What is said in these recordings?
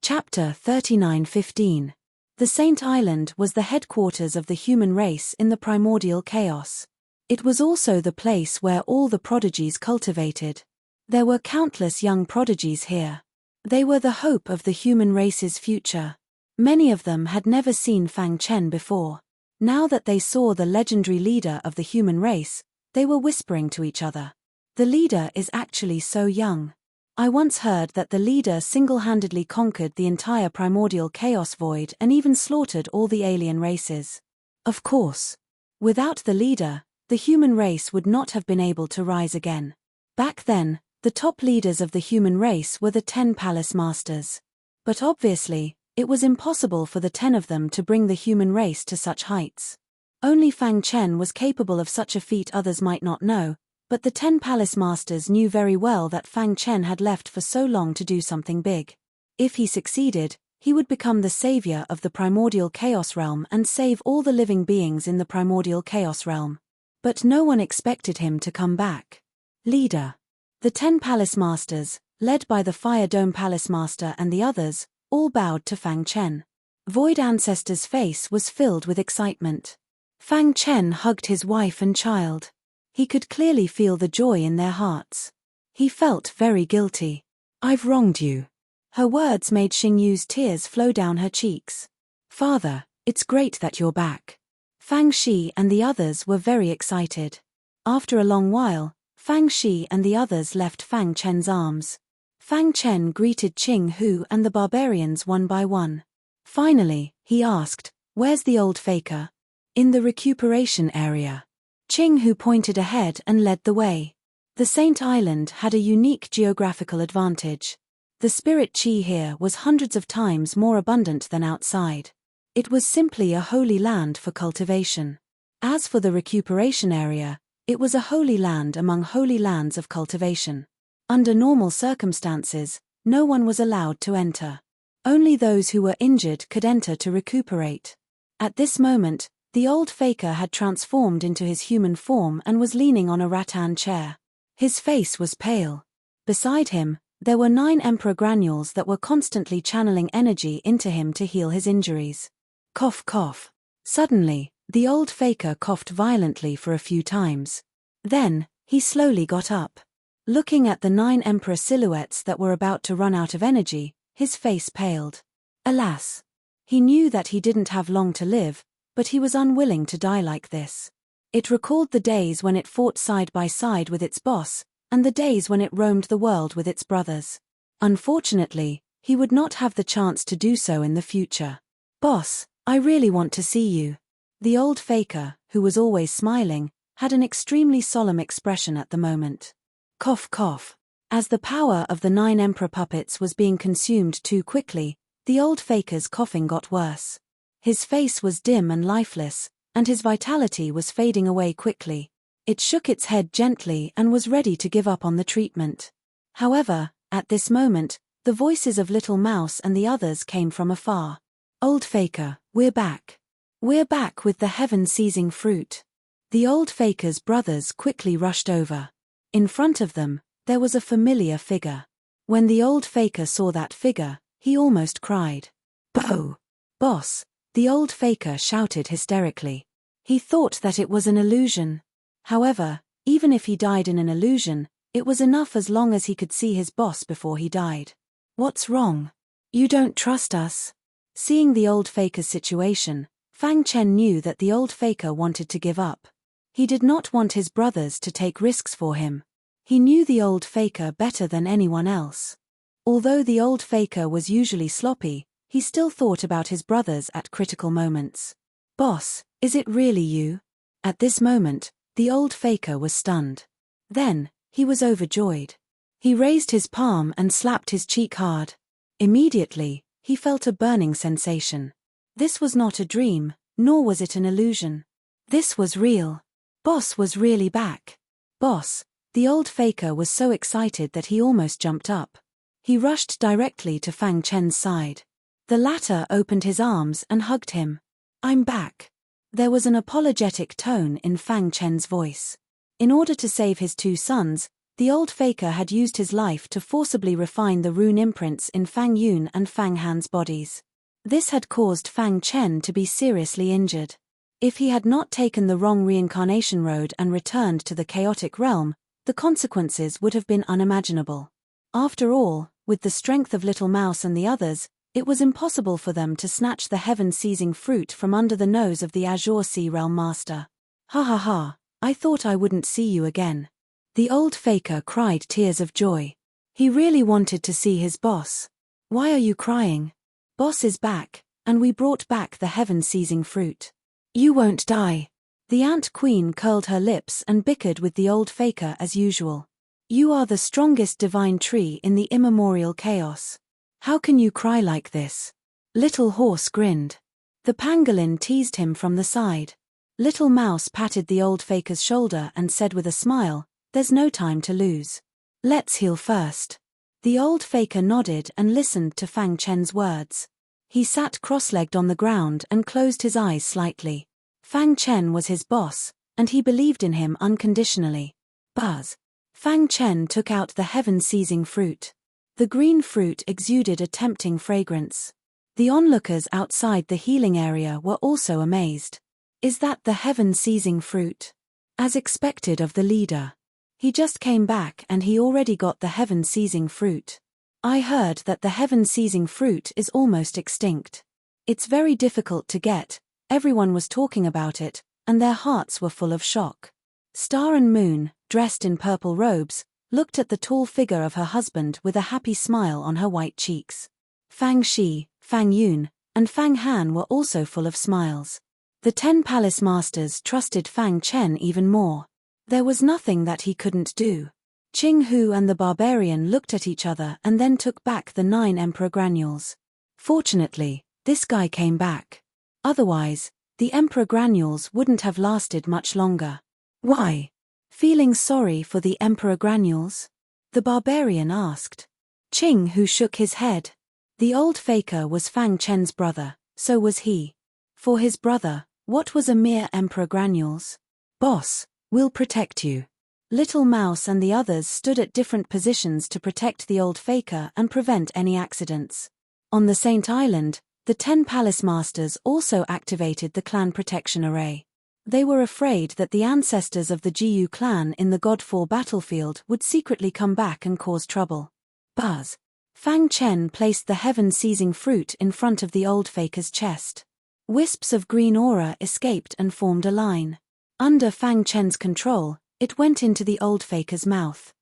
Chapter 39:15. The Saint Island was the headquarters of the human race in the primordial chaos. It was also the place where all the prodigies cultivated. There were countless young prodigies here. They were the hope of the human race's future. Many of them had never seen Fang Chen before. Now that they saw the legendary leader of the human race, they were whispering to each other. The leader is actually so young. I once heard that the leader single-handedly conquered the entire primordial chaos void and even slaughtered all the alien races. Of course. Without the leader, the human race would not have been able to rise again. Back then, the top leaders of the human race were the 10 palace masters. But obviously, it was impossible for the 10 of them to bring the human race to such heights. Only Fang Chen was capable of such a feat. Others might not know, but the 10 palace masters knew very well that Fang Chen had left for so long to do something big. If he succeeded, he would become the savior of the primordial chaos realm and save all the living beings in the primordial chaos realm. But no one expected him to come back. Leader. The 10 palace masters, led by the Fire Dome palace master and the others, all bowed to Fang Chen. Void Ancestor's face was filled with excitement. Fang Chen hugged his wife and child. He could clearly feel the joy in their hearts. He felt very guilty. "I've wronged you." Her words made Xingyu's tears flow down her cheeks. "Father, it's great that you're back." Fang Shi and the others were very excited. After a long while, Fang Shi and the others left Fang Chen's arms. Fang Chen greeted Qing Hu and the barbarians one by one. Finally, he asked, "Where's the old faker?" "In the recuperation area." Qing Hu pointed ahead and led the way. The Saint Island had a unique geographical advantage. The spirit qi here was hundreds of times more abundant than outside. It was simply a holy land for cultivation. As for the recuperation area, it was a holy land among holy lands of cultivation. Under normal circumstances, no one was allowed to enter. Only those who were injured could enter to recuperate. At this moment, the old faker had transformed into his human form and was leaning on a rattan chair. His face was pale. Beside him, there were 9 emperor granules that were constantly channeling energy into him to heal his injuries. Cough, cough. Suddenly, the old faker coughed violently for a few times. Then, he slowly got up. Looking at the 9 emperor silhouettes that were about to run out of energy, his face paled. Alas! He knew that he didn't have long to live, but he was unwilling to die like this. It recalled the days when it fought side by side with its boss, and the days when it roamed the world with its brothers. Unfortunately, he would not have the chance to do so in the future. "Boss, I really want to see you." The old faker, who was always smiling, had an extremely solemn expression at the moment. Cough, cough. As the power of the 9 emperor puppets was being consumed too quickly, the old faker's coughing got worse. His face was dim and lifeless, and his vitality was fading away quickly. It shook its head gently and was ready to give up on the treatment. However, at this moment, the voices of Little Mouse and the others came from afar. "Old faker, we're back. We're back with the heaven-seizing fruit." The old faker's brothers quickly rushed over. In front of them, there was a familiar figure. When the old faker saw that figure, he almost cried. "Bo! Boss!" The old faker shouted hysterically. He thought that it was an illusion. However, even if he died in an illusion, it was enough as long as he could see his boss before he died. "What's wrong? You don't trust us?" Seeing the old faker's situation, Fang Chen knew that the old faker wanted to give up. He did not want his brothers to take risks for him. He knew the old faker better than anyone else. Although the old faker was usually sloppy, he still thought about his brothers at critical moments. "Boss, is it really you?" At this moment, the old faker was stunned. Then, he was overjoyed. He raised his palm and slapped his cheek hard. Immediately, he felt a burning sensation. This was not a dream, nor was it an illusion. This was real. Boss was really back. "Boss!" The old faker was so excited that he almost jumped up. He rushed directly to Fang Chen's side. The latter opened his arms and hugged him. "I'm back." There was an apologetic tone in Fang Chen's voice. In order to save his 2 sons, The old faker had used his life to forcibly refine the rune imprints in Fang Yun and Fang Han's bodies. This had caused Fang Chen to be seriously injured. If he had not taken the wrong reincarnation road and returned to the chaotic realm, the consequences would have been unimaginable. After all, with the strength of Little Mouse and the others, it was impossible for them to snatch the heaven-seizing fruit from under the nose of the Azure Sea Realm Master. Ha ha ha, I thought I wouldn't see you again. The old faker cried tears of joy. He really wanted to see his boss. Why are you crying? Boss is back, and we brought back the heaven-seizing fruit. You won't die. The Ant Queen curled her lips and bickered with the old faker as usual. You are the strongest divine tree in the immemorial chaos. How can you cry like this? Little Horse grinned. The pangolin teased him from the side. Little Mouse patted the old faker's shoulder and said with a smile, there's no time to lose. Let's heal first. The old faker nodded and listened to Fang Chen's words. He sat cross-legged on the ground and closed his eyes slightly. Fang Chen was his boss, and he believed in him unconditionally. Buzz. Fang Chen took out the heaven-seizing fruit. The green fruit exuded a tempting fragrance. The onlookers outside the healing area were also amazed. Is that the heaven-seizing fruit? As expected of the leader. He just came back and he already got the heaven-seizing fruit. I heard that the heaven-seizing fruit is almost extinct. It's very difficult to get, everyone was talking about it, and their hearts were full of shock. Star and Moon, dressed in purple robes, looked at the tall figure of her husband with a happy smile on her white cheeks. Fang Shi, Fang Yun, and Fang Han were also full of smiles. The 10 palace masters trusted Fang Chen even more. There was nothing that he couldn't do. Qing Hu and the barbarian looked at each other and then took back the 9 emperor granules. Fortunately, this guy came back. Otherwise, the emperor granules wouldn't have lasted much longer. Why? Feeling sorry for the emperor granules? The barbarian asked. Qing Hu shook his head. The old faker was Fang Chen's brother, so was he. For his brother, what was a mere emperor granules? Boss, we'll protect you. Little Mouse and the others stood at different positions to protect the old faker and prevent any accidents. On the Saint Island, the 10 palace masters also activated the clan protection array. They were afraid that the ancestors of the Jiyu clan in the Godfall battlefield would secretly come back and cause trouble. Buzz. Fang Chen placed the heaven-seizing fruit in front of the old faker's chest. Wisps of green aura escaped and formed a line. Under Fang Chen's control, it went into the old faker's mouth.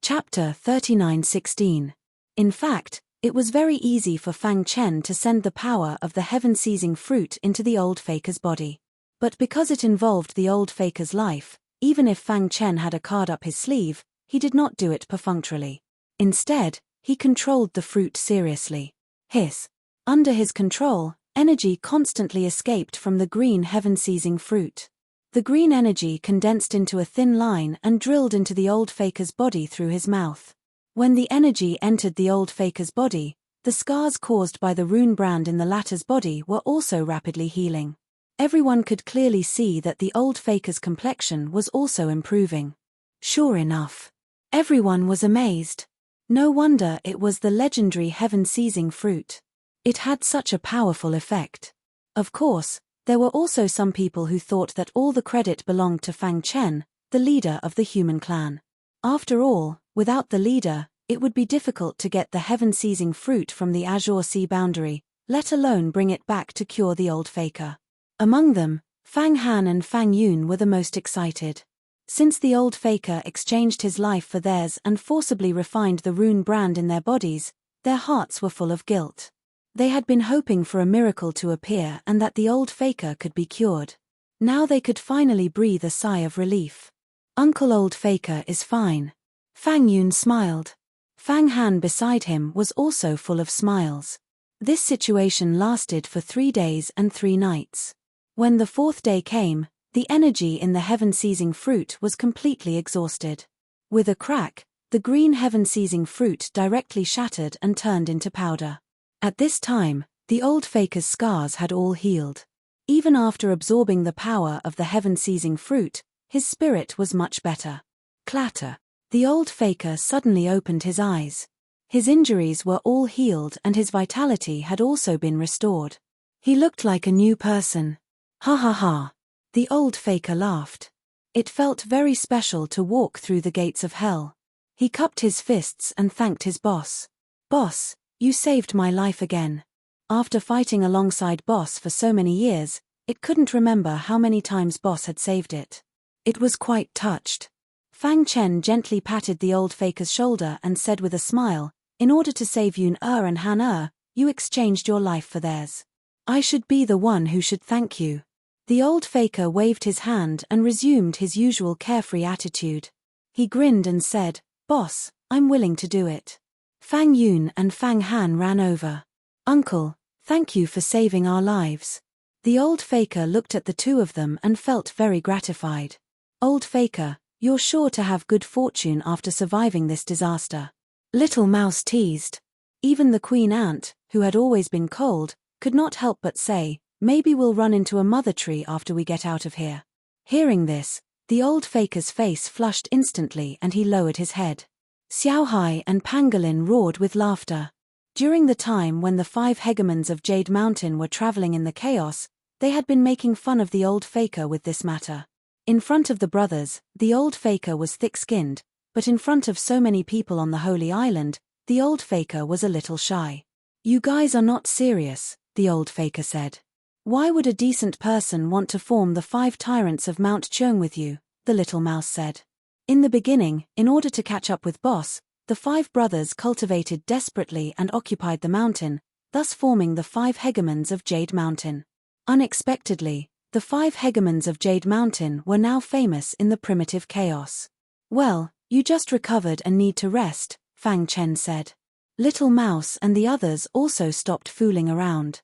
Chapter 39:16. In fact, it was very easy for Fang Chen to send the power of the heaven-seizing fruit into the old faker's body. But because it involved the old faker's life, even if Fang Chen had a card up his sleeve, he did not do it perfunctorily. Instead, he controlled the fruit seriously. Hiss. Under his control, energy constantly escaped from the green heaven-seizing fruit. The green energy condensed into a thin line and drilled into the old faker's body through his mouth. When the energy entered the old faker's body, the scars caused by the rune brand in the latter's body were also rapidly healing. Everyone could clearly see that the old faker's complexion was also improving. Sure enough. Everyone was amazed. No wonder it was the legendary heaven-seizing fruit. It had such a powerful effect. Of course, there were also some people who thought that all the credit belonged to Fang Chen, the leader of the human clan. After all, without the leader, it would be difficult to get the heaven-seizing fruit from the Azure Sea boundary, let alone bring it back to cure the old faker. Among them, Fang Han and Fang Yun were the most excited. Since the old faker exchanged his life for theirs and forcibly refined the rune brand in their bodies, their hearts were full of guilt. They had been hoping for a miracle to appear and that the old faker could be cured. Now they could finally breathe a sigh of relief. Uncle Old Faker is fine. Fang Yun smiled. Fang Han beside him was also full of smiles. This situation lasted for 3 days and 3 nights. When the 4th day came, the energy in the heaven-seizing fruit was completely exhausted. With a crack, the green heaven-seizing fruit directly shattered and turned into powder. At this time, the old faker's scars had all healed. Even after absorbing the power of the heaven-seizing fruit, his spirit was much better. Clatter. The old faker suddenly opened his eyes. His injuries were all healed and his vitality had also been restored. He looked like a new person. Ha ha ha. The old faker laughed. It felt very special to walk through the gates of hell. He cupped his fists and thanked his boss. Boss, you saved my life again. After fighting alongside boss for so many years, it couldn't remember how many times boss had saved it. It was quite touched. Fang Chen gently patted the old faker's shoulder and said with a smile, in order to save Yun and Han you exchanged your life for theirs. I should be the one who should thank you. The old faker waved his hand and resumed his usual carefree attitude. He grinned and said, Boss, I'm willing to do it. Fang Yun and Fang Han ran over. Uncle, thank you for saving our lives. The old faker looked at the two of them and felt very gratified. Old faker, you're sure to have good fortune after surviving this disaster. Little Mouse teased. Even the queen ant, who had always been cold, could not help but say, maybe we'll run into a mother tree after we get out of here. Hearing this, the old faker's face flushed instantly and he lowered his head. Xiao Hai and Pangolin roared with laughter. During the time when the 5 hegemons of Jade Mountain were traveling in the chaos, they had been making fun of the old faker with this matter. In front of the brothers, the old faker was thick-skinned, but in front of so many people on the Holy Island, the old faker was a little shy. You guys are not serious, the old faker said. Why would a decent person want to form the 5 tyrants of Mount Cheung with you? The little mouse said. In the beginning, in order to catch up with boss, the 5 brothers cultivated desperately and occupied the mountain, thus forming the 5 hegemons of Jade Mountain. Unexpectedly, the 5 hegemons of Jade Mountain were now famous in the primitive chaos. Well, you just recovered and need to rest, Fang Chen said. Little Mouse and the others also stopped fooling around.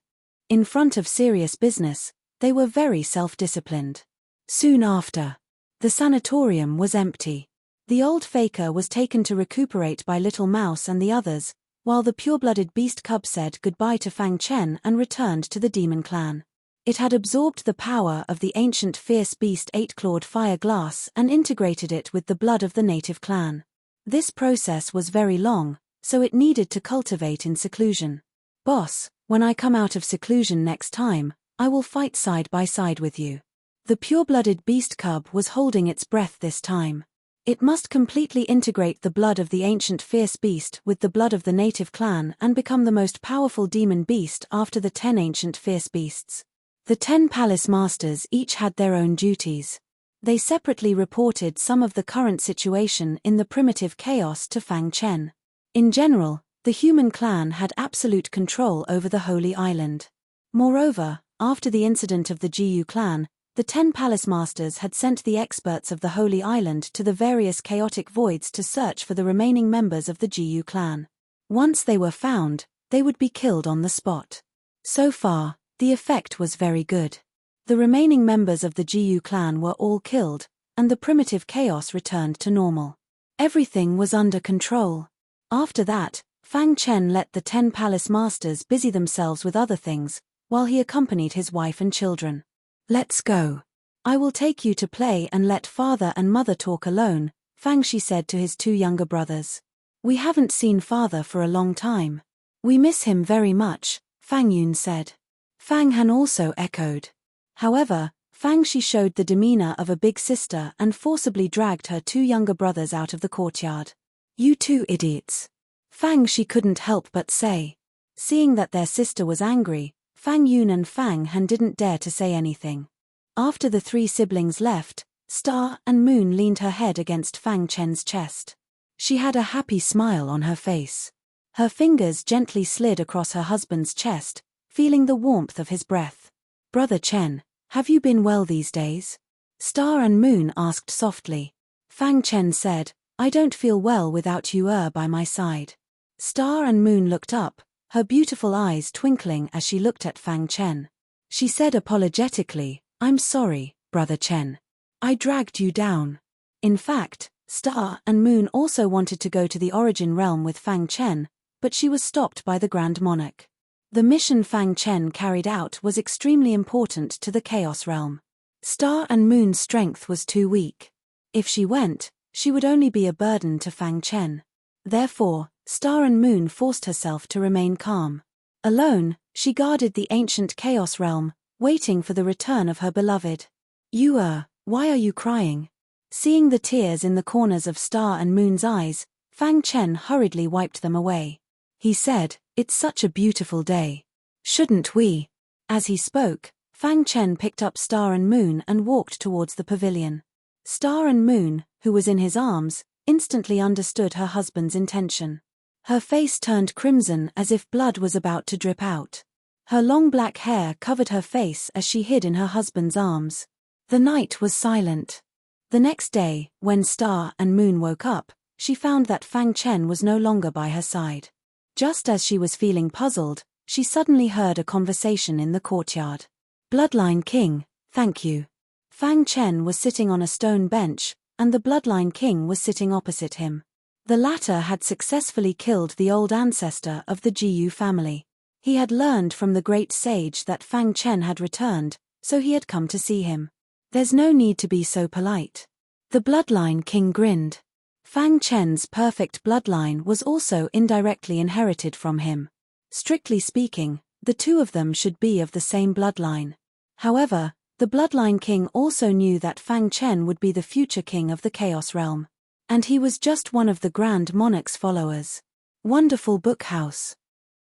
In front of serious business, they were very self-disciplined. Soon after, the sanatorium was empty. The old faker was taken to recuperate by Little Mouse and the others, while the pure-blooded beast cub said goodbye to Fang Chen and returned to the demon clan. It had absorbed the power of the ancient fierce beast 8-clawed fire glass and integrated it with the blood of the native clan. This process was very long, so it needed to cultivate in seclusion. Boss, when I come out of seclusion next time, I will fight side by side with you. The pure-blooded beast cub was holding its breath this time. It must completely integrate the blood of the ancient fierce beast with the blood of the native clan and become the most powerful demon beast after the 10 ancient fierce beasts. The 10 palace masters each had their own duties. They separately reported some of the current situation in the primitive chaos to Fang Chen. In general, the human clan had absolute control over the Holy Island. Moreover, after the incident of the Jiyu clan, the 10 palace masters had sent the experts of the Holy Island to the various chaotic voids to search for the remaining members of the Jiyu clan. Once they were found, they would be killed on the spot. So far, the effect was very good. The remaining members of the Jiyu clan were all killed, and the primitive chaos returned to normal. Everything was under control. After that, Fang Chen let the 10 palace masters busy themselves with other things, while he accompanied his wife and children. Let's go. I will take you to play and let father and mother talk alone, Fang Shi said to his 2 younger brothers. We haven't seen father for a long time. We miss him very much, Fang Yun said. Fang Han also echoed. However, Fang Shi showed the demeanor of a big sister and forcibly dragged her 2 younger brothers out of the courtyard. You 2 idiots. Fang Shi couldn't help but say. Seeing that their sister was angry, Fang Yun and Fang Han didn't dare to say anything. After the 3 siblings left, Star and Moon leaned her head against Fang Chen's chest. She had a happy smile on her face. Her fingers gently slid across her husband's chest, feeling the warmth of his breath. Brother Chen, have you been well these days? Star and Moon asked softly. Fang Chen said, I don't feel well without you by my side. Star and Moon looked up, her beautiful eyes twinkling as she looked at Fang Chen. She said apologetically, I'm sorry, Brother Chen. I dragged you down. In fact, Star and Moon also wanted to go to the Origin Realm with Fang Chen, but she was stopped by the Grand Monarch. The mission Fang Chen carried out was extremely important to the Chaos Realm. Star and Moon's strength was too weak. If she went, she would only be a burden to Fang Chen. Therefore, Star and Moon forced herself to remain calm. Alone, she guarded the ancient chaos realm, waiting for the return of her beloved. Why are you crying? Seeing the tears in the corners of Star and Moon's eyes, Fang Chen hurriedly wiped them away. He said, "It's such a beautiful day. Shouldn't we?" As he spoke, Fang Chen picked up Star and Moon and walked towards the pavilion. Star and Moon, who was in his arms, instantly understood her husband's intention. Her face turned crimson as if blood was about to drip out. Her long black hair covered her face as she hid in her husband's arms. The night was silent. The next day, when Star and Moon woke up, she found that Fang Chen was no longer by her side. Just as she was feeling puzzled, she suddenly heard a conversation in the courtyard. "Bloodline King, thank you." Fang Chen was sitting on a stone bench, and the Bloodline King was sitting opposite him. The latter had successfully killed the old ancestor of the Jiyu family. He had learned from the great sage that Fang Chen had returned, so he had come to see him. "There's no need to be so polite." The Bloodline King grinned. Fang Chen's perfect bloodline was also indirectly inherited from him. Strictly speaking, the two of them should be of the same bloodline. However, the Bloodline King also knew that Fang Chen would be the future king of the Chaos Realm. And he was just one of the Grand Monarch's followers. Wonderful Book House.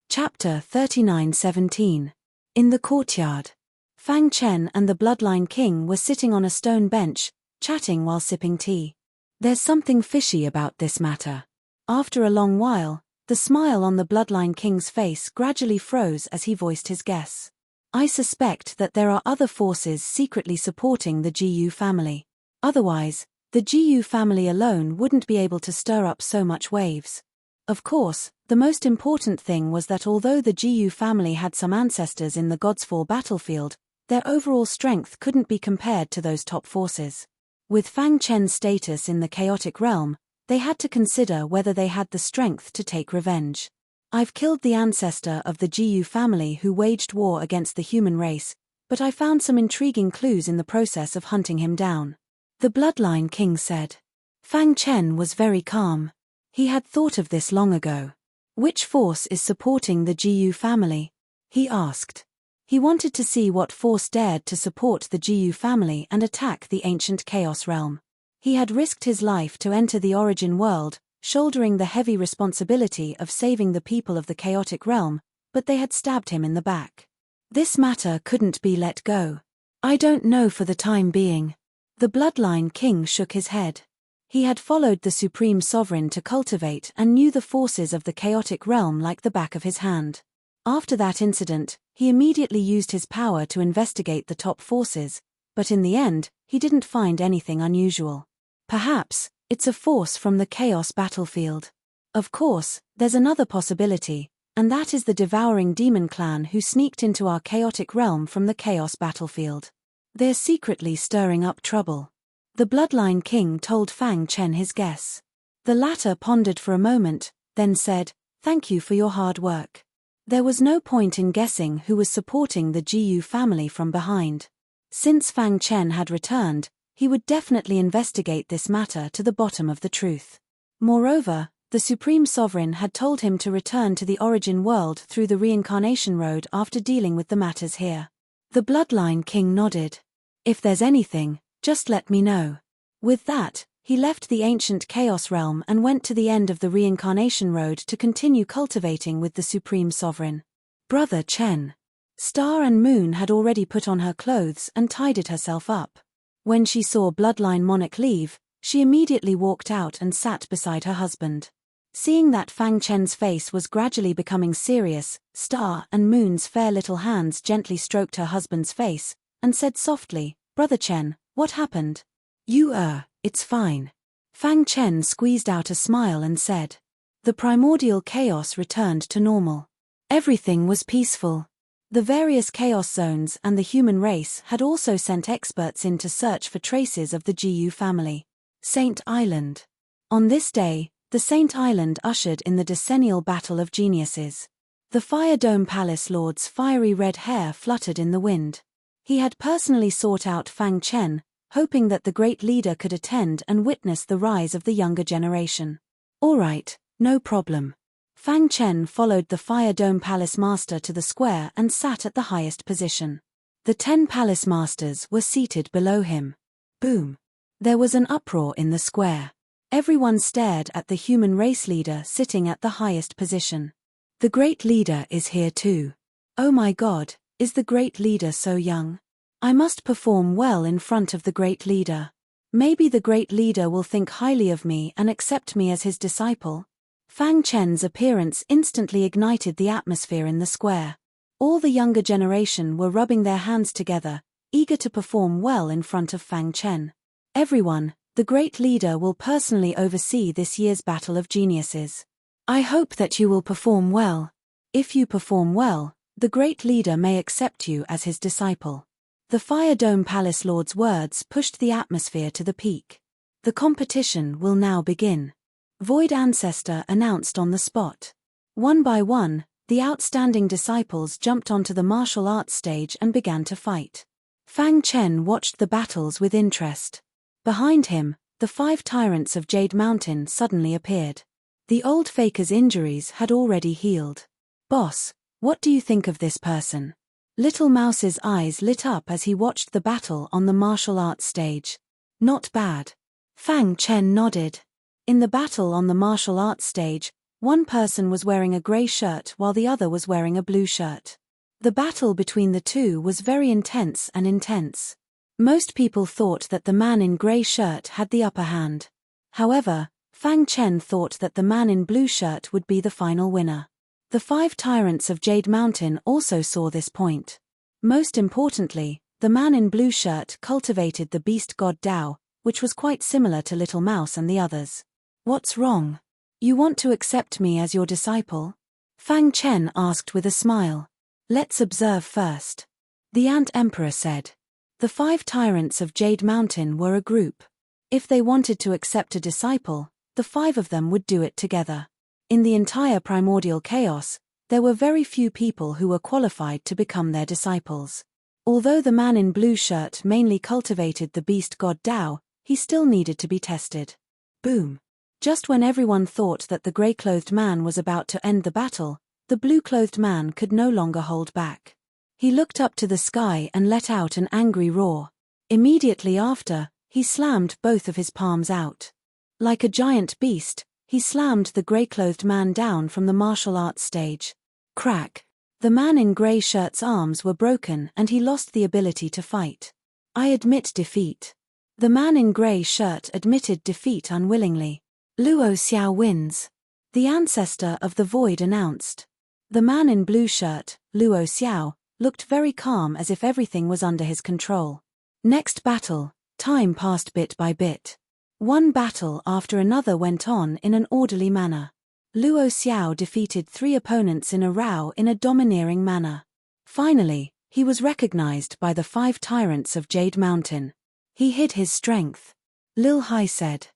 Chapter 39:17. In the courtyard. Fang Chen and the Bloodline King were sitting on a stone bench, chatting while sipping tea. "There's something fishy about this matter." After a long while, the smile on the Bloodline King's face gradually froze as he voiced his guess. "I suspect that there are other forces secretly supporting the Jiyu family. Otherwise, the Jiyu family alone wouldn't be able to stir up so much waves." Of course, the most important thing was that although the Jiyu family had some ancestors in the Godsfall battlefield, their overall strength couldn't be compared to those top forces. With Fang Chen's status in the chaotic realm, they had to consider whether they had the strength to take revenge. "I've killed the ancestor of the Jiyu family who waged war against the human race, but I found some intriguing clues in the process of hunting him down," the Bloodline King said. Fang Chen was very calm. He had thought of this long ago. "Which force is supporting the Jiyu family?" he asked. He wanted to see what force dared to support the Jiyu family and attack the ancient Chaos Realm. He had risked his life to enter the Origin world, shouldering the heavy responsibility of saving the people of the chaotic realm, but they had stabbed him in the back. This matter couldn't be let go. "I don't know for the time being." The Bloodline King shook his head. He had followed the Supreme Sovereign to cultivate and knew the forces of the chaotic realm like the back of his hand. After that incident, he immediately used his power to investigate the top forces, but in the end, he didn't find anything unusual. "Perhaps it's a force from the Chaos battlefield. Of course, there's another possibility, and that is the devouring demon clan who sneaked into our chaotic realm from the Chaos battlefield. They're secretly stirring up trouble." The Bloodline King told Fang Chen his guess. The latter pondered for a moment, then said, "Thank you for your hard work." There was no point in guessing who was supporting the Jiyu family from behind. Since Fang Chen had returned, he would definitely investigate this matter to the bottom of the truth. Moreover, the Supreme Sovereign had told him to return to the Origin world through the reincarnation road after dealing with the matters here. The Bloodline King nodded. "If there's anything, just let me know." With that, he left the ancient Chaos realm and went to the end of the reincarnation road to continue cultivating with the Supreme Sovereign. Brother Chen. Star and Moon had already put on her clothes and tidied herself up. When she saw Bloodline Monarch leave, she immediately walked out and sat beside her husband. Seeing that Fang Chen's face was gradually becoming serious, Star and Moon's fair little hands gently stroked her husband's face, and said softly, "Brother Chen, what happened?" It's fine." Fang Chen squeezed out a smile and said. The primordial chaos returned to normal. Everything was peaceful. The various chaos zones and the human race had also sent experts in to search for traces of the Jiyu family. Saint Island. On this day, the Saint Island ushered in the decennial battle of geniuses. The Fire Dome Palace Lord's fiery red hair fluttered in the wind. He had personally sought out Fang Chen, hoping that the great leader could attend and witness the rise of the younger generation. All right, no problem. Fang Chen followed the Fire Dome Palace Master to the square and sat at the highest position. The 10 Palace Masters were seated below him. Boom! There was an uproar in the square. Everyone stared at the human race leader sitting at the highest position. The great leader is here too. Oh my God, is the great leader so young? I must perform well in front of the great leader. Maybe the great leader will think highly of me and accept me as his disciple. Fang Chen's appearance instantly ignited the atmosphere in the square. All the younger generation were rubbing their hands together, eager to perform well in front of Fang Chen. Everyone, the great leader will personally oversee this year's Battle of Geniuses. I hope that you will perform well. If you perform well, the great leader may accept you as his disciple. The Fire Dome Palace Lord's words pushed the atmosphere to the peak. The competition will now begin. Void Ancestor announced on the spot. One by one, the outstanding disciples jumped onto the martial arts stage and began to fight. Fang Chen watched the battles with interest. Behind him, the 5 tyrants of Jade Mountain suddenly appeared. The old faker's injuries had already healed. Boss, what do you think of this person? Little Mouse's eyes lit up as he watched the battle on the martial arts stage. Not bad. Fang Chen nodded. In the battle on the martial arts stage, one person was wearing a grey shirt while the other was wearing a blue shirt. The battle between the two was very intense and intense. Most people thought that the man in grey shirt had the upper hand. However, Fang Chen thought that the man in blue shirt would be the final winner. The 5 tyrants of Jade Mountain also saw this point. Most importantly, the man in blue shirt cultivated the beast god Dao, which was quite similar to Little Mouse and the others. What's wrong? You want to accept me as your disciple? Fang Chen asked with a smile. Let's observe first. The Ant Emperor said. The 5 tyrants of Jade Mountain were a group. If they wanted to accept a disciple, the 5 of them would do it together. In the entire primordial chaos, there were very few people who were qualified to become their disciples. Although the man in blue shirt mainly cultivated the beast god Dao, he still needed to be tested. Boom! Just when everyone thought that the grey-clothed man was about to end the battle, the blue-clothed man could no longer hold back. He looked up to the sky and let out an angry roar. Immediately after, he slammed both of his palms out. Like a giant beast, he slammed the grey-clothed man down from the martial arts stage. Crack! The man in grey shirt's arms were broken and he lost the ability to fight. I admit defeat. The man in grey shirt admitted defeat unwillingly. Luo Xiao wins. The ancestor of the void announced. The man in blue shirt, Luo Xiao, looked very calm as if everything was under his control. Next battle, time passed bit by bit. One battle after another went on in an orderly manner. Luo Xiao defeated 3 opponents in a row in a domineering manner. Finally, he was recognized by the 5 tyrants of Jade Mountain. He hid his strength. Lil Hai said.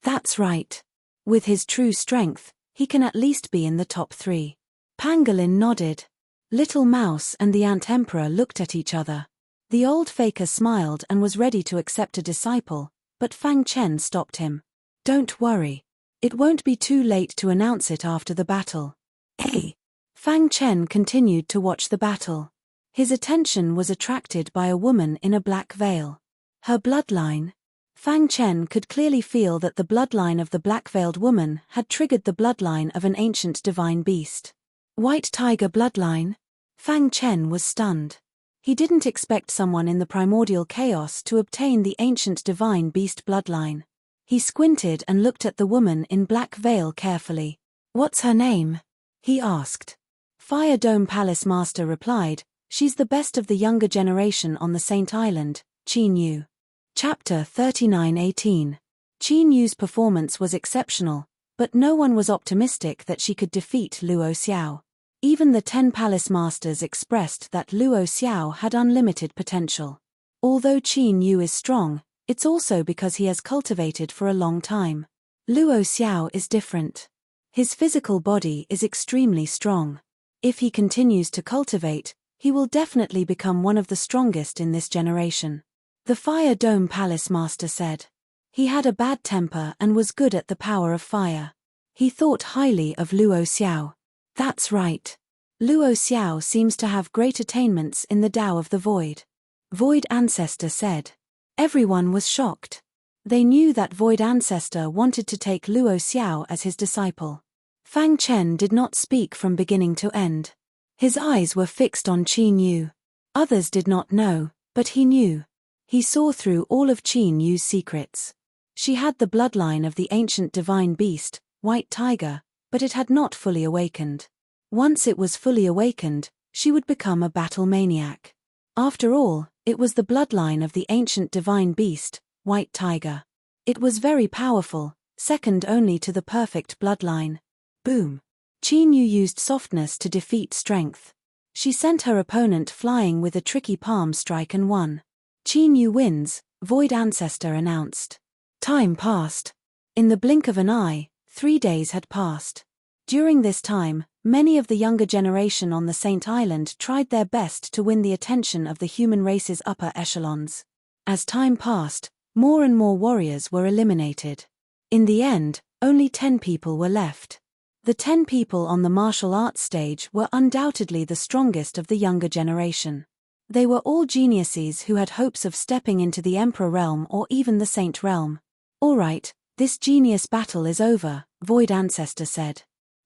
That's right. With his true strength, he can at least be in the top 3. Pangolin nodded. Little Mouse and the Ant Emperor looked at each other. The old faker smiled and was ready to accept a disciple, but Fang Chen stopped him. Don't worry. It won't be too late to announce it after the battle. Hey! Fang Chen continued to watch the battle. His attention was attracted by a woman in a black veil. Her bloodline. Fang Chen could clearly feel that the bloodline of the black-veiled woman had triggered the bloodline of an ancient divine beast. White tiger bloodline? Fang Chen was stunned. He didn't expect someone in the primordial chaos to obtain the ancient divine beast bloodline. He squinted and looked at the woman in black veil carefully. What's her name? He asked. Fire Dome Palace Master replied, she's the best of the younger generation on the Saint Island, Qin Yu. Chapter 39:18. Qin Yu's performance was exceptional, but no one was optimistic that she could defeat Luo Xiao. Even the 10 palace masters expressed that Luo Xiao had unlimited potential. Although Qin Yu is strong, it's also because he has cultivated for a long time. Luo Xiao is different. His physical body is extremely strong. If he continues to cultivate, he will definitely become one of the strongest in this generation. The Fire Dome Palace Master said. He had a bad temper and was good at the power of fire. He thought highly of Luo Xiao. That's right. Luo Xiao seems to have great attainments in the Tao of the Void. Void Ancestor said. Everyone was shocked. They knew that Void Ancestor wanted to take Luo Xiao as his disciple. Fang Chen did not speak from beginning to end. His eyes were fixed on Qin Yu. Others did not know, but he knew. He saw through all of Qin Yu's secrets. She had the bloodline of the ancient divine beast, White Tiger, but it had not fully awakened. Once it was fully awakened, she would become a battle maniac. After all, it was the bloodline of the ancient divine beast, White Tiger. It was very powerful, second only to the perfect bloodline. Boom. Qin Yu used softness to defeat strength. She sent her opponent flying with a tricky palm strike and won. Qin Yu wins, Void Ancestor announced. Time passed. In the blink of an eye, 3 days had passed. During this time, many of the younger generation on the Saint Island tried their best to win the attention of the human race's upper echelons. As time passed, more and more warriors were eliminated. In the end, only 10 people were left. The 10 people on the martial arts stage were undoubtedly the strongest of the younger generation. They were all geniuses who had hopes of stepping into the Emperor realm or even the Saint realm. All right, this genius battle is over, Void Ancestor said.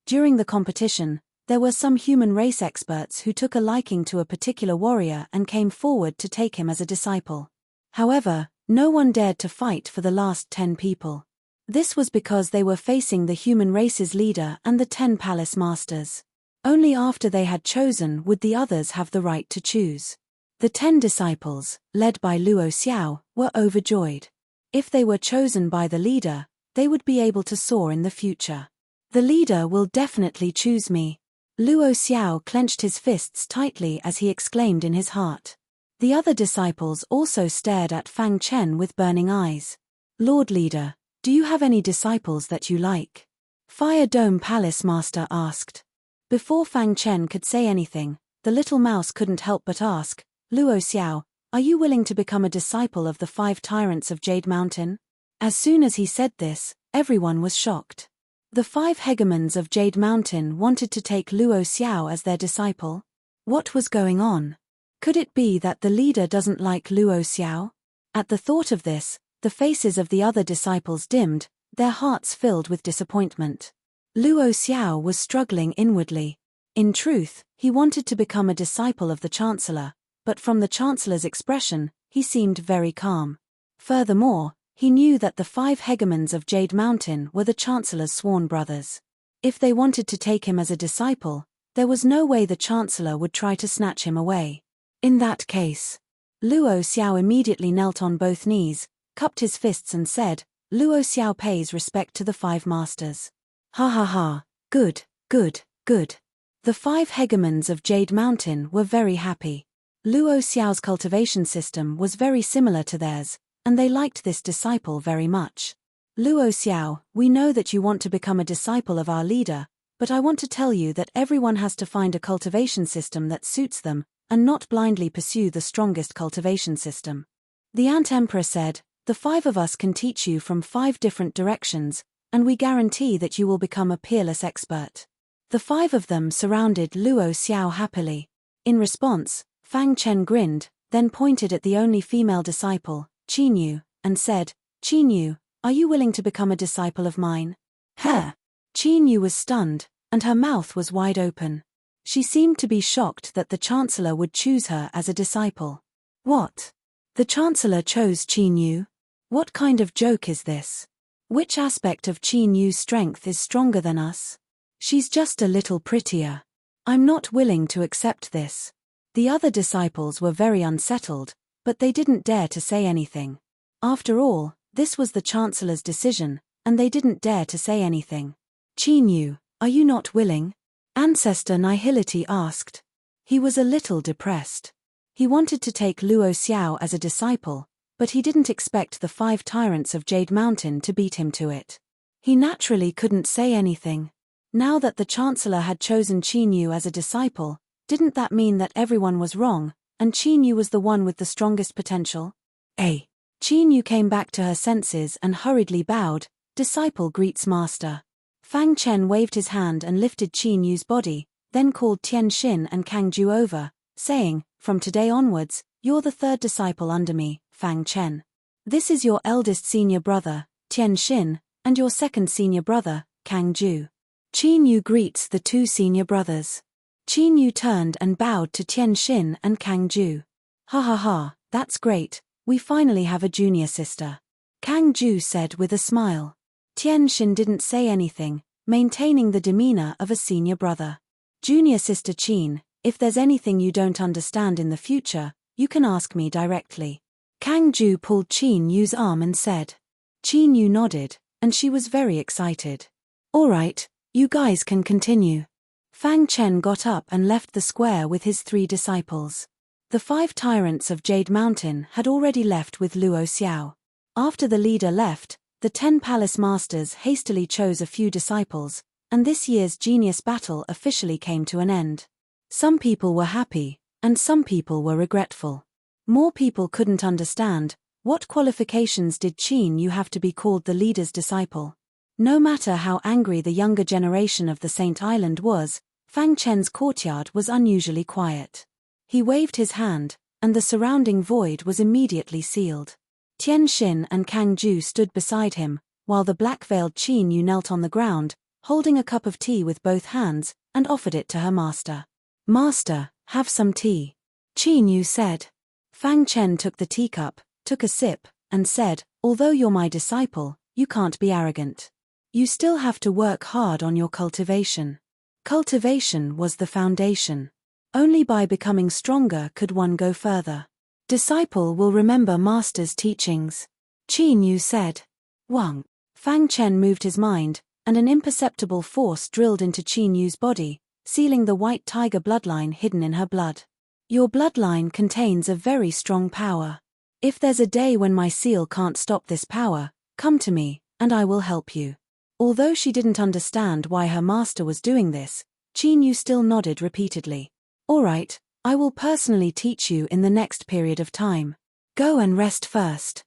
During the competition, there were some human race experts who took a liking to a particular warrior and came forward to take him as a disciple. However, no one dared to fight for the last 10 people. This was because they were facing the human race's leader and the 10 palace masters. Only after they had chosen would the others have the right to choose. The 10 disciples, led by Luo Xiao, were overjoyed. If they were chosen by the leader, they would be able to soar in the future. The leader will definitely choose me. Luo Xiao clenched his fists tightly as he exclaimed in his heart. The other disciples also stared at Fang Chen with burning eyes. Lord Leader, do you have any disciples that you like? Fire Dome Palace Master asked. Before Fang Chen could say anything, the little mouse couldn't help but ask, Luo Xiao, are you willing to become a disciple of the 5 tyrants of Jade Mountain? As soon as he said this, everyone was shocked. The 5 hegemons of Jade Mountain wanted to take Luo Xiao as their disciple? What was going on? Could it be that the leader doesn't like Luo Xiao? At the thought of this, the faces of the other disciples dimmed, their hearts filled with disappointment. Luo Xiao was struggling inwardly. In truth, he wanted to become a disciple of the Chancellor, but from the Chancellor's expression, he seemed very calm. Furthermore, he knew that the 5 hegemons of Jade Mountain were the Chancellor's sworn brothers. If they wanted to take him as a disciple, there was no way the Chancellor would try to snatch him away. In that case, Luo Xiao immediately knelt on both knees, cupped his fists and said, Luo Xiao pays respect to the 5 masters. Ha ha ha, good, good, good. The 5 hegemons of Jade Mountain were very happy. Luo Xiao's cultivation system was very similar to theirs, and they liked this disciple very much. Luo Xiao, we know that you want to become a disciple of our leader, but I want to tell you that everyone has to find a cultivation system that suits them, and not blindly pursue the strongest cultivation system. The Ant Emperor said, the 5 of us can teach you from 5 different directions, and we guarantee that you will become a peerless expert. The 5 of them surrounded Luo Xiao happily. In response, Fang Chen grinned, then pointed at the only female disciple, Qin Yu, and said, Qin Yu, are you willing to become a disciple of mine? Huh! Qin Yu was stunned, and her mouth was wide open. She seemed to be shocked that the Chancellor would choose her as a disciple. What? The Chancellor chose Qin Yu? What kind of joke is this? Which aspect of Qin Yu's strength is stronger than us? She's just a little prettier. I'm not willing to accept this. The other disciples were very unsettled, but they didn't dare to say anything. After all, this was the Chancellor's decision, and they didn't dare to say anything. Qin Yu, are you not willing? Ancestor Nihility asked. He was a little depressed. He wanted to take Luo Xiao as a disciple, but he didn't expect the 5 tyrants of Jade Mountain to beat him to it. He naturally couldn't say anything. Now that the Chancellor had chosen Qin Yu as a disciple, didn't that mean that everyone was wrong, and Qin Yu was the one with the strongest potential? A. Qin Yu came back to her senses and hurriedly bowed. Disciple greets master. Fang Chen waved his hand and lifted Qin Yu's body, then called Tian Xin and Kang Ju over, saying, "From today onwards, you're the third disciple under me, Fang Chen. This is your eldest senior brother, Tian Xin, and your second senior brother, Kang Ju." Qin Yu greets the two senior brothers. Qin Yu turned and bowed to Tian Xin and Kang Ju. "Ha ha ha, that's great, we finally have a junior sister," Kang Ju said with a smile. Tian Xin didn't say anything, maintaining the demeanor of a senior brother. "Junior sister Qin, if there's anything you don't understand in the future, you can ask me directly." Kang Ju pulled Qin Yu's arm and said. Qin Yu nodded, and she was very excited. "All right, you guys can continue." Fang Chen got up and left the square with his 3 disciples. The 5 tyrants of Jade Mountain had already left with Luo Xiao. After the leader left, the 10 palace masters hastily chose a few disciples, and this year's genius battle officially came to an end. Some people were happy, and some people were regretful. More people couldn't understand, what qualifications did Qin Yu have to be called the leader's disciple? No matter how angry the younger generation of the Saint Island was, Fang Chen's courtyard was unusually quiet. He waved his hand, and the surrounding void was immediately sealed. Tian Xin and Kang Ju stood beside him, while the black-veiled Qin Yu knelt on the ground, holding a cup of tea with both hands, and offered it to her master. "Master, have some tea," Qin Yu said. Fang Chen took the teacup, took a sip, and said, "Although you're my disciple, you can't be arrogant. You still have to work hard on your cultivation." Cultivation was the foundation. Only by becoming stronger could one go further. "Disciple will remember master's teachings," Qin Yu said. "Wang." Fang Chen moved his mind, and an imperceptible force drilled into Qin Yu's body, sealing the white tiger bloodline hidden in her blood. "Your bloodline contains a very strong power. If there's a day when my seal can't stop this power, come to me, and I will help you." Although she didn't understand why her master was doing this, Qin Yu still nodded repeatedly. "All right, I will personally teach you in the next period of time. Go and rest first."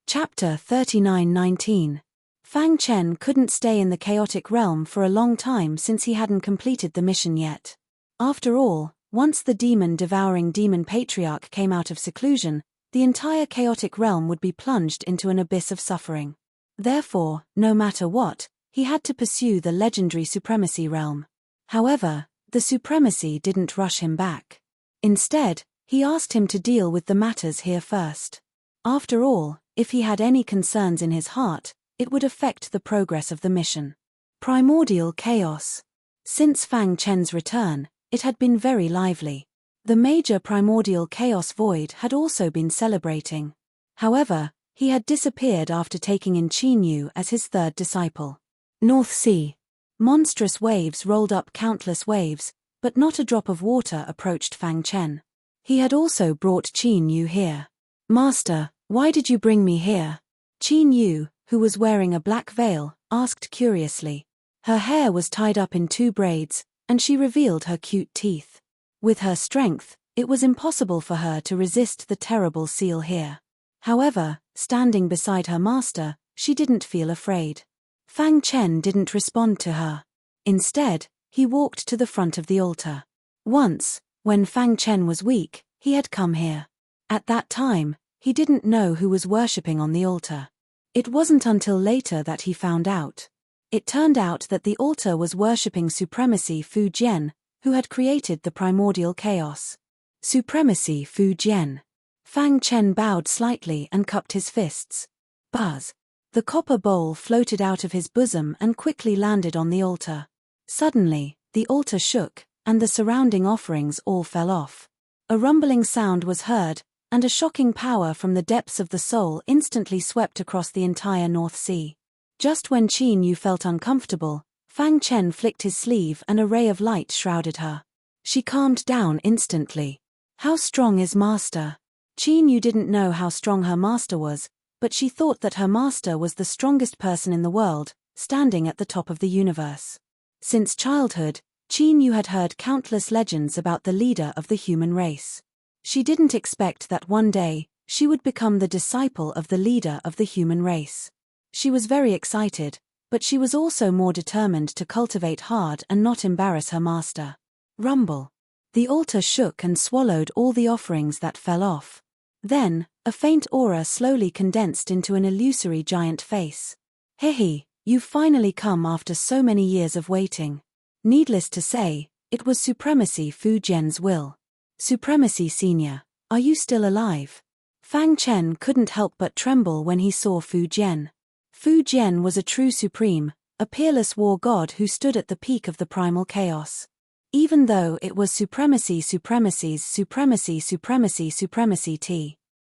Chapter 39:19. Fang Chen couldn't stay in the chaotic realm for a long time since he hadn't completed the mission yet. After all, once the demon-devouring demon patriarch came out of seclusion, the entire chaotic realm would be plunged into an abyss of suffering. Therefore, no matter what, he had to pursue the legendary supremacy realm. However, the supremacy didn't rush him back. Instead, he asked him to deal with the matters here first. After all, if he had any concerns in his heart, it would affect the progress of the mission. Primordial chaos. Since Fang Chen's return, it had been very lively. The major primordial chaos void had also been celebrating. However, he had disappeared after taking in Qin Yu as his 3rd disciple. North Sea. Monstrous waves rolled up countless waves, but not a drop of water approached Fang Chen. He had also brought Qin Yu here. "Master, why did you bring me here?" Qin Yu, who was wearing a black veil, asked curiously. Her hair was tied up in 2 braids, and she revealed her cute teeth. With her strength, it was impossible for her to resist the terrible seal here. However, standing beside her master, she didn't feel afraid. Fang Chen didn't respond to her. Instead, he walked to the front of the altar. Once, when Fang Chen was weak, he had come here. At that time, he didn't know who was worshipping on the altar. It wasn't until later that he found out. It turned out that the altar was worshipping Supremacy Fu Jian, who had created the primordial chaos. Supremacy Fu Jian. Fang Chen bowed slightly and cupped his fists. Buzz. The copper bowl floated out of his bosom and quickly landed on the altar. Suddenly, the altar shook, and the surrounding offerings all fell off. A rumbling sound was heard, and a shocking power from the depths of the soul instantly swept across the entire North Sea. Just when Qin Yu felt uncomfortable, Fang Chen flicked his sleeve and a ray of light shrouded her. She calmed down instantly. "How strong is Master?" Qin Yu didn't know how strong her master was, but she thought that her master was the strongest person in the world, standing at the top of the universe. Since childhood, Qin Yu had heard countless legends about the leader of the human race. She didn't expect that one day, She would become the disciple of the leader of the human race. She was very excited, but she was also more determined to cultivate hard and not embarrass her master. Rumble. The altar shook and swallowed all the offerings that fell off. Then, a faint aura slowly condensed into an illusory giant face. Hehe, you've finally come after so many years of waiting. Needless to say, it was Supremacy Fu Jian's will. Supremacy Senior, are you still alive? Fang Chen couldn't help but tremble when he saw Fu Jian. Fu Jian was a true supreme, a peerless war god who stood at the peak of the primal chaos. Even though it was Supremacy T.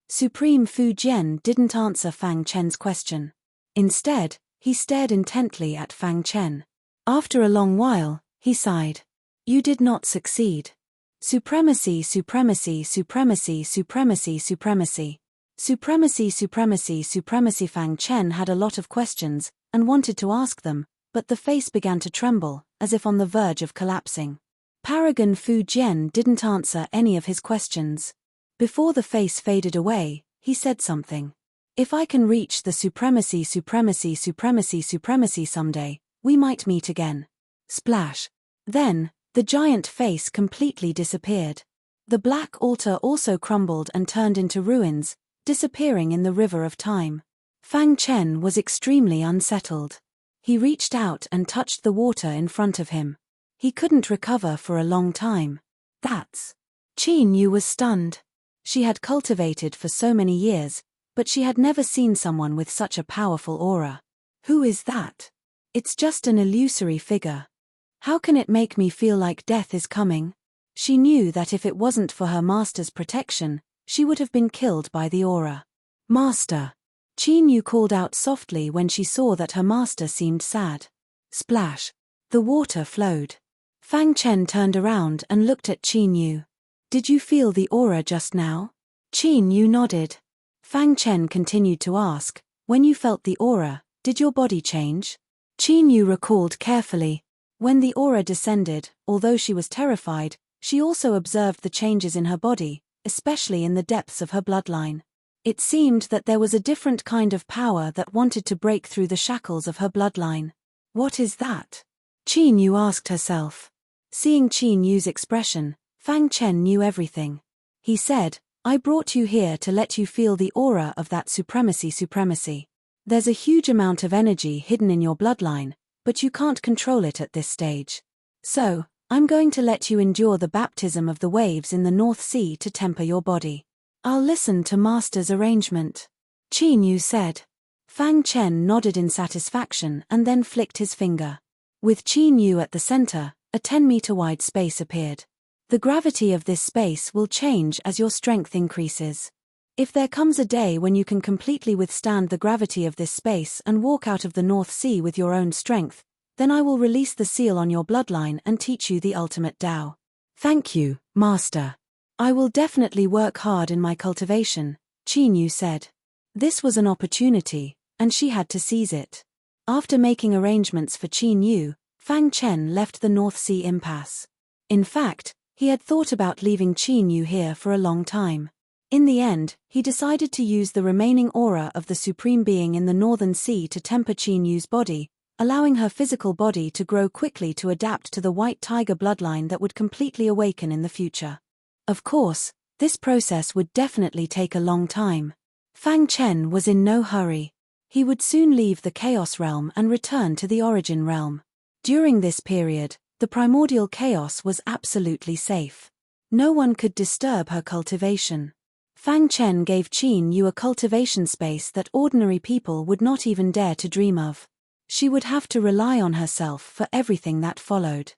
Supreme Fu Jian didn't answer Fang Chen's question. Instead, he stared intently at Fang Chen. After a long while, he sighed. You did not succeed. Supremacy Fang Chen had a lot of questions, and wanted to ask them, but the face began to tremble, as if on the verge of collapsing. Paragon Fu Jian didn't answer any of his questions. Before the face faded away, he said something. If I can reach the Supremacy someday, we might meet again. Splash. Then, the giant face completely disappeared. The black altar also crumbled and turned into ruins, disappearing in the river of time. Fang Chen was extremely unsettled. He reached out and touched the water in front of him. He couldn't recover for a long time. That's... Qin Yu was stunned. She had cultivated for so many years, but she had never seen someone with such a powerful aura. Who is that? It's just an illusory figure. How can it make me feel like death is coming? She knew that if it wasn't for her master's protection, she would have been killed by the aura. Master. Qin Yu called out softly when she saw that her master seemed sad. Splash. The water flowed. Fang Chen turned around and looked at Qin Yu. Did you feel the aura just now? Qin Yu nodded. Fang Chen continued to ask, when you felt the aura, did your body change? Qin Yu recalled carefully. When the aura descended, although she was terrified, she also observed the changes in her body, especially in the depths of her bloodline. It seemed that there was a different kind of power that wanted to break through the shackles of her bloodline. What is that? Qin Yu asked herself. Seeing Qin Yu's expression, Fang Chen knew everything. He said, I brought you here to let you feel the aura of that supremacy. There's a huge amount of energy hidden in your bloodline, but you can't control it at this stage. So, I'm going to let you endure the baptism of the waves in the North Sea to temper your body. I'll listen to Master's arrangement. Qin Yu said. Fang Chen nodded in satisfaction and then flicked his finger. With Qin Yu at the center, a 10-meter-wide space appeared. The gravity of this space will change as your strength increases. If there comes a day when you can completely withstand the gravity of this space and walk out of the North Sea with your own strength, then I will release the seal on your bloodline and teach you the ultimate Tao. Thank you, Master. I will definitely work hard in my cultivation, Qin Yu said. This was an opportunity, and she had to seize it. After making arrangements for Qin Yu, Fang Chen left the North Sea impasse. In fact, he had thought about leaving Qin Yu here for a long time. In the end, he decided to use the remaining aura of the Supreme Being in the Northern Sea to temper Qin Yu's body, allowing her physical body to grow quickly to adapt to the White Tiger bloodline that would completely awaken in the future. Of course, this process would definitely take a long time. Fang Chen was in no hurry. He would soon leave the Chaos Realm and return to the Origin Realm. During this period, the primordial chaos was absolutely safe. No one could disturb her cultivation. Fang Chen gave Qin Yu a cultivation space that ordinary people would not even dare to dream of. She would have to rely on herself for everything that followed.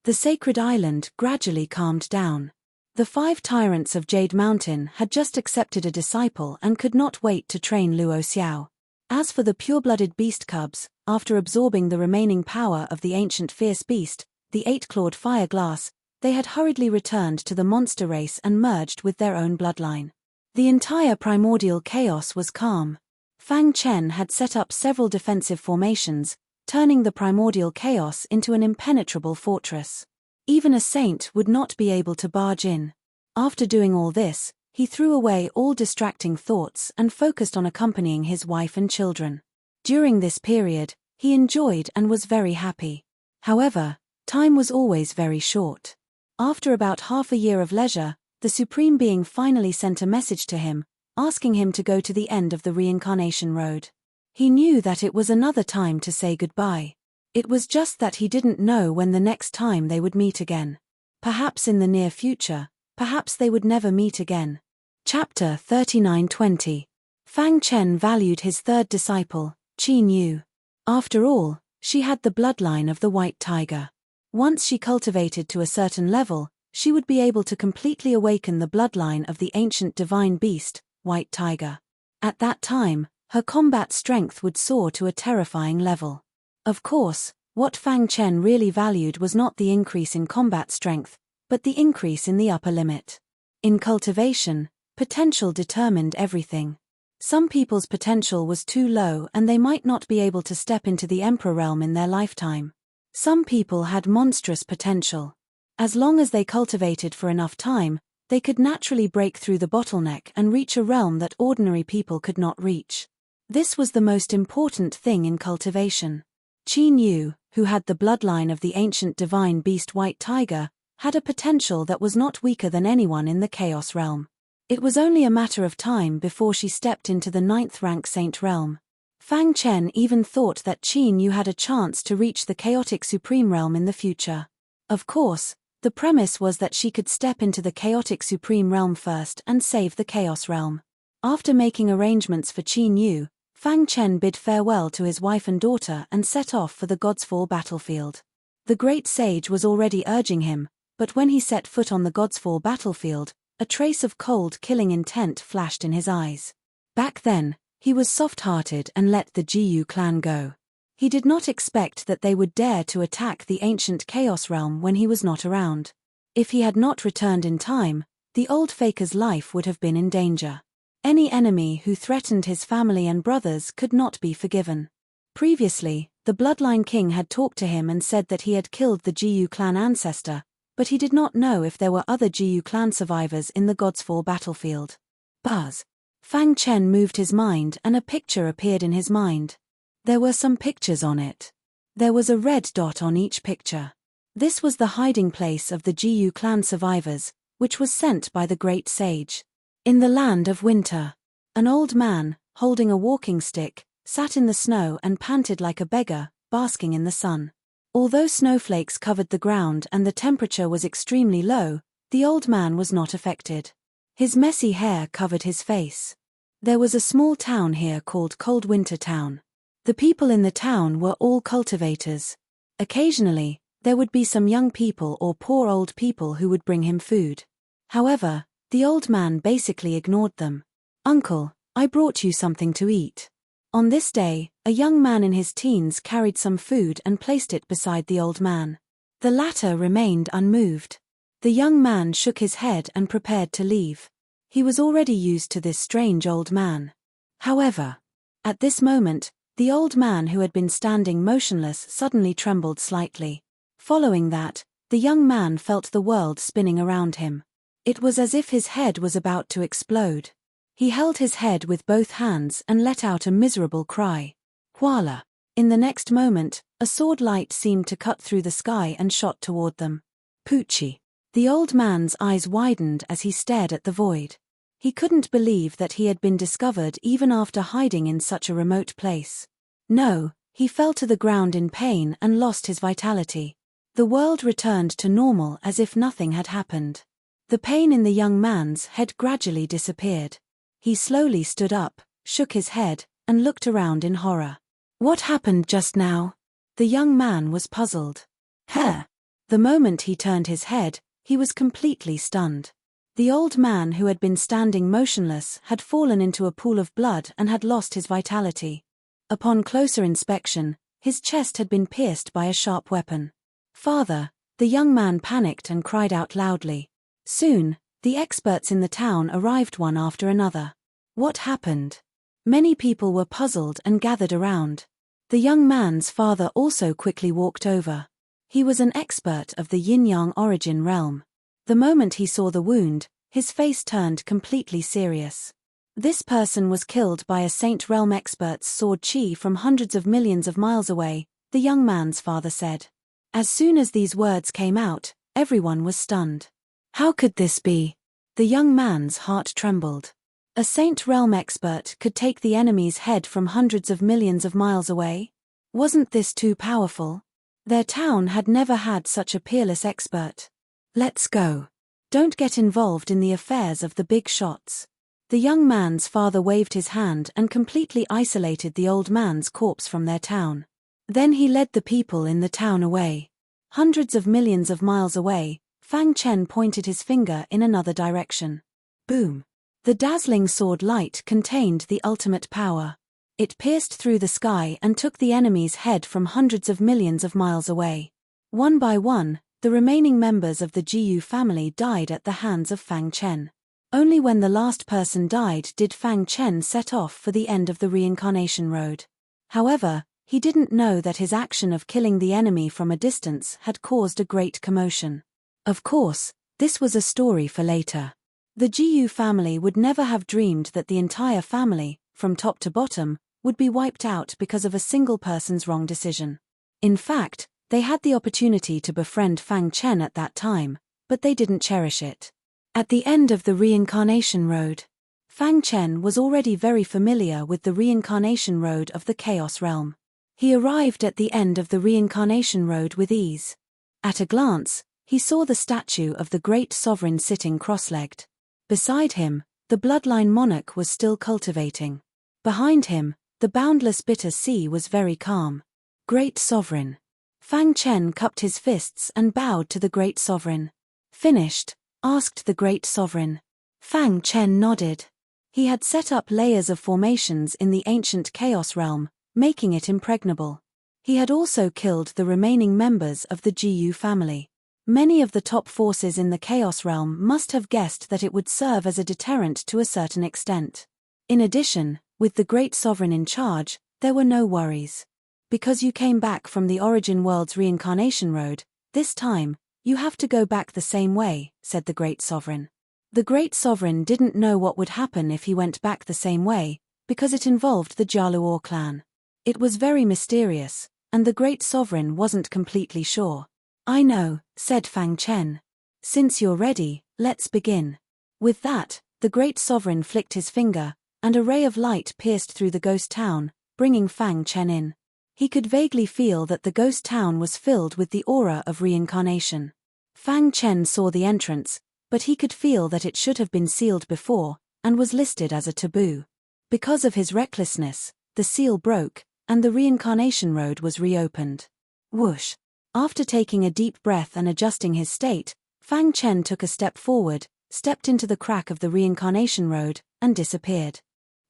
The sacred island gradually calmed down. The 5 tyrants of Jade Mountain had just accepted a disciple and could not wait to train Luo Xiao. As for the pure-blooded beast cubs, after absorbing the remaining power of the ancient fierce beast, the 8-clawed fire glass, they had hurriedly returned to the monster race and merged with their own bloodline. The entire primordial chaos was calm. Fang Chen had set up several defensive formations, turning the primordial chaos into an impenetrable fortress. Even a saint would not be able to barge in. After doing all this, He threw away all distracting thoughts and focused on accompanying his wife and children. During this period, he enjoyed and was very happy. However, time was always very short. After about half a year of leisure, the Supreme Being finally sent a message to him, asking him to go to the end of the reincarnation road. He knew that it was another time to say goodbye. It was just that he didn't know when the next time they would meet again. Perhaps in the near future, perhaps they would never meet again. Chapter 39:20. Fang Chen valued his third disciple, Qin Yu. After all, she had the bloodline of the white tiger. Once she cultivated to a certain level, she would be able to completely awaken the bloodline of the ancient divine beast, white tiger. At that time, her combat strength would soar to a terrifying level. Of course, what Fang Chen really valued was not the increase in combat strength, but the increase in the upper limit. In cultivation, potential determined everything. Some people's potential was too low and they might not be able to step into the Emperor realm in their lifetime. Some people had monstrous potential. As long as they cultivated for enough time, they could naturally break through the bottleneck and reach a realm that ordinary people could not reach. This was the most important thing in cultivation. Qin Yu, who had the bloodline of the ancient divine beast white tiger, had a potential that was not weaker than anyone in the chaos realm. It was only a matter of time before she stepped into the 9th rank saint realm. Fang Chen even thought that Qin Yu had a chance to reach the chaotic supreme realm in the future. Of course, the premise was that she could step into the chaotic supreme realm first and save the chaos realm. After making arrangements for Qin Yu, Fang Chen bid farewell to his wife and daughter and set off for the God's Fall battlefield. The great sage was already urging him, but when he set foot on the God's Fall battlefield, a trace of cold killing intent flashed in his eyes. Back then, he was soft-hearted and let the Jiyu clan go. He did not expect that they would dare to attack the ancient chaos realm when he was not around. If he had not returned in time, the old faker's life would have been in danger. Any enemy who threatened his family and brothers could not be forgiven. Previously, the Bloodline King had talked to him and said that he had killed the Jiyu clan ancestor, but he did not know if there were other Jiyu clan survivors in the God's Fall battlefield. Buzz. Fang Chen moved his mind and a picture appeared in his mind. There were some pictures on it. There was a red dot on each picture. This was the hiding place of the Jiyu clan survivors, which was sent by the great sage. In the land of winter, an old man, holding a walking stick, sat in the snow and panted like a beggar, basking in the sun. Although snowflakes covered the ground and the temperature was extremely low, the old man was not affected. His messy hair covered his face. There was a small town here called Cold Winter Town. The people in the town were all cultivators. Occasionally, there would be some young people or poor old people who would bring him food. However, the old man basically ignored them. "Uncle, I brought you something to eat." On this day, a young man in his teens carried some food and placed it beside the old man. The latter remained unmoved. The young man shook his head and prepared to leave. He was already used to this strange old man. However, at this moment, the old man who had been standing motionless suddenly trembled slightly. Following that, the young man felt the world spinning around him. It was as if his head was about to explode. He held his head with both hands and let out a miserable cry. Voila! In the next moment, a sword light seemed to cut through the sky and shot toward them. Poochie! The old man's eyes widened as he stared at the void. He couldn't believe that he had been discovered even after hiding in such a remote place. No, he fell to the ground in pain and lost his vitality. The world returned to normal as if nothing had happened. The pain in the young man's head gradually disappeared. He slowly stood up, shook his head, and looked around in horror. What happened just now? The young man was puzzled. The moment he turned his head, he was completely stunned. The old man who had been standing motionless had fallen into a pool of blood and had lost his vitality. Upon closer inspection, his chest had been pierced by a sharp weapon. "Father," the young man panicked and cried out loudly. Soon, the experts in the town arrived one after another. What happened? Many people were puzzled and gathered around. The young man's father also quickly walked over. He was an expert of the yin-yang origin realm. The moment he saw the wound, His face turned completely serious. This person was killed by a Saint Realm expert's sword chi from hundreds of millions of miles away, the young man's father said. As soon as these words came out, everyone was stunned. How could this be? The young man's heart trembled. A Saint Realm expert could take the enemy's head from hundreds of millions of miles away? Wasn't this too powerful? Their town had never had such a peerless expert. Let's go. Don't get involved in the affairs of the big shots. The young man's father waved his hand and completely isolated the old man's corpse from their town. Then he led the people in the town away. Hundreds of millions of miles away, Fang Chen pointed his finger in another direction. Boom! The dazzling sword light contained the ultimate power. It pierced through the sky and took the enemy's head from hundreds of millions of miles away. One by one, the remaining members of the Jiyu family died at the hands of Fang Chen. Only when the last person died did Fang Chen set off for the end of the reincarnation road. However, he didn't know that his action of killing the enemy from a distance had caused a great commotion. Of course, this was a story for later. The Jiyu family would never have dreamed that the entire family, from top to bottom, would be wiped out because of a single person's wrong decision. In fact, they had the opportunity to befriend Fang Chen at that time, but they didn't cherish it. At the end of the reincarnation road, Fang Chen was already very familiar with the reincarnation road of the Chaos Realm. He arrived at the end of the reincarnation road with ease. At a glance, he saw the statue of the great sovereign sitting cross-legged. Beside him, the bloodline monarch was still cultivating. Behind him, the boundless bitter sea was very calm. Great sovereign. Fang Chen cupped his fists and bowed to the great sovereign. Finished? Asked the great sovereign. Fang Chen nodded. He had set up layers of formations in the ancient Chaos Realm, making it impregnable. He had also killed the remaining members of the Jiyu family. Many of the top forces in the Chaos Realm must have guessed that it would serve as a deterrent to a certain extent. In addition, with the great sovereign in charge, there were no worries. Because you came back from the origin world's reincarnation road, this time, you have to go back the same way, said the great sovereign. The great sovereign didn't know what would happen if he went back the same way, because it involved the Jialuo clan. It was very mysterious, and the great sovereign wasn't completely sure. I know, said Fang Chen. Since you're ready, let's begin. With that, the great sovereign flicked his finger, and a ray of light pierced through the ghost town, bringing Fang Chen in. He could vaguely feel that the ghost town was filled with the aura of reincarnation. Fang Chen saw the entrance, but he could feel that it should have been sealed before, and was listed as a taboo. Because of his recklessness, the seal broke, and the reincarnation road was reopened. Whoosh! After taking a deep breath and adjusting his state, Fang Chen took a step forward, stepped into the crack of the reincarnation road, and disappeared.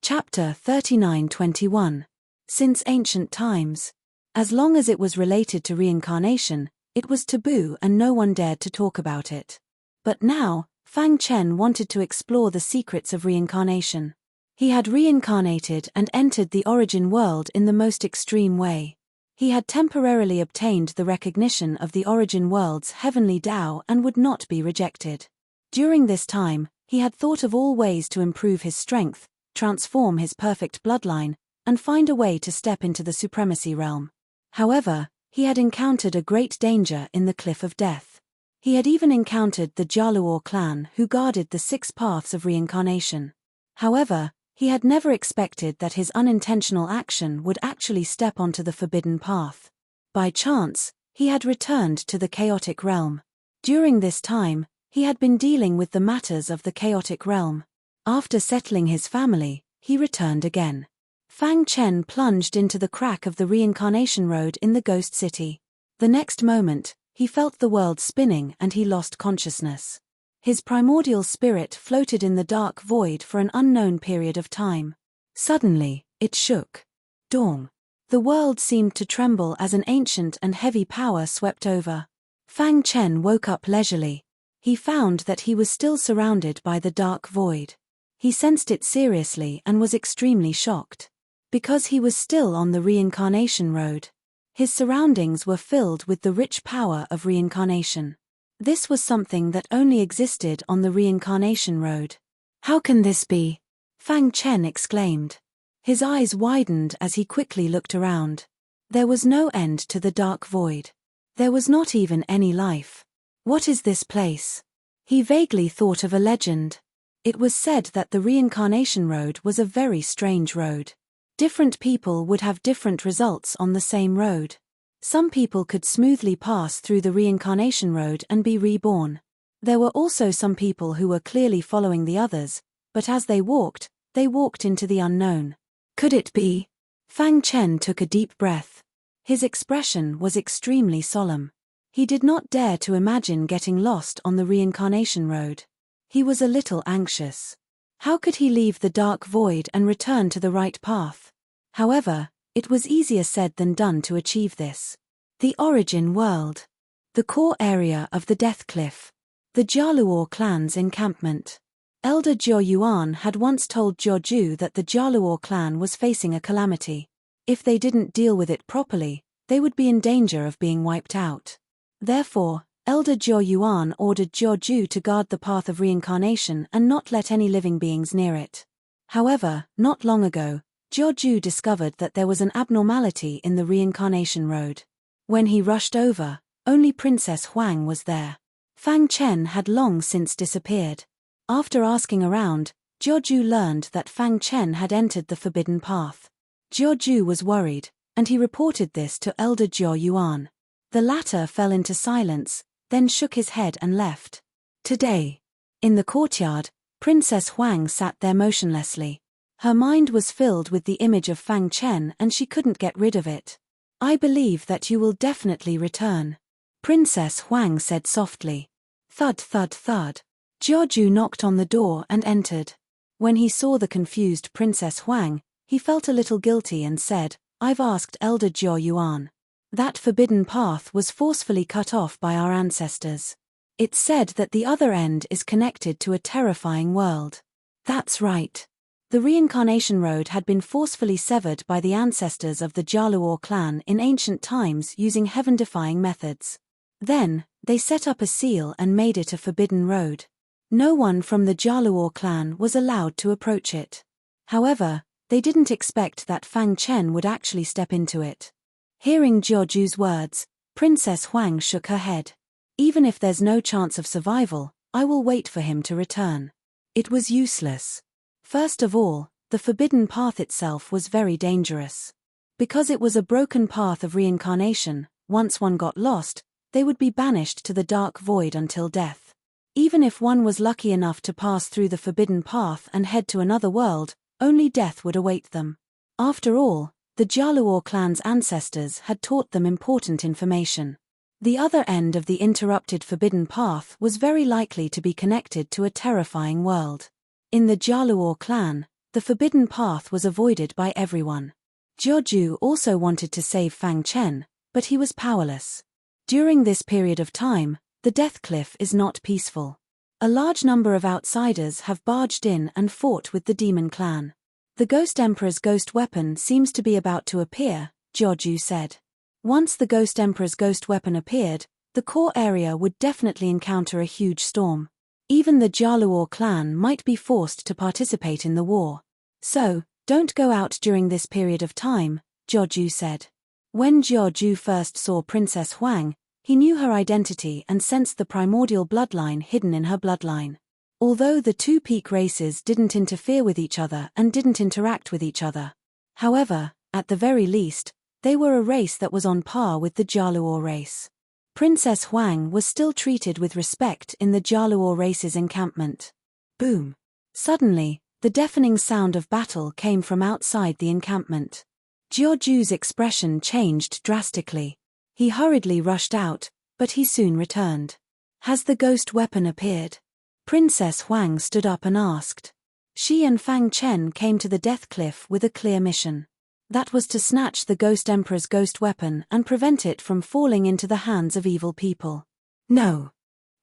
Chapter 39:21. Since ancient times. As long as it was related to reincarnation, it was taboo and no one dared to talk about it. But now, Fang Chen wanted to explore the secrets of reincarnation. He had reincarnated and entered the origin world in the most extreme way. He had temporarily obtained the recognition of the origin world's heavenly Tao and would not be rejected. During this time, he had thought of all ways to improve his strength, transform his perfect bloodline, and find a way to step into the supremacy realm. However, he had encountered a great danger in the Cliff of Death. He had even encountered the Jialuo clan who guarded the 6 paths of reincarnation. However, he had never expected that his unintentional action would actually step onto the forbidden path. By chance, he had returned to the chaotic realm. During this time, he had been dealing with the matters of the chaotic realm. After settling his family, he returned again. Fang Chen plunged into the crack of the reincarnation road in the ghost city. The next moment, he felt the world spinning and he lost consciousness. His primordial spirit floated in the dark void for an unknown period of time. Suddenly, it shook. Dong. The world seemed to tremble as an ancient and heavy power swept over. Fang Chen woke up leisurely. He found that he was still surrounded by the dark void. He sensed it seriously and was extremely shocked. Because he was still on the reincarnation road. His surroundings were filled with the rich power of reincarnation. This was something that only existed on the reincarnation road. How can this be? Fang Chen exclaimed. His eyes widened as he quickly looked around. There was no end to the dark void. There was not even any life. What is this place? He vaguely thought of a legend. It was said that the reincarnation road was a very strange road. Different people would have different results on the same road. Some people could smoothly pass through the reincarnation road and be reborn. There were also some people who were clearly following the others, but as they walked into the unknown. Could it be? Fang Chen took a deep breath. His expression was extremely solemn. He did not dare to imagine getting lost on the reincarnation road. He was a little anxious. How could he leave the dark void and return to the right path? However, it was easier said than done to achieve this. The origin world. The core area of the Death Cliff. The Jialuo clan's encampment. Elder Jiao Yuan had once told Jiao Ju that the Jialuo clan was facing a calamity. If they didn't deal with it properly, they would be in danger of being wiped out. Therefore, Elder Jiao Yuan ordered Jiao Ju to guard the path of reincarnation and not let any living beings near it. However, not long ago, Jiao Ju discovered that there was an abnormality in the reincarnation road. When he rushed over, only Princess Huang was there. Fang Chen had long since disappeared. After asking around, Jiao Ju learned that Fang Chen had entered the forbidden path. Jiao Ju was worried, and he reported this to Elder Jiao Yuan. The latter fell into silence, then shook his head and left. Today. In the courtyard, Princess Huang sat there motionlessly. Her mind was filled with the image of Fang Chen and she couldn't get rid of it. I believe that you will definitely return. Princess Huang said softly. Thud thud thud. Jiao Ju knocked on the door and entered. When he saw the confused Princess Huang, he felt a little guilty and said, I've asked Elder Jiao Yuan. That forbidden path was forcefully cut off by our ancestors. It's said that the other end is connected to a terrifying world. That's right. The reincarnation road had been forcefully severed by the ancestors of the Jialuo clan in ancient times using heaven-defying methods. Then, they set up a seal and made it a forbidden road. No one from the Jialuo clan was allowed to approach it. However, they didn't expect that Fang Chen would actually step into it. Hearing Jiao Ju's words, Princess Huang shook her head. Even if there's no chance of survival, I will wait for him to return. It was useless. First of all, the forbidden path itself was very dangerous. Because it was a broken path of reincarnation, once one got lost, they would be banished to the dark void until death. Even if one was lucky enough to pass through the forbidden path and head to another world, only death would await them. After all, the Jialuo clan's ancestors had taught them important information. The other end of the interrupted forbidden path was very likely to be connected to a terrifying world. In the Jialuo clan, the forbidden path was avoided by everyone. Jiao Ju also wanted to save Fang Chen, but he was powerless. During this period of time, the Death Cliff is not peaceful. A large number of outsiders have barged in and fought with the Demon Clan. The Ghost Emperor's ghost weapon seems to be about to appear, Jiao Ju said. Once the Ghost Emperor's ghost weapon appeared, the core area would definitely encounter a huge storm. Even the Jialuo clan might be forced to participate in the war. So, don't go out during this period of time, Jiao Ju said. When Jiao Ju first saw Princess Huang, he knew her identity and sensed the primordial bloodline hidden in her bloodline. Although the two peak races didn't interfere with each other and didn't interact with each other. However, at the very least, they were a race that was on par with the Jialuo race. Princess Huang was still treated with respect in the Jialuo race's encampment. Boom! Suddenly, the deafening sound of battle came from outside the encampment. Jiao Ju's expression changed drastically. He hurriedly rushed out, but he soon returned. Has the ghost weapon appeared? Princess Huang stood up and asked. She and Fang Chen came to the Death Cliff with a clear mission. That was to snatch the Ghost Emperor's ghost weapon and prevent it from falling into the hands of evil people. No.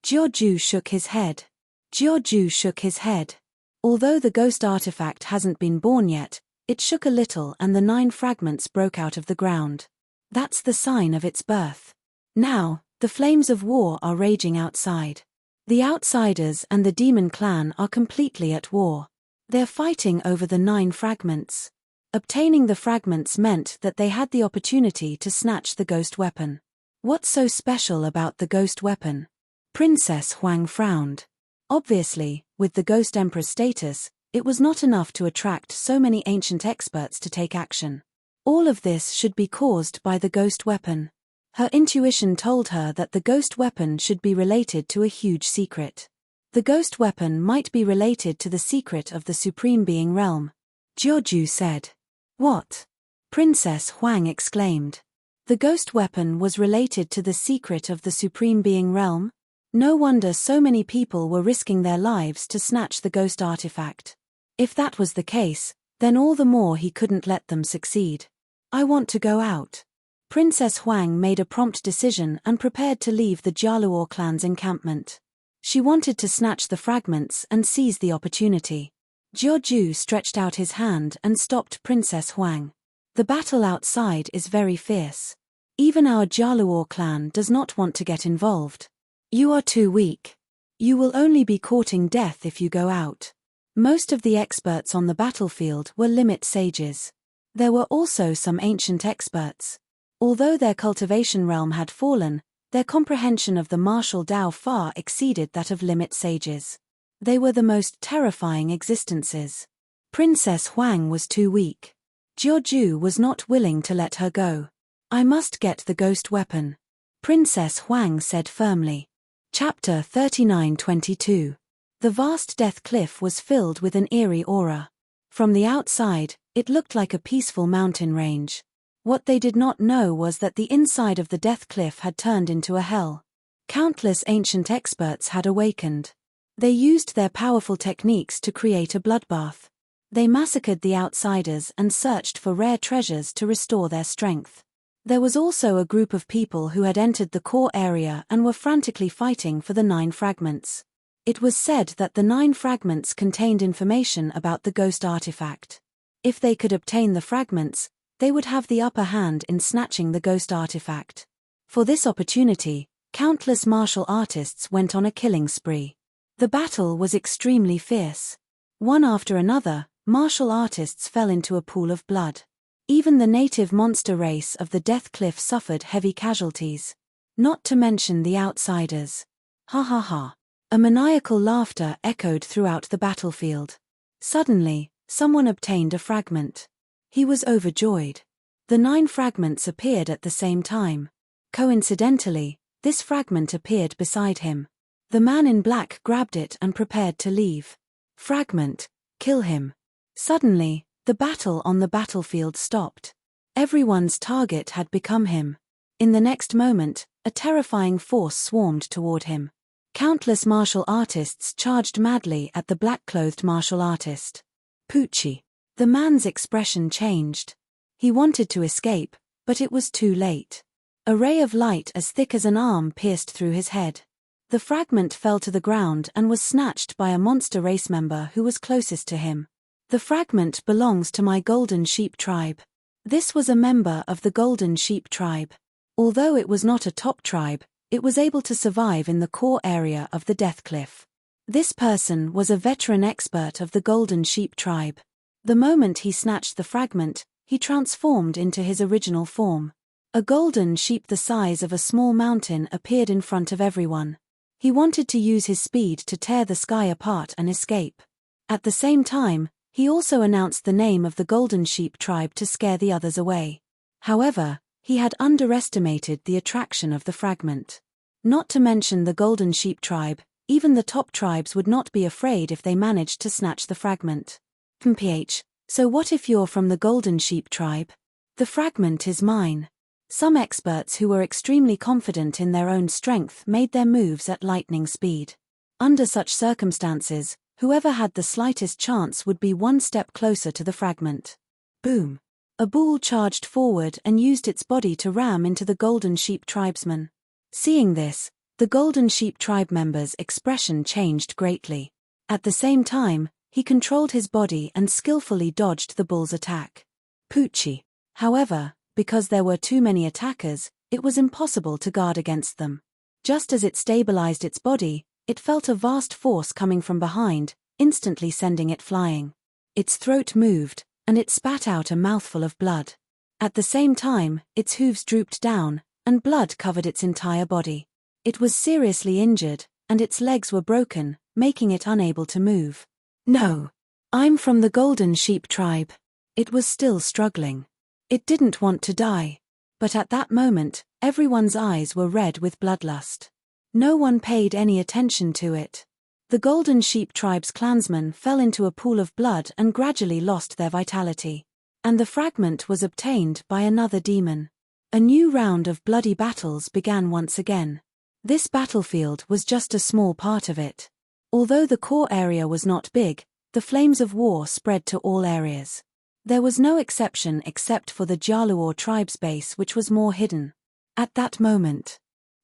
Jiao Ju shook his head. Jiao Ju shook his head. Although the ghost artifact hasn't been born yet, it shook a little and the 9 fragments broke out of the ground. That's the sign of its birth. Now, The flames of war are raging outside. The outsiders and the demon clan are completely at war. They're fighting over the 9 fragments. Obtaining the fragments meant that they had the opportunity to snatch the ghost weapon. What's so special about the ghost weapon? Princess Huang frowned. Obviously, with the Ghost Emperor's status, it was not enough to attract so many ancient experts to take action. All of this should be caused by the ghost weapon. Her intuition told her that the ghost weapon should be related to a huge secret. The ghost weapon might be related to the secret of the Supreme Being realm. Jiuju said. What? Princess Huang exclaimed. The ghost weapon was related to the secret of the Supreme Being realm? No wonder so many people were risking their lives to snatch the ghost artifact. If that was the case, then all the more he couldn't let them succeed. I want to go out. Princess Huang made a prompt decision and prepared to leave the Jialuo clan's encampment. She wanted to snatch the fragments and seize the opportunity. Jiuju stretched out his hand and stopped Princess Huang. The battle outside is very fierce. Even our Jialuo clan does not want to get involved. You are too weak. You will only be courting death if you go out. Most of the experts on the battlefield were limit sages. There were also some ancient experts. Although their cultivation realm had fallen, their comprehension of the martial Tao far exceeded that of limit sages. They were the most terrifying existences. Princess Huang was too weak. Jiuju was not willing to let her go. I must get the ghost weapon. Princess Huang said firmly. Chapter 39-22. The vast death cliff was filled with an eerie aura. From the outside, it looked like a peaceful mountain range. What they did not know was that the inside of the death cliff had turned into a hell. Countless ancient experts had awakened. They used their powerful techniques to create a bloodbath. They massacred the outsiders and searched for rare treasures to restore their strength. There was also a group of people who had entered the core area and were frantically fighting for the 9 fragments. It was said that the 9 fragments contained information about the ghost artifact. If they could obtain the fragments, they would have the upper hand in snatching the ghost artifact. For this opportunity, countless martial artists went on a killing spree. The battle was extremely fierce. One after another, martial artists fell into a pool of blood. Even the native monster race of the Death Cliff suffered heavy casualties. Not to mention the outsiders. Ha ha ha. A maniacal laughter echoed throughout the battlefield. Suddenly, someone obtained a fragment. He was overjoyed. The 9 fragments appeared at the same time. Coincidentally, this fragment appeared beside him. The man in black grabbed it and prepared to leave. Fragment, kill him. Suddenly, the battle on the battlefield stopped. Everyone's target had become him. In the next moment, a terrifying force swarmed toward him. Countless martial artists charged madly at the black-clothed martial artist. Poochie. The man's expression changed. He wanted to escape, but it was too late. A ray of light as thick as an arm pierced through his head. The fragment fell to the ground and was snatched by a monster race member who was closest to him. The fragment belongs to my Golden Sheep tribe. This was a member of the Golden Sheep tribe. Although it was not a top tribe, it was able to survive in the core area of the Death Cliff. This person was a veteran expert of the Golden Sheep tribe. The moment he snatched the fragment, he transformed into his original form. A golden sheep the size of a small mountain appeared in front of everyone. He wanted to use his speed to tear the sky apart and escape. At the same time, he also announced the name of the Golden Sheep tribe to scare the others away. However, he had underestimated the attraction of the fragment. Not to mention the Golden Sheep tribe, even the top tribes would not be afraid if they managed to snatch the fragment. PH, so what if you're from the Golden Sheep tribe? The fragment is mine. Some experts who were extremely confident in their own strength made their moves at lightning speed. Under such circumstances, whoever had the slightest chance would be one step closer to the fragment. Boom! A bull charged forward and used its body to ram into the Golden Sheep tribesman. Seeing this, the Golden Sheep tribe member's expression changed greatly. At the same time, he controlled his body and skillfully dodged the bull's attack. Poochie. However, because there were too many attackers, it was impossible to guard against them. Just as it stabilized its body, it felt a vast force coming from behind, instantly sending it flying. Its throat moved, and it spat out a mouthful of blood. At the same time, its hooves drooped down, and blood covered its entire body. It was seriously injured, and its legs were broken, making it unable to move. "No. I'm from the Golden Sheep tribe." It was still struggling. It didn't want to die. But at that moment, everyone's eyes were red with bloodlust. No one paid any attention to it. The Golden Sheep tribe's clansmen fell into a pool of blood and gradually lost their vitality. And the fragment was obtained by another demon. A new round of bloody battles began once again. This battlefield was just a small part of it. Although the core area was not big, the flames of war spread to all areas. There was no exception except for the Jaluo tribe's base, which was more hidden. At that moment,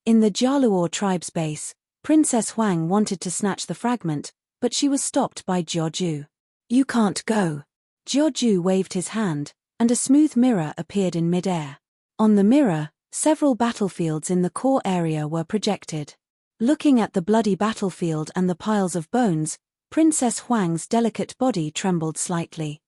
in the Jaluo tribe's base, Princess Huang wanted to snatch the fragment, but she was stopped by Jiaoju. "You can't go." Jiaoju waved his hand, and a smooth mirror appeared in midair. On the mirror, several battlefields in the core area were projected. Looking at the bloody battlefield and the piles of bones, Princess Huang's delicate body trembled slightly.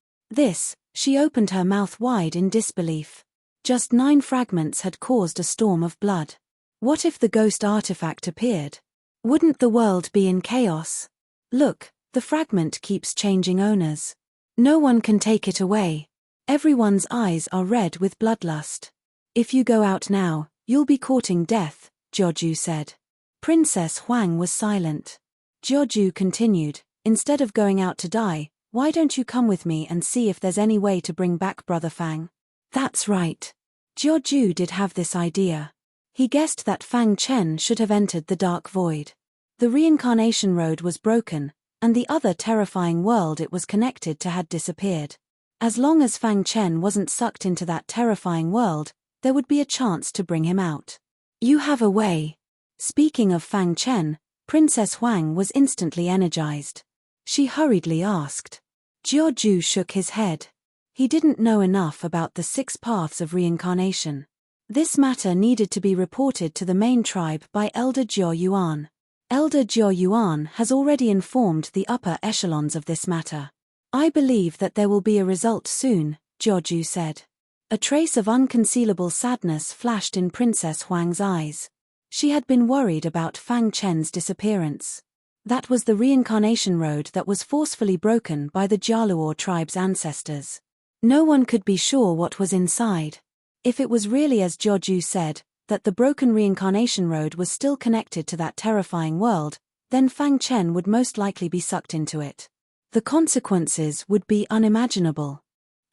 She opened her mouth wide in disbelief. Just 9 fragments had caused a storm of blood. What if the ghost artifact appeared? Wouldn't the world be in chaos? Look, the fragment keeps changing owners. No one can take it away. Everyone's eyes are red with bloodlust. "If you go out now, you'll be courting death," Jiaoju said. Princess Huang was silent. Jiaoju continued, "Instead of going out to die, why don't you come with me and see if there's any way to bring back Brother Fang?" That's right. Jiaoju did have this idea. He guessed that Fang Chen should have entered the dark void. The reincarnation road was broken, and the other terrifying world it was connected to had disappeared. As long as Fang Chen wasn't sucked into that terrifying world, there would be a chance to bring him out. "You have a way." Speaking of Fang Chen, Princess Huang was instantly energized. She hurriedly asked. Jiaoju shook his head. He didn't know enough about the 6 paths of reincarnation. This matter needed to be reported to the main tribe by Elder Jiao Yuan. Elder Jiao Yuan has already informed the upper echelons of this matter. "I believe that there will be a result soon," Jiaoju said. A trace of unconcealable sadness flashed in Princess Huang's eyes. She had been worried about Fang Chen's disappearance. That was the reincarnation road that was forcefully broken by the Jaluo tribe's ancestors. No one could be sure what was inside. If it was really as Jiaoju said, that the broken reincarnation road was still connected to that terrifying world, then Fang Chen would most likely be sucked into it. The consequences would be unimaginable.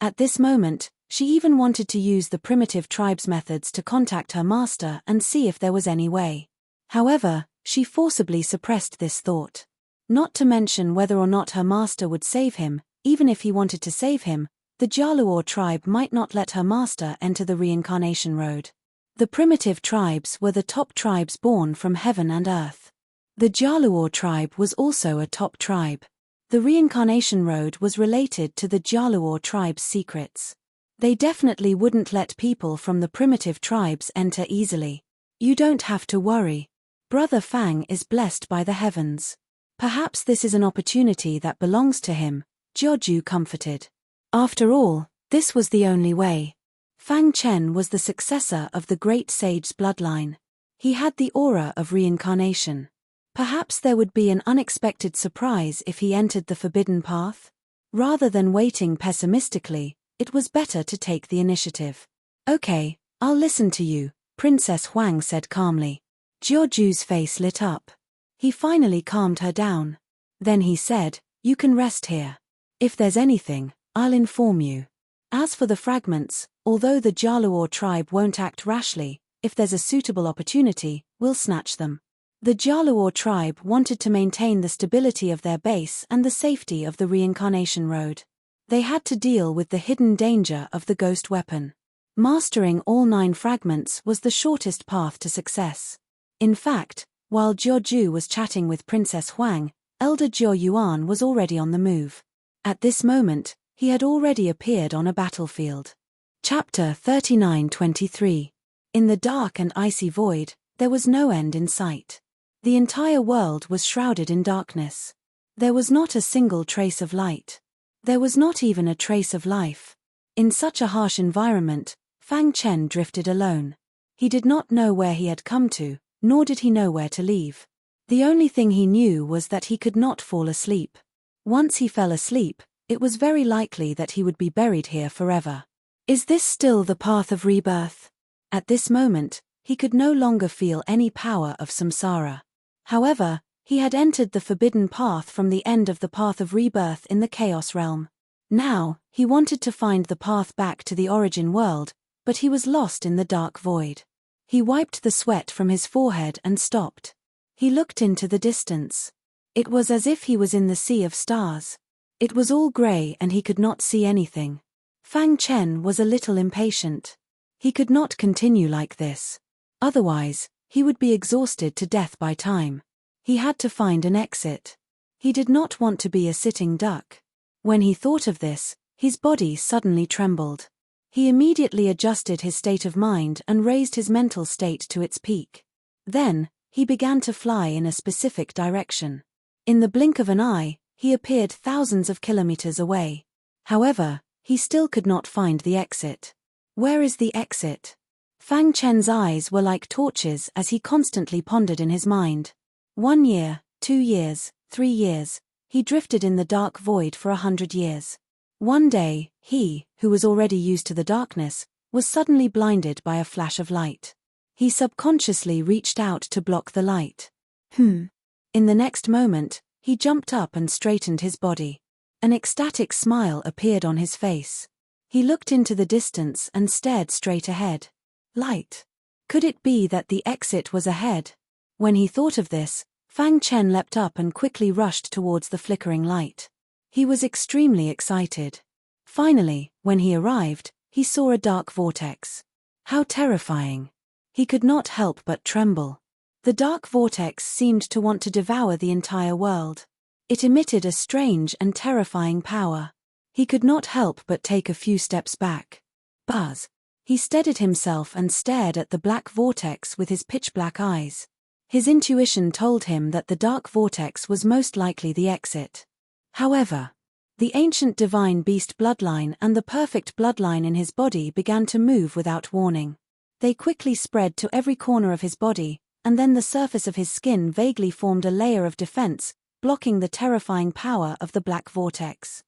At this moment, she even wanted to use the primitive tribe's methods to contact her master and see if there was any way. However, she forcibly suppressed this thought. Not to mention whether or not her master would save him. Even if he wanted to save him, the Jaluo tribe might not let her master enter the reincarnation road. The primitive tribes were the top tribes born from heaven and earth. The Jaluo tribe was also a top tribe. The reincarnation road was related to the Jaluo tribe's secrets. They definitely wouldn't let people from the primitive tribes enter easily. "You don't have to worry. Brother Fang is blessed by the heavens. Perhaps this is an opportunity that belongs to him," Jiaoju comforted. After all, this was the only way. Fang Chen was the successor of the great sage's bloodline. He had the aura of reincarnation. Perhaps there would be an unexpected surprise if he entered the forbidden path. Rather than waiting pessimistically, it was better to take the initiative. "Okay, I'll listen to you," Princess Huang said calmly. Jiaoju's face lit up. He finally calmed her down. Then he said, "You can rest here. If there's anything, I'll inform you. As for the fragments, although the Jaluo tribe won't act rashly, if there's a suitable opportunity, we'll snatch them." The Jaluo tribe wanted to maintain the stability of their base and the safety of the reincarnation road. They had to deal with the hidden danger of the ghost weapon. Mastering all 9 fragments was the shortest path to success. In fact, while Jiaoju was chatting with Princess Huang, Elder Jiao Yuan was already on the move. At this moment, he had already appeared on a battlefield. Chapter 39-23. In the dark and icy void, There was no end in sight. The entire world was shrouded in darkness. There was not a single trace of light. There was not even a trace of life. In such a harsh environment, Fang Chen drifted alone. He did not know where he had come to, nor did he know where to leave. The only thing he knew was that he could not fall asleep. Once he fell asleep, it was very likely that he would be buried here forever. Is this still the path of rebirth? At this moment, he could no longer feel any power of samsara. However, he had entered the forbidden path from the end of the path of rebirth in the chaos realm. Now, he wanted to find the path back to the origin world, but he was lost in the dark void. He wiped the sweat from his forehead and stopped. He looked into the distance. It was as if he was in the sea of stars. It was all grey and he could not see anything. Fang Chen was a little impatient. He could not continue like this. Otherwise, he would be exhausted to death by time. He had to find an exit. He did not want to be a sitting duck. When he thought of this, his body suddenly trembled. He immediately adjusted his state of mind and raised his mental state to its peak. Then, he began to fly in a specific direction. In the blink of an eye, he appeared thousands of kilometers away. However, he still could not find the exit. Where is the exit? Fang Chen's eyes were like torches as he constantly pondered in his mind. 1 year, 2 years, 3 years, he drifted in the dark void for 100 years. One day, he, who was already used to the darkness, was suddenly blinded by a flash of light. He subconsciously reached out to block the light. In the next moment, he jumped up and straightened his body. An ecstatic smile appeared on his face. He looked into the distance and stared straight ahead. Light. Could it be that the exit was ahead? When he thought of this, Fang Chen leapt up and quickly rushed towards the flickering light. He was extremely excited. Finally, when he arrived, he saw a dark vortex. How terrifying! He could not help but tremble. The dark vortex seemed to want to devour the entire world. It emitted a strange and terrifying power. He could not help but take a few steps back. Buzz! He steadied himself and stared at the black vortex with his pitch-black eyes. His intuition told him that the dark vortex was most likely the exit. However, the ancient divine beast bloodline and the perfect bloodline in his body began to move without warning. They quickly spread to every corner of his body, and then the surface of his skin vaguely formed a layer of defense, blocking the terrifying power of the black vortex.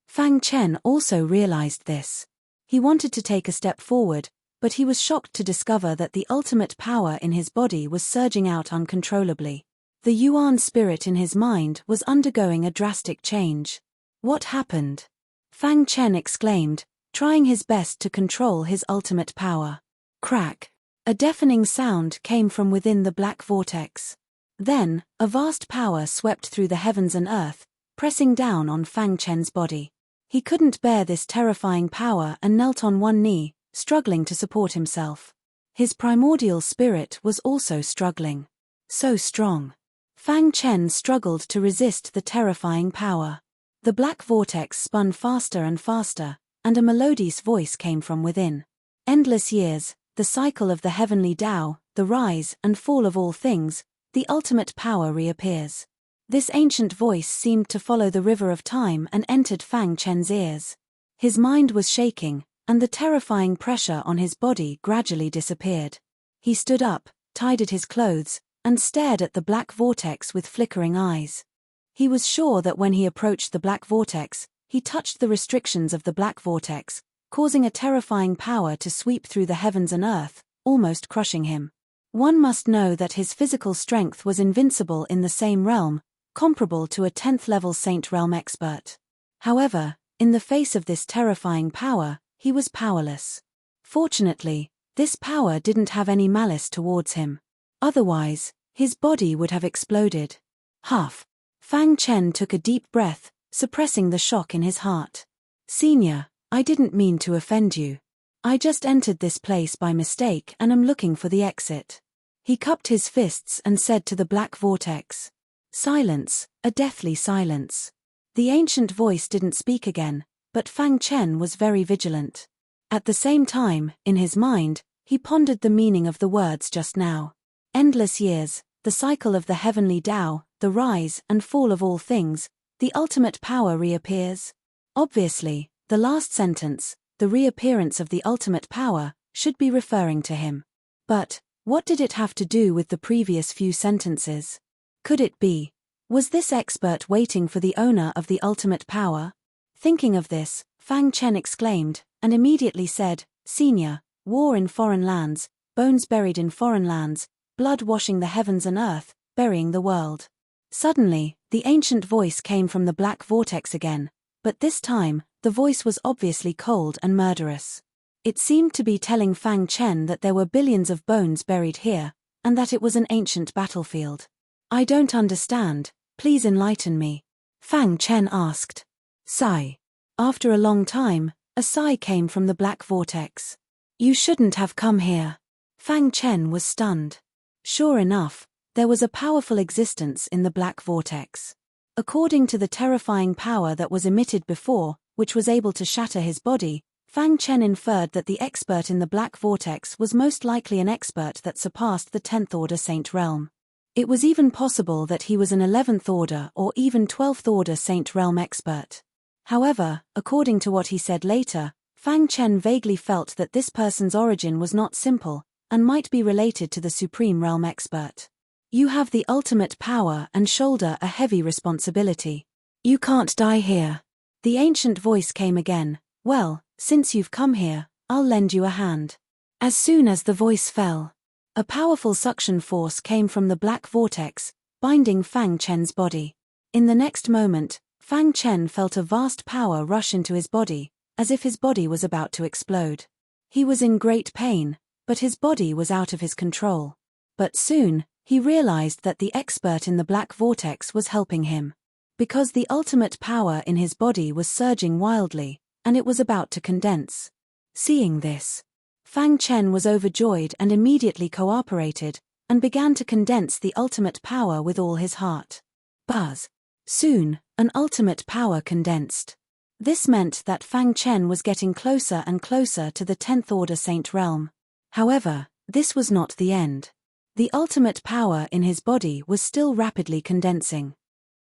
Fang Chen also realized this. He wanted to take a step forward, but he was shocked to discover that the ultimate power in his body was surging out uncontrollably. The Yuan spirit in his mind was undergoing a drastic change. What happened? Fang Chen exclaimed, trying his best to control his ultimate power. Crack! A deafening sound came from within the black vortex. Then, a vast power swept through the heavens and earth, pressing down on Fang Chen's body. He couldn't bear this terrifying power and knelt on one knee, struggling to support himself. His primordial spirit was also struggling. So strong. Fang Chen struggled to resist the terrifying power. The black vortex spun faster and faster, and a melodious voice came from within. Endless years, the cycle of the heavenly Tao, the rise and fall of all things, the ultimate power reappears. This ancient voice seemed to follow the river of time and entered Fang Chen's ears. His mind was shaking, and the terrifying pressure on his body gradually disappeared. He stood up, tidied his clothes, and stared at the black vortex with flickering eyes. He was sure that when he approached the black vortex, he touched the restrictions of the black vortex, causing a terrifying power to sweep through the heavens and earth, almost crushing him. One must know that his physical strength was invincible in the same realm, comparable to a 10th level Saint Realm expert. However, in the face of this terrifying power, he was powerless. Fortunately, this power didn't have any malice towards him. Otherwise, his body would have exploded. Huff! Fang Chen took a deep breath, suppressing the shock in his heart. Senior, I didn't mean to offend you. I just entered this place by mistake and am looking for the exit. He cupped his fists and said to the black vortex. Silence, a deathly silence. The ancient voice didn't speak again, but Fang Chen was very vigilant. At the same time, in his mind, He pondered the meaning of the words just now. Endless years, the cycle of the heavenly Tao, the rise and fall of all things, the ultimate power reappears. Obviously, the last sentence, the reappearance of the ultimate power, should be referring to him. But, what did it have to do with the previous few sentences? Could it be? Was this expert waiting for the owner of the ultimate power? Thinking of this, Fang Chen exclaimed, and immediately said, "Senior, war in foreign lands, bones buried in foreign lands, blood washing the heavens and earth, burying the world." Suddenly, the ancient voice came from the black vortex again, but this time, the voice was obviously cold and murderous. It seemed to be telling Fang Chen that there were billions of bones buried here, and that it was an ancient battlefield. "I don't understand, please enlighten me," Fang Chen asked. Sigh. After a long time, a sigh came from the black vortex. "You shouldn't have come here." Fang Chen was stunned. Sure enough, there was a powerful existence in the black vortex. According to the terrifying power that was emitted before, which was able to shatter his body, Fang Chen inferred that the expert in the black vortex was most likely an expert that surpassed the 10th order saint realm. It was even possible that he was an 11th order or even 12th order saint realm expert. However, according to what he said later, Fang Chen vaguely felt that this person's origin was not simple, and might be related to the supreme realm expert. "You have the ultimate power and shoulder a heavy responsibility. You can't die here." The ancient voice came again. "Well, since you've come here, I'll lend you a hand." As soon as the voice fell, a powerful suction force came from the black vortex, binding Fang Chen's body. In the next moment, Fang Chen felt a vast power rush into his body, as if his body was about to explode. He was in great pain, but his body was out of his control. But soon, he realized that the expert in the black vortex was helping him. Because the ultimate power in his body was surging wildly, and it was about to condense. Seeing this, Fang Chen was overjoyed and immediately cooperated, and began to condense the ultimate power with all his heart. Buzz. Soon, an ultimate power condensed. This meant that Fang Chen was getting closer and closer to the 10th order saint realm. However, this was not the end. The ultimate power in his body was still rapidly condensing.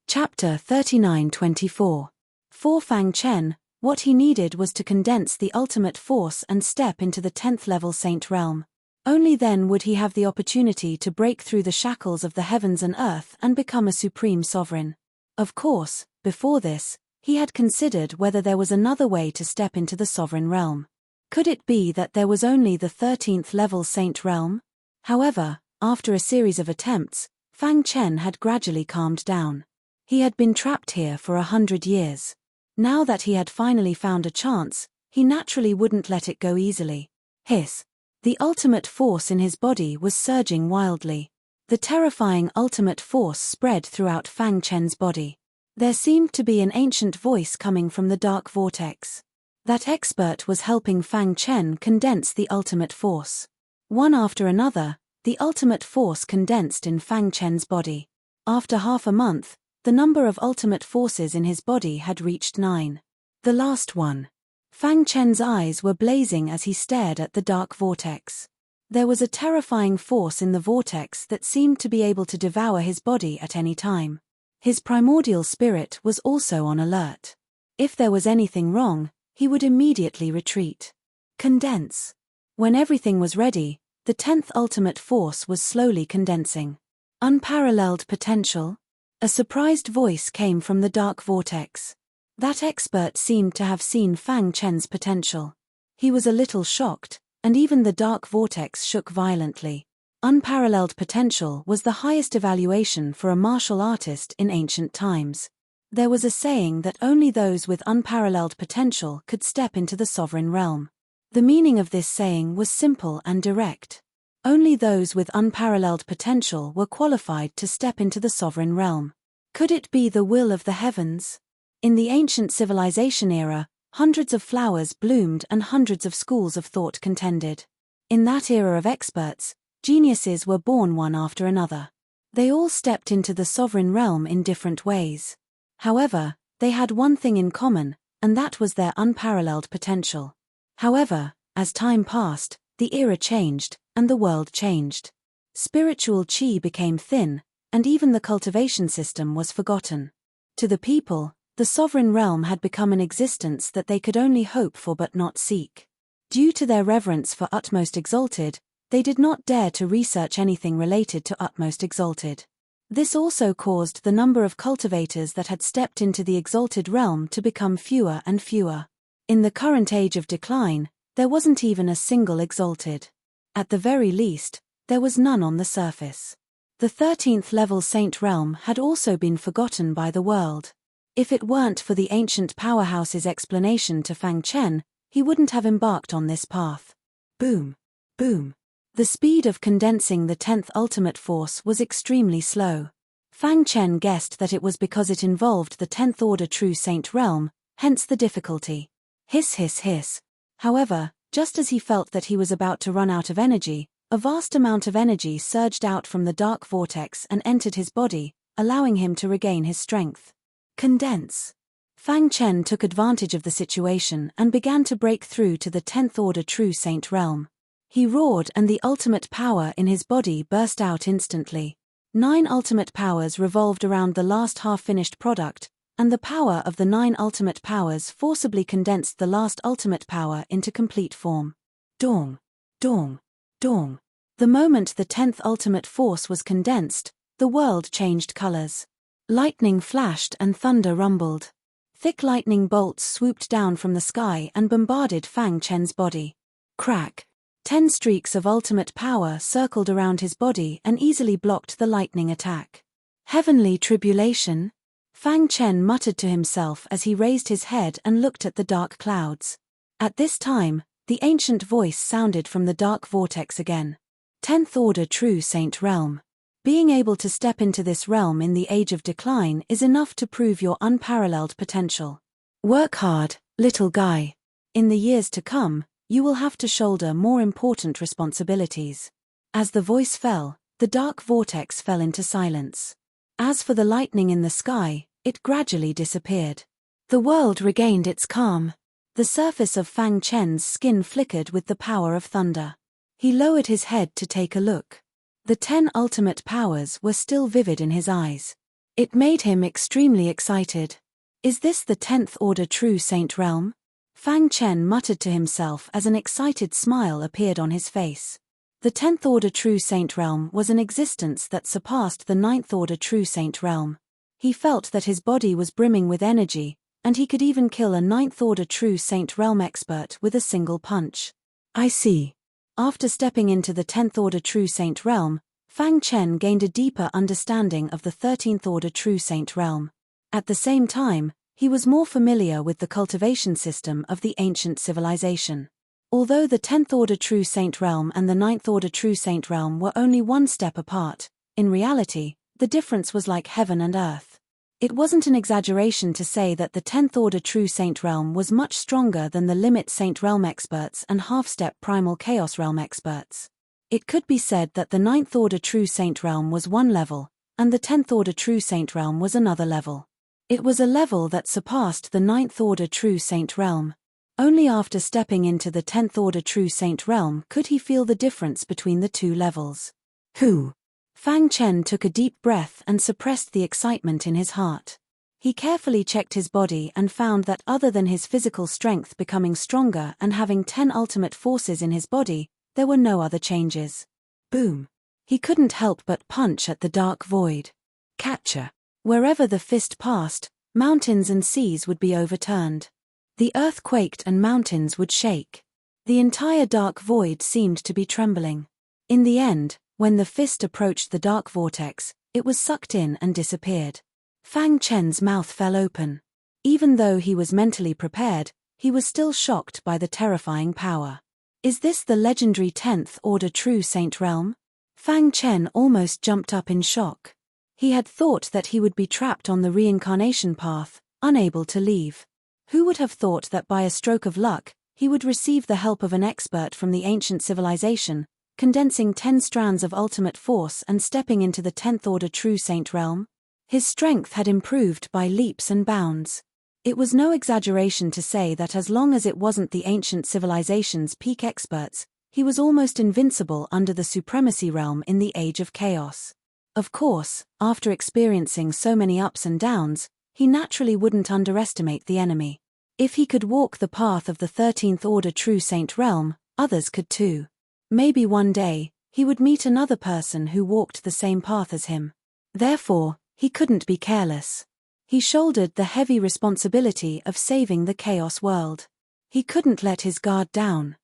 Chapter 39-24. For Fang Chen, what he needed was to condense the ultimate force and step into the 10th level saint realm. Only then would he have the opportunity to break through the shackles of the heavens and earth and become a supreme sovereign. Of course, before this, he had considered whether there was another way to step into the sovereign realm. Could it be that there was only the 13th level saint realm? However, after a series of attempts, Fang Chen had gradually calmed down. He had been trapped here for 100 years. Now that he had finally found a chance, he naturally wouldn't let it go easily. Hiss. The ultimate force in his body was surging wildly. The terrifying ultimate force spread throughout Fang Chen's body. There seemed to be an ancient voice coming from the dark vortex. That expert was helping Fang Chen condense the ultimate force. One after another, the ultimate force condensed in Fang Chen's body. After half a month, the number of ultimate forces in his body had reached 9. The last one. Fang Chen's eyes were blazing as he stared at the dark vortex. There was a terrifying force in the vortex that seemed to be able to devour his body at any time. His primordial spirit was also on alert. If there was anything wrong, he would immediately retreat. Condense. When everything was ready, the 10th ultimate force was slowly condensing. Unparalleled potential? A surprised voice came from the dark vortex. That expert seemed to have seen Fang Chen's potential. He was a little shocked, and even the dark vortex shook violently. Unparalleled potential was the highest evaluation for a martial artist in ancient times. There was a saying that only those with unparalleled potential could step into the sovereign realm. The meaning of this saying was simple and direct. Only those with unparalleled potential were qualified to step into the sovereign realm. Could it be the will of the heavens? In the ancient civilization era, hundreds of flowers bloomed and hundreds of schools of thought contended. In that era of experts, geniuses were born one after another. They all stepped into the sovereign realm in different ways. However, they had one thing in common, and that was their unparalleled potential. However, as time passed, The era changed, and the world changed. Spiritual chi became thin, and even the cultivation system was forgotten. To the people, the sovereign realm had become an existence that they could only hope for but not seek. Due to their reverence for Utmost Exalted, they did not dare to research anything related to Utmost Exalted. This also caused the number of cultivators that had stepped into the exalted realm to become fewer and fewer. In the current age of decline, there wasn't even a single exalted. At the very least, there was none on the surface. The 13th level saint realm had also been forgotten by the world. If it weren't for the ancient powerhouse's explanation to Fang Chen, he wouldn't have embarked on this path. Boom. Boom. The speed of condensing the 10th ultimate force was extremely slow. Fang Chen guessed that it was because it involved the 10th order true saint realm, hence the difficulty. Hiss hiss hiss. However, just as he felt that he was about to run out of energy, a vast amount of energy surged out from the dark vortex and entered his body, allowing him to regain his strength. Condense. Fang Chen took advantage of the situation and began to break through to the 10th order true saint realm. He roared and the ultimate power in his body burst out instantly. 9 ultimate powers revolved around the last half-finished product, and the power of the 9 ultimate powers forcibly condensed the last ultimate power into complete form. Dong. Dong. Dong. The moment the 10th ultimate force was condensed, the world changed colors. Lightning flashed and thunder rumbled. Thick lightning bolts swooped down from the sky and bombarded Fang Chen's body. Crack. 10 streaks of ultimate power circled around his body and easily blocked the lightning attack. Heavenly tribulation? Fang Chen muttered to himself as he raised his head and looked at the dark clouds. At this time, the ancient voice sounded from the dark vortex again. 10th order true saint realm. Being able to step into this realm in the age of decline is enough to prove your unparalleled potential. Work hard, little guy. In the years to come, you will have to shoulder more important responsibilities. As the voice fell, the dark vortex fell into silence. As for the lightning in the sky, it gradually disappeared. The world regained its calm. The surface of Fang Chen's skin flickered with the power of thunder. He lowered his head to take a look. The 10 ultimate powers were still vivid in his eyes. It made him extremely excited. Is this the 10th order true saint realm? Fang Chen muttered to himself as an excited smile appeared on his face. The 10th order true saint realm was an existence that surpassed the 9th order true saint realm. He felt that his body was brimming with energy, and he could even kill a 9th order true saint realm expert with a single punch. I see. After stepping into the 10th order true saint realm, Fang Chen gained a deeper understanding of the 13th order true saint realm. At the same time, he was more familiar with the cultivation system of the ancient civilization. Although the 10th order true saint realm and the 9th order true saint realm were only one step apart, in reality, the difference was like heaven and earth. It wasn't an exaggeration to say that the 10th order true saint realm was much stronger than the limit saint realm experts and half-step primal chaos realm experts. It could be said that the 9th order true saint realm was one level, and the 10th order true saint realm was another level. It was a level that surpassed the 9th order true saint realm. Only after stepping into the 10th order true saint realm could he feel the difference between the two levels. Who? Fang Chen took a deep breath and suppressed the excitement in his heart. He carefully checked his body and found that other than his physical strength becoming stronger and having 10 ultimate forces in his body, there were no other changes. Boom. He couldn't help but punch at the dark void. Catcher. Wherever the fist passed, mountains and seas would be overturned. The earth quaked and mountains would shake. The entire dark void seemed to be trembling. In the end, when the fist approached the dark vortex, it was sucked in and disappeared. Fang Chen's mouth fell open. Even though he was mentally prepared, he was still shocked by the terrifying power. Is this the legendary 10th order true saint realm? Fang Chen almost jumped up in shock. He had thought that he would be trapped on the reincarnation path, unable to leave. Who would have thought that by a stroke of luck, he would receive the help of an expert from the ancient civilization, condensing 10 strands of ultimate force and stepping into the 10th order true saint realm? His strength had improved by leaps and bounds. It was no exaggeration to say that as long as it wasn't the ancient civilization's peak experts, He was almost invincible under the supremacy realm in the Age of Chaos. Of course, after experiencing so many ups and downs, he naturally wouldn't underestimate the enemy. If he could walk the path of the 13th Order True Saint realm, others could too. Maybe one day, he would meet another person who walked the same path as him. Therefore, he couldn't be careless. He shouldered the heavy responsibility of saving the Chaos world. He couldn't let his guard down.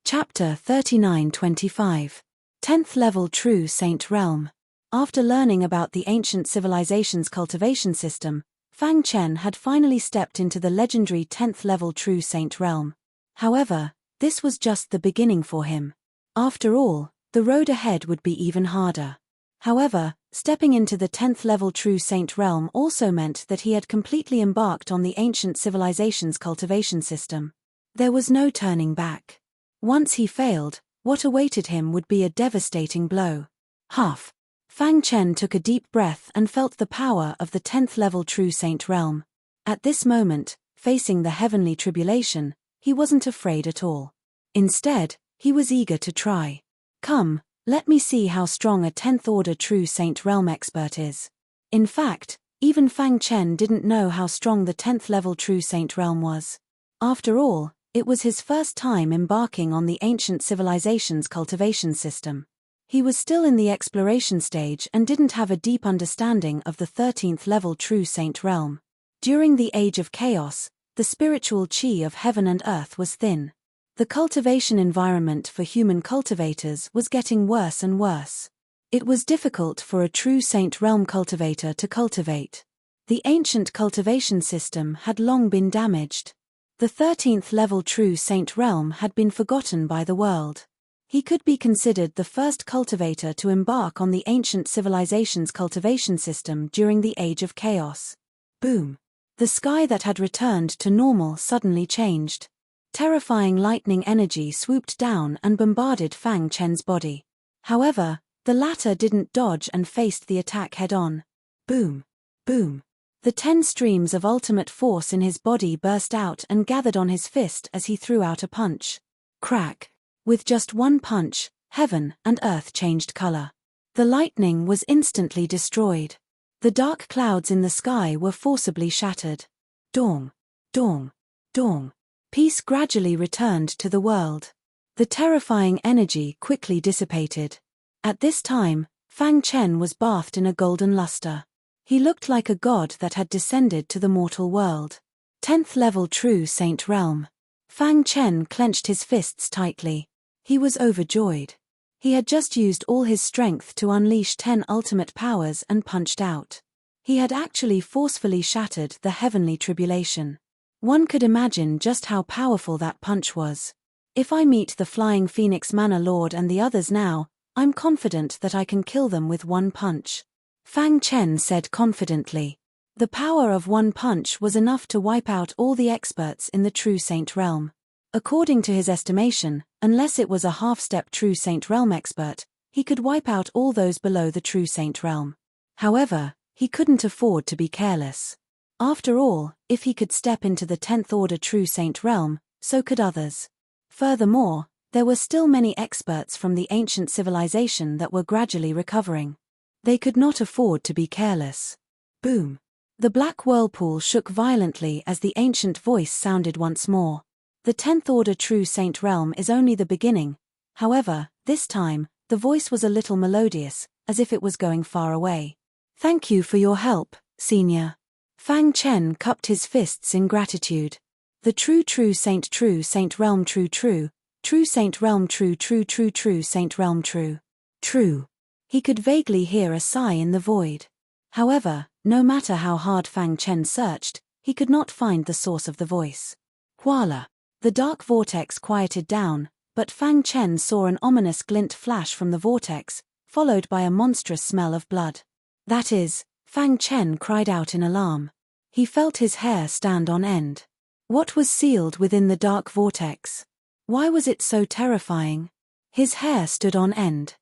Chapter 39-25. 10th Level True Saint Realm. After learning about the ancient civilization's cultivation system, Fang Chen had finally stepped into the legendary 10th Level True Saint Realm. However, this was just the beginning for him. After all, the road ahead would be even harder. However, stepping into the 10th Level True Saint Realm also meant that he had completely embarked on the ancient civilization's cultivation system. There was no turning back. Once he failed, what awaited him would be a devastating blow. Huff. Fang Chen took a deep breath and felt the power of the 10th Level True Saint Realm. At this moment, facing the heavenly tribulation, he wasn't afraid at all. Instead, he was eager to try. Come, let me see how strong a 10th Order True Saint Realm expert is. In fact, even Fang Chen didn't know how strong the 10th Level True Saint Realm was. After all, it was his first time embarking on the ancient civilization's cultivation system. He was still in the exploration stage and didn't have a deep understanding of the 13th Level True Saint Realm. During the Age of Chaos, the spiritual chi of heaven and earth was thin. The cultivation environment for human cultivators was getting worse and worse. It was difficult for a true Saint Realm cultivator to cultivate. The ancient cultivation system had long been damaged. The 13th Level True Saint Realm had been forgotten by the world. He could be considered the first cultivator to embark on the ancient civilization's cultivation system during the Age of Chaos. Boom! The sky that had returned to normal suddenly changed. Terrifying lightning energy swooped down and bombarded Fang Chen's body. However, the latter didn't dodge and faced the attack head-on. Boom! Boom! The 10 streams of ultimate force in his body burst out and gathered on his fist as he threw out a punch. Crack! With just one punch, heaven and earth changed color. The lightning was instantly destroyed. The dark clouds in the sky were forcibly shattered. Dong! Dong! Dong! Peace gradually returned to the world. The terrifying energy quickly dissipated. At this time, Fang Chen was bathed in a golden luster. He looked like a god that had descended to the mortal world. 10th Level True Saint Realm. Fang Chen clenched his fists tightly. He was overjoyed. He had just used all his strength to unleash 10 ultimate powers and punched out. He had actually forcefully shattered the heavenly tribulation. One could imagine just how powerful that punch was. If I meet the Flying Phoenix Manor Lord and the others now, I'm confident that I can kill them with one punch. Fang Chen said confidently. The power of one punch was enough to wipe out all the experts in the True Saint Realm. According to his estimation, unless it was a half-step True Saint Realm expert, he could wipe out all those below the True Saint Realm. However, he couldn't afford to be careless. After all, if he could step into the 10th Order True Saint Realm, so could others. Furthermore, there were still many experts from the ancient civilization that were gradually recovering. They could not afford to be careless. Boom! The black whirlpool shook violently as the ancient voice sounded once more. The 10th Order True Saint Realm is only the beginning. However, this time, the voice was a little melodious, as if it was going far away. Thank you for your help, Senior. Fang Chen cupped his fists in gratitude. The True Saint Realm True Saint Realm True Saint Realm True. He could vaguely hear a sigh in the void. However, no matter how hard Fang Chen searched, he could not find the source of the voice. Voila! The dark vortex quieted down, but Fang Chen saw an ominous glint flash from the vortex, followed by a monstrous smell of blood. That is, Fang Chen cried out in alarm. He felt his hair stand on end. What was sealed within the dark vortex? Why was it so terrifying? His hair stood on end.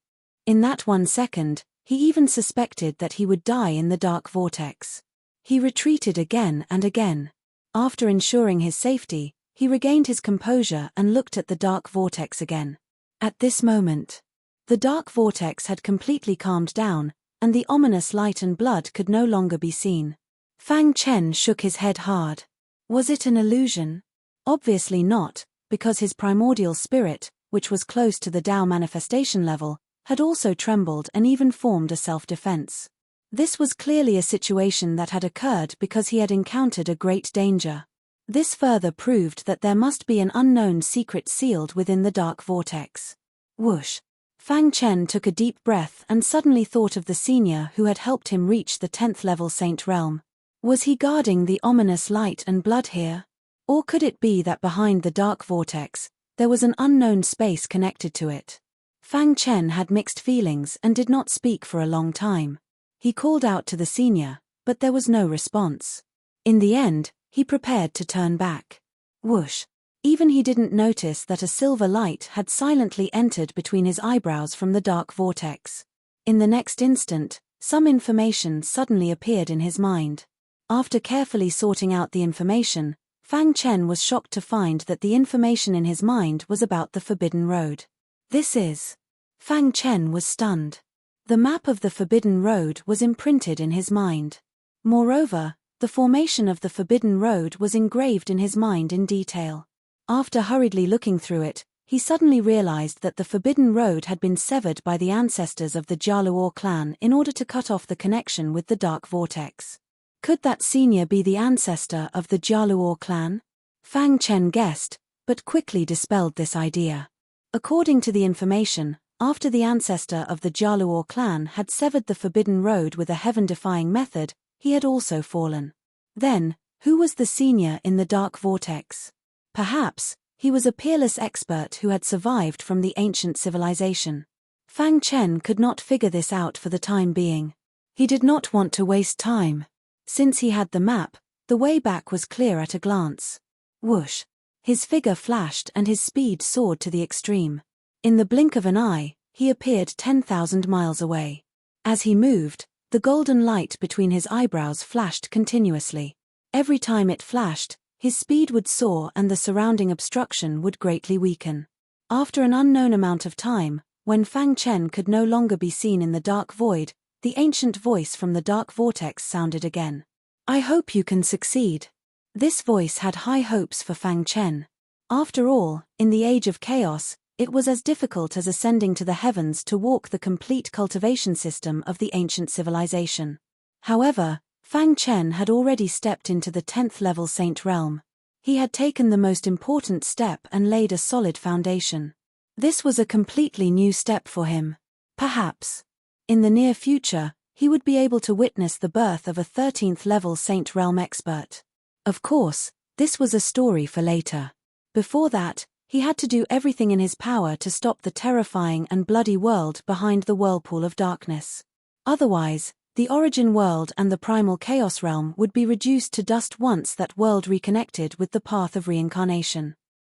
In that 1 second, he even suspected that he would die in the dark vortex. He retreated again and again. After ensuring his safety, he regained his composure and looked at the dark vortex again. At this moment, the dark vortex had completely calmed down, and the ominous light and blood could no longer be seen. Fang Chen shook his head hard. Was it an illusion? Obviously not, because his primordial spirit, which was close to the Tao manifestation level, had also trembled and even formed a self-defense. This was clearly a situation that had occurred because he had encountered a great danger. This further proved that there must be an unknown secret sealed within the dark vortex. Whoosh! Fang Chen took a deep breath and suddenly thought of the senior who had helped him reach the 10th level saint realm. Was he guarding the ominous light and blood here? Or could it be that behind the dark vortex, there was an unknown space connected to it? Fang Chen had mixed feelings and did not speak for a long time. He called out to the senior, but there was no response. In the end, he prepared to turn back. Whoosh! Even he didn't notice that a silver light had silently entered between his eyebrows from the dark vortex. In the next instant, some information suddenly appeared in his mind. After carefully sorting out the information, Fang Chen was shocked to find that the information in his mind was about the Forbidden Road. This is... Fang Chen was stunned. The map of the Forbidden Road was imprinted in his mind. Moreover, the formation of the Forbidden Road was engraved in his mind in detail. After hurriedly looking through it, he suddenly realized that the Forbidden Road had been severed by the ancestors of the Jialuo clan in order to cut off the connection with the dark vortex. Could that senior be the ancestor of the Jialuo clan? Fang Chen guessed, but quickly dispelled this idea. According to the information, after the ancestor of the Jialuo clan had severed the Forbidden Road with a heaven-defying method, he had also fallen. Then, who was the senior in the dark vortex? Perhaps, he was a peerless expert who had survived from the ancient civilization. Fang Chen could not figure this out for the time being. He did not want to waste time. Since he had the map, the way back was clear at a glance. Whoosh! His figure flashed and his speed soared to the extreme. In the blink of an eye, he appeared 10,000 miles away. As he moved, the golden light between his eyebrows flashed continuously. Every time it flashed, his speed would soar and the surrounding obstruction would greatly weaken. After an unknown amount of time, when Fang Chen could no longer be seen in the dark void, the ancient voice from the dark vortex sounded again. I hope you can succeed. This voice had high hopes for Fang Chen. After all, in the age of chaos, it was as difficult as ascending to the heavens to walk the complete cultivation system of the ancient civilization. However, Fang Chen had already stepped into the 10th level saint realm. He had taken the most important step and laid a solid foundation. This was a completely new step for him. Perhaps, in the near future, he would be able to witness the birth of a 13th level saint realm expert. Of course, this was a story for later. Before that, he had to do everything in his power to stop the terrifying and bloody world behind the whirlpool of darkness. Otherwise, the origin world and the primal chaos realm would be reduced to dust once that world reconnected with the path of reincarnation.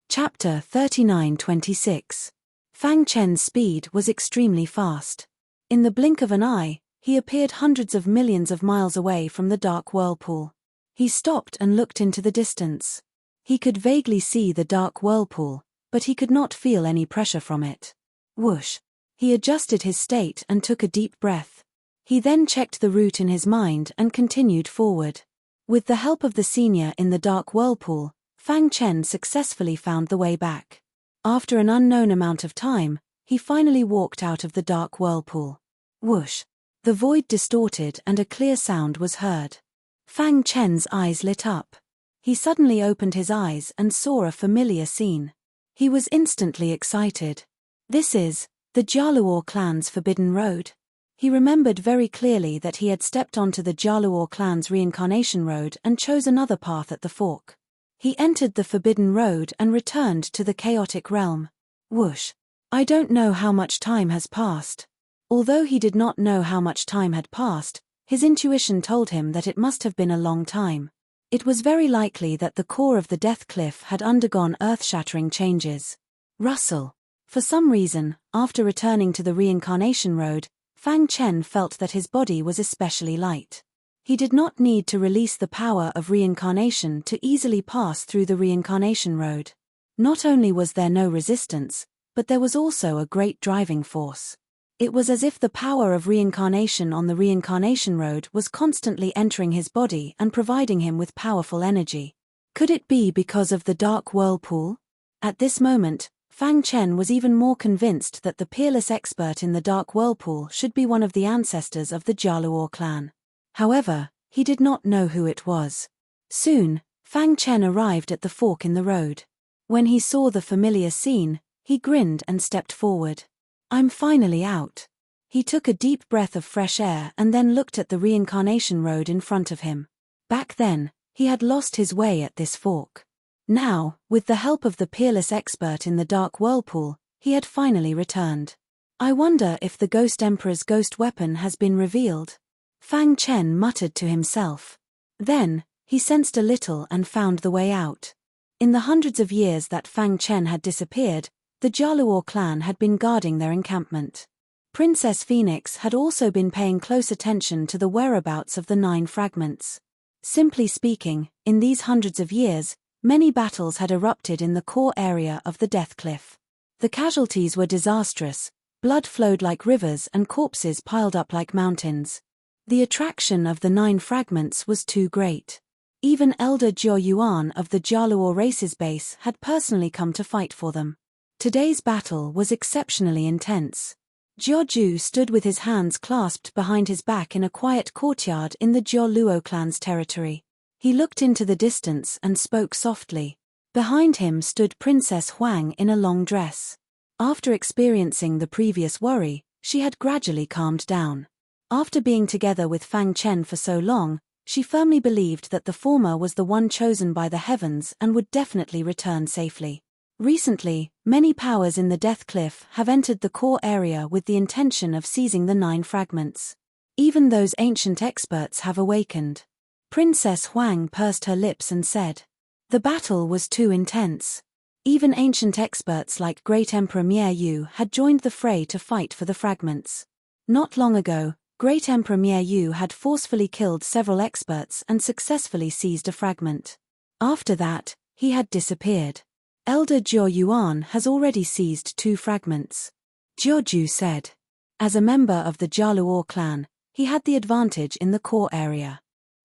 Chapter 39-26. Fang Chen's speed was extremely fast. In the blink of an eye, he appeared hundreds of millions of miles away from the dark whirlpool. He stopped and looked into the distance. He could vaguely see the dark whirlpool, but he could not feel any pressure from it. Whoosh! He adjusted his state and took a deep breath. He then checked the route in his mind and continued forward. With the help of the senior in the dark whirlpool, Fang Chen successfully found the way back. After an unknown amount of time, he finally walked out of the dark whirlpool. Whoosh! The void distorted and a clear sound was heard. Fang Chen's eyes lit up. He suddenly opened his eyes and saw a familiar scene. He was instantly excited. This is the Jialuo clan's Forbidden Road. He remembered very clearly that he had stepped onto the Jialuo clan's reincarnation road and chose another path at the fork. He entered the Forbidden Road and returned to the chaotic realm. Whoosh! I don't know how much time has passed. Although he did not know how much time had passed, his intuition told him that it must have been a long time. It was very likely that the core of the death cliff had undergone earth-shattering changes. Rustle. For some reason, after returning to the reincarnation road, Fang Chen felt that his body was especially light. He did not need to release the power of reincarnation to easily pass through the reincarnation road. Not only was there no resistance, but there was also a great driving force. It was as if the power of reincarnation on the reincarnation road was constantly entering his body and providing him with powerful energy. Could it be because of the dark whirlpool? At this moment, Fang Chen was even more convinced that the peerless expert in the dark whirlpool should be one of the ancestors of the Jialuo clan. However, he did not know who it was. Soon, Fang Chen arrived at the fork in the road. When he saw the familiar scene, he grinned and stepped forward. "I'm finally out." He took a deep breath of fresh air and then looked at the reincarnation road in front of him. Back then, he had lost his way at this fork. Now, with the help of the peerless expert in the dark whirlpool, he had finally returned. "I wonder if the Ghost Emperor's ghost weapon has been revealed," Fang Chen muttered to himself. Then, he sensed a little and found the way out. In the hundreds of years that Fang Chen had disappeared, the Jialuo clan had been guarding their encampment. Princess Phoenix had also been paying close attention to the whereabouts of the 9 fragments. Simply speaking, in these hundreds of years, many battles had erupted in the core area of the Death Cliff. The casualties were disastrous, blood flowed like rivers and corpses piled up like mountains. The attraction of the 9 fragments was too great. Even Elder Jiao Yuan of the Jialuo race's base had personally come to fight for them. Today's battle was exceptionally intense. Jiao Ju stood with his hands clasped behind his back in a quiet courtyard in the Jialuo clan's territory. He looked into the distance and spoke softly. Behind him stood Princess Huang in a long dress. After experiencing the previous worry, she had gradually calmed down. After being together with Fang Chen for so long, she firmly believed that the former was the one chosen by the heavens and would definitely return safely. Recently, many powers in the Death Cliff have entered the core area with the intention of seizing the 9 fragments. Even those ancient experts have awakened. Princess Huang pursed her lips and said, "The battle was too intense. Even ancient experts like Great Emperor Miayu had joined the fray to fight for the fragments. Not long ago, Great Emperor Miayu had forcefully killed several experts and successfully seized a fragment. After that, he had disappeared. Elder Jiao Yuan has already seized 2 fragments," Jiao Ju said. As a member of the Jialuo clan, he had the advantage in the core area.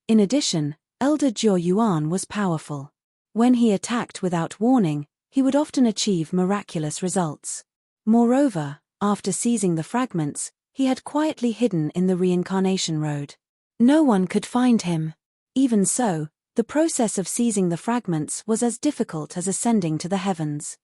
In addition, Elder Jiao Yuan was powerful. When he attacked without warning, he would often achieve miraculous results. Moreover, after seizing the fragments, he had quietly hidden in the reincarnation road. No one could find him. Even so, the process of seizing the fragments was as difficult as ascending to the heavens.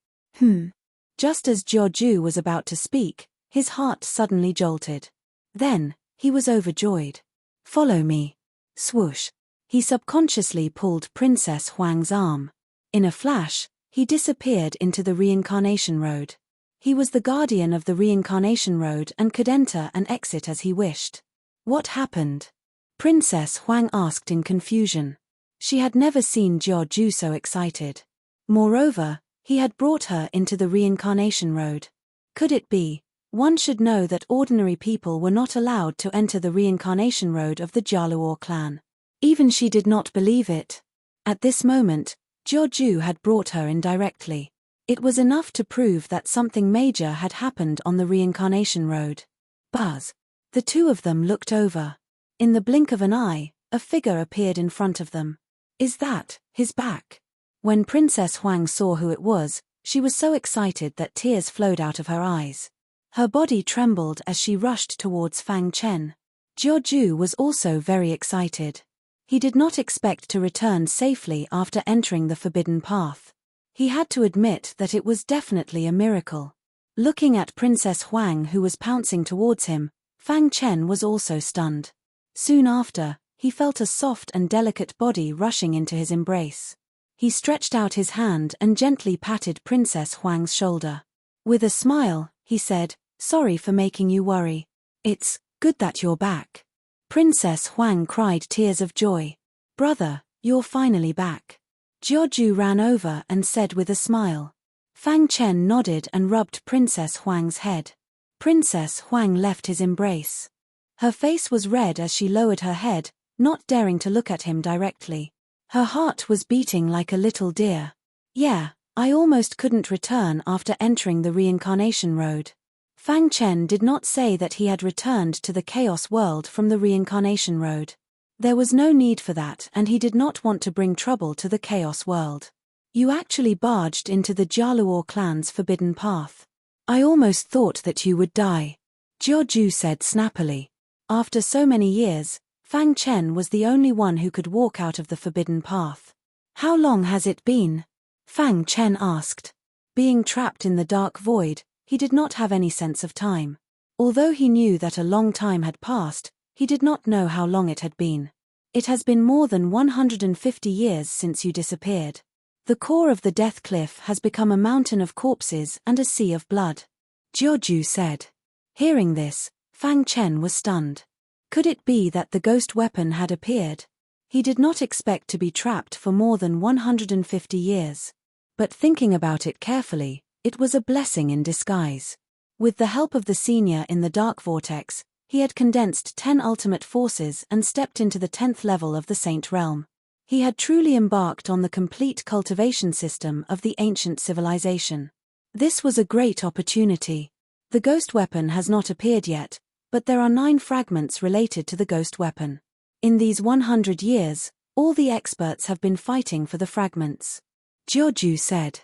Just as Jiao Ju was about to speak, his heart suddenly jolted. Then, he was overjoyed. "Follow me." Swoosh. He subconsciously pulled Princess Huang's arm. In a flash, he disappeared into the reincarnation road. He was the guardian of the reincarnation road and could enter and exit as he wished. What happened? Princess Huang asked in confusion. She had never seen Jiao Ju so excited. Moreover, he had brought her into the reincarnation road. Could it be? One should know that ordinary people were not allowed to enter the reincarnation road of the Jialuo clan. Even she did not believe it. At this moment, Jiao Ju had brought her in directly. It was enough to prove that something major had happened on the reincarnation road. Buzz. The two of them looked over. In the blink of an eye, a figure appeared in front of them. Is that his back? When Princess Huang saw who it was, she was so excited that tears flowed out of her eyes. Her body trembled as she rushed towards Fang Chen. Jiao Ju was also very excited. He did not expect to return safely after entering the forbidden path. He had to admit that it was definitely a miracle. Looking at Princess Huang who was pouncing towards him, Fang Chen was also stunned. Soon after, he felt a soft and delicate body rushing into his embrace. He stretched out his hand and gently patted Princess Huang's shoulder. With a smile, he said, "Sorry for making you worry. It's good that you're back." Princess Huang cried tears of joy. "Brother, you're finally back." Jiao Ju ran over and said with a smile. Fang Chen nodded and rubbed Princess Huang's head. Princess Huang left his embrace. Her face was red as she lowered her head, not daring to look at him directly. Her heart was beating like a little deer. "Yeah, I almost couldn't return after entering the reincarnation road. Fang Chen did not say that he had returned to the chaos world from the reincarnation road. There was no need for that, and he did not want to bring trouble to the chaos world. You actually barged into the Jialuo clan's forbidden path. I almost thought that you would die, Jiaoju said snappily. After so many years, Fang Chen was the only one who could walk out of the forbidden path. How long has it been? Fang Chen asked. Being trapped in the dark void, he did not have any sense of time. Although he knew that a long time had passed, he did not know how long it had been. It has been more than 150 years since you disappeared. The core of the death cliff has become a mountain of corpses and a sea of blood, Jiaoju said. Hearing this, Fang Chen was stunned. Could it be that the ghost weapon had appeared? He did not expect to be trapped for more than 150 years. But thinking about it carefully, it was a blessing in disguise. With the help of the senior in the dark vortex, he had condensed 10 ultimate forces and stepped into the 10th level of the Saint Realm. He had truly embarked on the complete cultivation system of the ancient civilization. This was a great opportunity. The ghost weapon has not appeared yet, but there are 9 fragments related to the ghost weapon. In these 100 years, all the experts have been fighting for the fragments, Jiaoju said.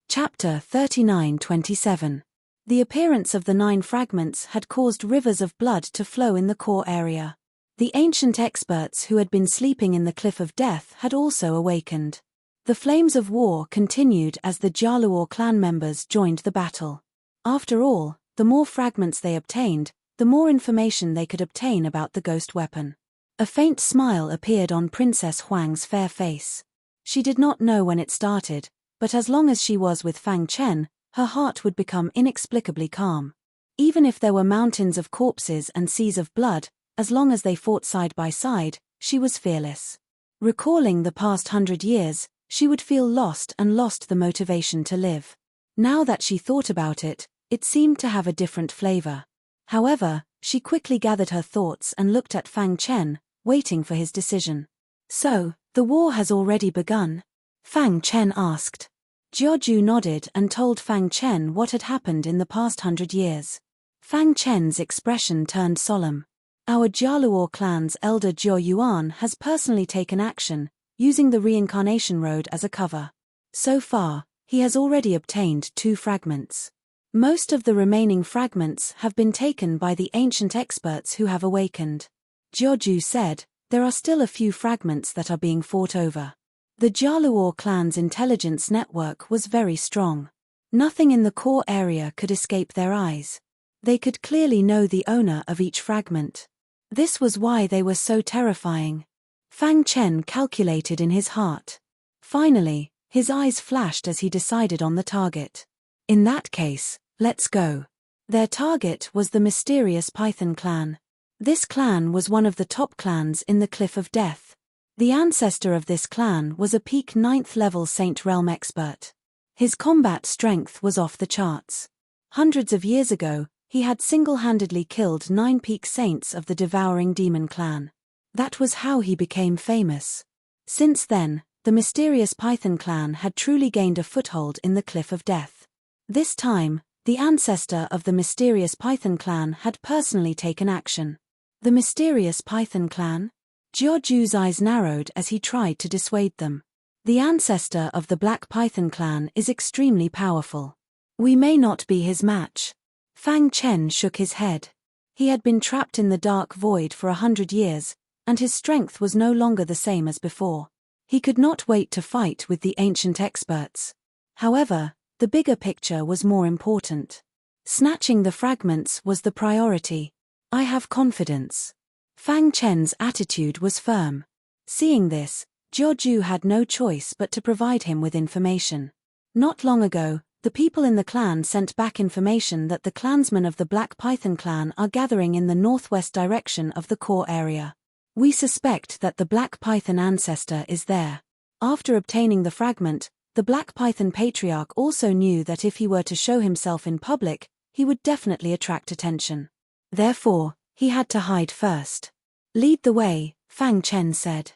Chapter 39-27. The appearance of the 9 fragments had caused rivers of blood to flow in the core area. The ancient experts who had been sleeping in the Cliff of Death had also awakened. The flames of war continued as the Jialuo clan members joined the battle. After all, the more fragments they obtained, the more information they could obtain about the ghost weapon. A faint smile appeared on Princess Huang's fair face. She did not know when it started, but as long as she was with Fang Chen, her heart would become inexplicably calm. Even if there were mountains of corpses and seas of blood, as long as they fought side by side, she was fearless. Recalling the past 100 years, she would feel lost and lost the motivation to live. Now that she thought about it, it seemed to have a different flavor. However, she quickly gathered her thoughts and looked at Fang Chen, waiting for his decision. So, the war has already begun? Fang Chen asked. Jiaoju nodded and told Fang Chen what had happened in the past 100 years. Fang Chen's expression turned solemn. Our Jialuo clan's elder Jiao Yuan has personally taken action, using the reincarnation road as a cover. So far, he has already obtained 2 fragments. Most of the remaining fragments have been taken by the ancient experts who have awakened. Jiaoju said, there are still a few fragments that are being fought over. The Jialuo clan's intelligence network was very strong. Nothing in the core area could escape their eyes. They could clearly know the owner of each fragment. This was why they were so terrifying. Fang Chen calculated in his heart. Finally, his eyes flashed as he decided on the target. In that case, let's go. Their target was the mysterious Python clan. This clan was one of the top clans in the Cliff of Death. The ancestor of this clan was a peak 9th level Saint Realm expert. His combat strength was off the charts. Hundreds of years ago, he had single-handedly killed 9 peak saints of the devouring demon clan. That was how he became famous. Since then, the mysterious Python clan had truly gained a foothold in the Cliff of Death. This time, the ancestor of the mysterious Python clan had personally taken action. The mysterious Python clan? Jiaoju's eyes narrowed as he tried to dissuade them. The ancestor of the Black Python clan is extremely powerful. We may not be his match. Fang Chen shook his head. He had been trapped in the dark void for 100 years, and his strength was no longer the same as before. He could not wait to fight with the ancient experts. However, the bigger picture was more important. Snatching the fragments was the priority. I have confidence. Fang Chen's attitude was firm. Seeing this, Jiaoju had no choice but to provide him with information. Not long ago, the people in the clan sent back information that the clansmen of the Black Python clan are gathering in the northwest direction of the core area. We suspect that the Black Python ancestor is there. After obtaining the fragment, the Black Python patriarch also knew that if he were to show himself in public, he would definitely attract attention. Therefore, he had to hide first. Lead the way, Fang Chen said.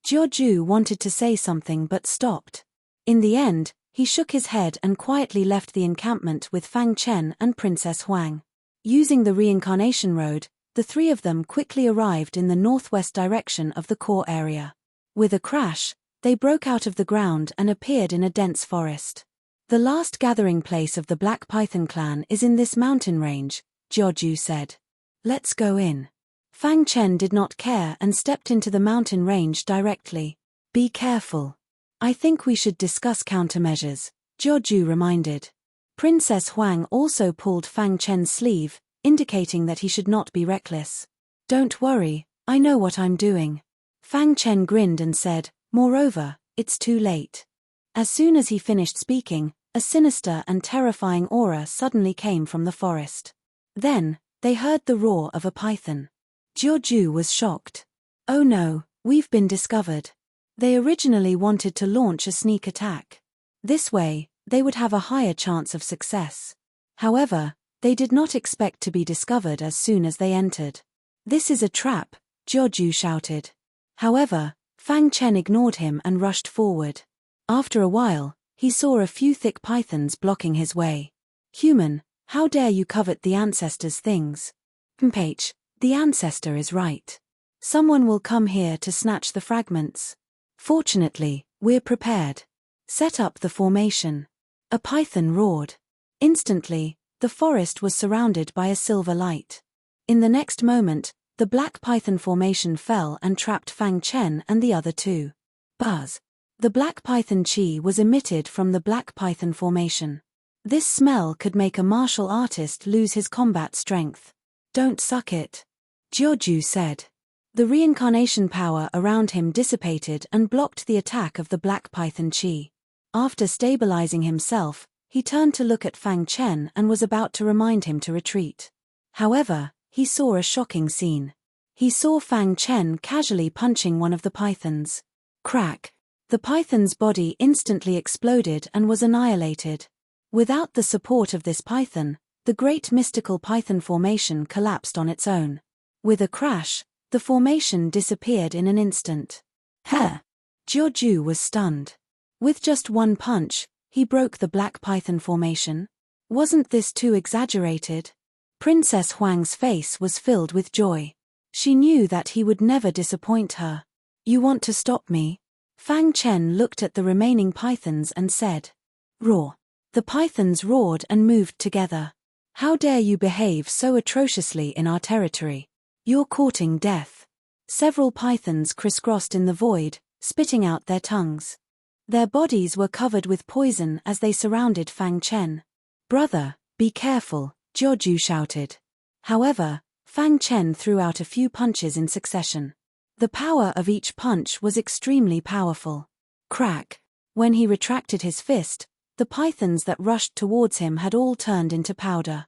Jiaoju wanted to say something but stopped. In the end, He shook his head and quietly left the encampment with Fang Chen and Princess Huang. Using the reincarnation road, the three of them quickly arrived in the northwest direction of the core area. With a crash, they broke out of the ground and appeared in a dense forest. The last gathering place of the Black Python clan is in this mountain range, Jiaoju said. Let's go in. Fang Chen did not care and stepped into the mountain range directly. Be careful. I think we should discuss countermeasures, Jiaoju reminded. Princess Huang also pulled Fang Chen's sleeve, indicating that he should not be reckless. Don't worry, I know what I'm doing. Fang Chen grinned and said, moreover, it's too late. As soon as he finished speaking, a sinister and terrifying aura suddenly came from the forest. Then, they heard the roar of a python. Jiaoju was shocked. Oh no, we've been discovered. They originally wanted to launch a sneak attack. This way, they would have a higher chance of success. However, they did not expect to be discovered as soon as they entered. This is a trap, Jiaoju shouted. However, Fang Chen ignored him and rushed forward. After a while, he saw a few thick pythons blocking his way. Human, how dare you covet the ancestor's things? Mph, the ancestor is right. Someone will come here to snatch the fragments. Fortunately, we're prepared. Set up the formation. A python roared. Instantly, the forest was surrounded by a silver light. In the next moment, the black python formation fell and trapped Fang Chen and the other two. Buzz. The black python chi was emitted from the black python formation. This smell could make a martial artist lose his combat strength. Don't suck it. Jiaoju said. The reincarnation power around him dissipated and blocked the attack of the black python chi. After stabilizing himself, he turned to look at Fang Chen and was about to remind him to retreat. However, he saw a shocking scene. He saw Fang Chen casually punching one of the pythons. Crack! The python's body instantly exploded and was annihilated. Without the support of this python, the great mystical python formation collapsed on its own. With a crash, the formation disappeared in an instant. Huh! Jiaoju was stunned. With just one punch, he broke the black python formation. Wasn't this too exaggerated? Princess Huang's face was filled with joy. She knew that he would never disappoint her. You want to stop me? Fang Chen looked at the remaining pythons and said. Roar. The pythons roared and moved together. How dare you behave so atrociously in our territory? You're courting death. Several pythons crisscrossed in the void, spitting out their tongues. Their bodies were covered with poison as they surrounded Fang Chen. Brother, be careful, Jiaoju shouted. However, Fang Chen threw out a few punches in succession. The power of each punch was extremely powerful. Crack! When he retracted his fist, the pythons that rushed towards him had all turned into powder.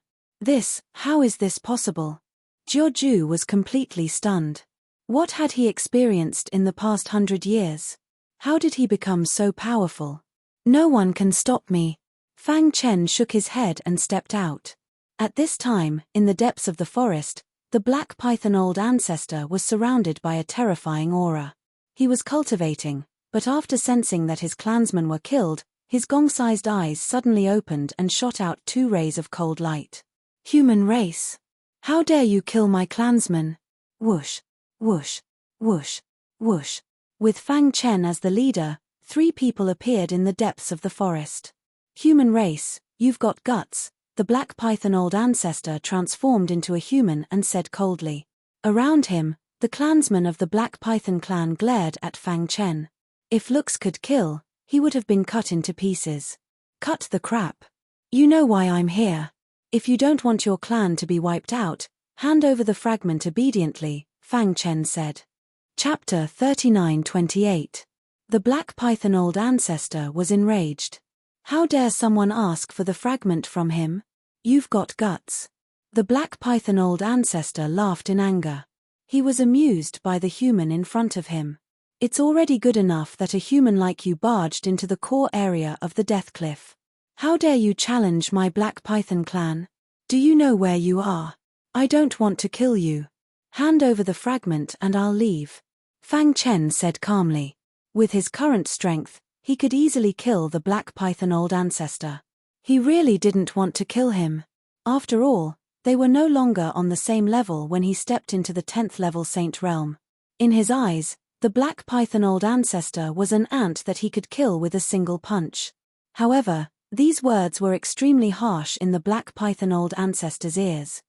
How is this possible? Jiaoju was completely stunned. What had he experienced in the past 100 years? How did he become so powerful? No one can stop me. Fang Chen shook his head and stepped out. At this time, in the depths of the forest, the black python old ancestor was surrounded by a terrifying aura. He was cultivating, but after sensing that his clansmen were killed, his gong-sized eyes suddenly opened and shot out 2 rays of cold light. Human race! How dare you kill my clansmen? Whoosh, whoosh, whoosh, whoosh. With Fang Chen as the leader, 3 people appeared in the depths of the forest. Human race, you've got guts. The black python old ancestor transformed into a human and said coldly. Around him, the clansmen of the black python clan glared at Fang Chen. If looks could kill, he would have been cut into pieces. Cut the crap. You know why I'm here. If you don't want your clan to be wiped out, hand over the fragment obediently, Fang Chen said. Chapter 39-28. The black python old ancestor was enraged. How dare someone ask for the fragment from him? You've got guts. The black python old ancestor laughed in anger. He was amused by the human in front of him. It's already good enough that a human like you barged into the core area of the Death Cliff. How dare you challenge my black python clan? Do you know where you are? I don't want to kill you. Hand over the fragment and I'll leave. Fang Chen said calmly. With his current strength, He could easily kill the black python old ancestor. He really didn't want to kill him. After all, they were no longer on the same level when he stepped into the 10th level saint realm. In his eyes, the black python old ancestor was an ant that he could kill with a single punch. However, these words were extremely harsh in the black python old ancestor's ears.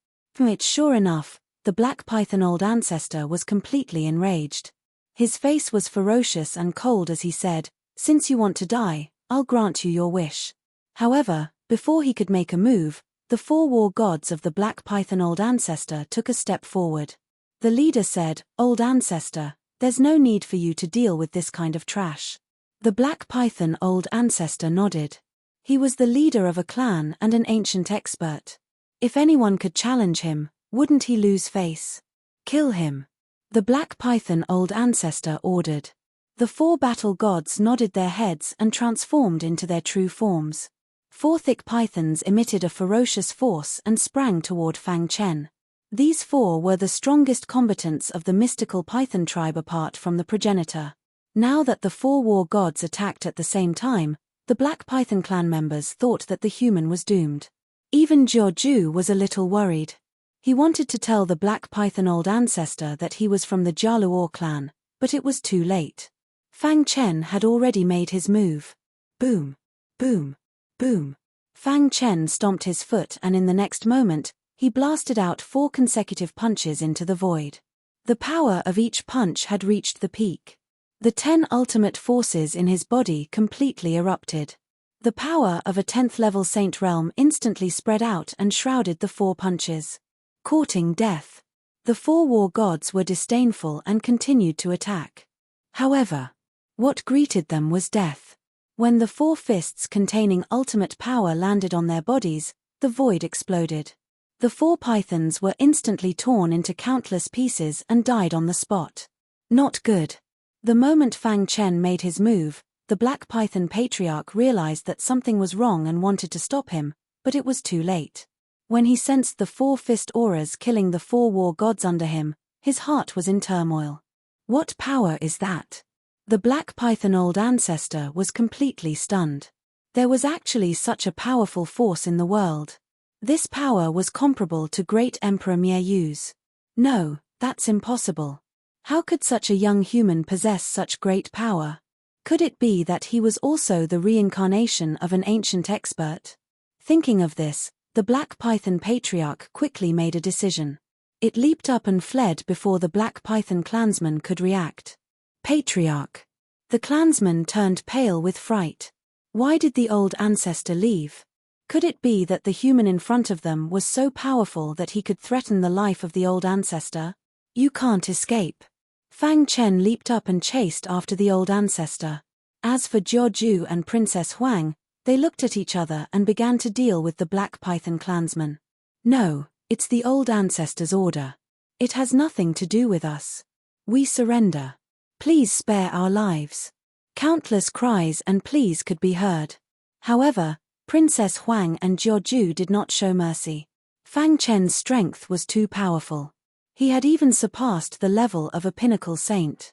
Sure enough, the black python old ancestor was completely enraged. His face was ferocious and cold as he said, "Since you want to die, I'll grant you your wish." However, before he could make a move, the 4 war gods of the black python old ancestor took a step forward. The leader said, "Old ancestor, there's no need for you to deal with this kind of trash." The black python old ancestor nodded. He was the leader of a clan and an ancient expert. If anyone could challenge him, wouldn't he lose face? Kill him. The black python old ancestor ordered. The 4 battle gods nodded their heads and transformed into their true forms. 4 thick pythons emitted a ferocious force and sprang toward Fang Chen. These 4 were the strongest combatants of the mystical python tribe apart from the progenitor. Now that the 4 war gods attacked at the same time, the black python clan members thought that the human was doomed. Even Jiao was a little worried. He wanted to tell the black python old ancestor that he was from the Jialuo clan, but it was too late. Fang Chen had already made his move. Boom, boom, boom. Fang Chen stomped his foot and in the next moment, he blasted out 4 consecutive punches into the void. The power of each punch had reached the peak. The 10 ultimate forces in his body completely erupted. The power of a 10th level saint realm instantly spread out and shrouded the 4 punches. Courting death. The 4 war gods were disdainful and continued to attack. However, what greeted them was death. When the 4 fists containing ultimate power landed on their bodies, the void exploded. The 4 pythons were instantly torn into countless pieces and died on the spot. Not good. The moment Fang Chen made his move, the black python patriarch realized that something was wrong and wanted to stop him, but it was too late. When he sensed the 4 fist auras killing the 4 war gods under him, his heart was in turmoil. What power is that? The black python old ancestor was completely stunned. There was actually such a powerful force in the world. This power was comparable to Great Emperor Mieyu's. No, that's impossible. How could such a young human possess such great power? Could it be that he was also the reincarnation of an ancient expert? Thinking of this, the black python patriarch quickly made a decision. It leaped up and fled before the black python clansman could react. Patriarch. The clansman turned pale with fright. Why did the old ancestor leave? Could it be that the human in front of them was so powerful that he could threaten the life of the old ancestor? You can't escape. Fang Chen leaped up and chased after the old ancestor. As for Jiao and Princess Huang, they looked at each other and began to deal with the black python clansman. No, it's the old ancestor's order. It has nothing to do with us. We surrender. Please spare our lives. Countless cries and pleas could be heard. However, Princess Huang and Jiao did not show mercy. Fang Chen's strength was too powerful. He had even surpassed the level of a pinnacle saint.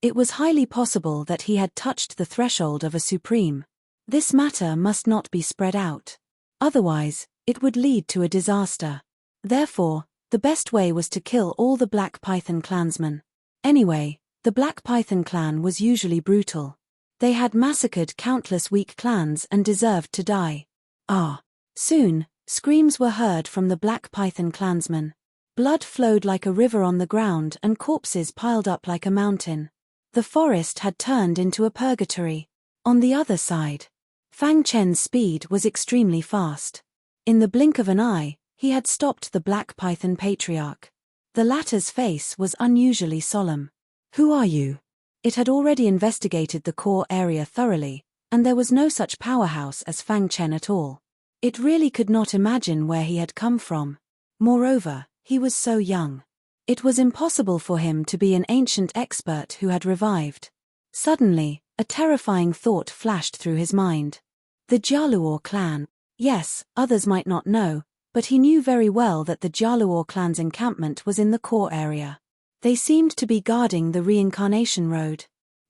It was highly possible that he had touched the threshold of a supreme. This matter must not be spread out. Otherwise, it would lead to a disaster. Therefore, the best way was to kill all the black python clansmen. Anyway, the black python clan was usually brutal. They had massacred countless weak clans and deserved to die. Soon, screams were heard from the black python clansmen. Blood flowed like a river on the ground and corpses piled up like a mountain. The forest had turned into a purgatory. On the other side, Fang Chen's speed was extremely fast. In the blink of an eye, he had stopped the black python patriarch. The latter's face was unusually solemn. Who are you? It had already investigated the core area thoroughly, and there was no such powerhouse as Fang Chen at all. It really could not imagine where he had come from. Moreover, he was so young. It was impossible for him to be an ancient expert who had revived. Suddenly, a terrifying thought flashed through his mind. The Jialuo clan. Yes, others might not know, but he knew very well that the Jialuo clan's encampment was in the core area. They seemed to be guarding the reincarnation road.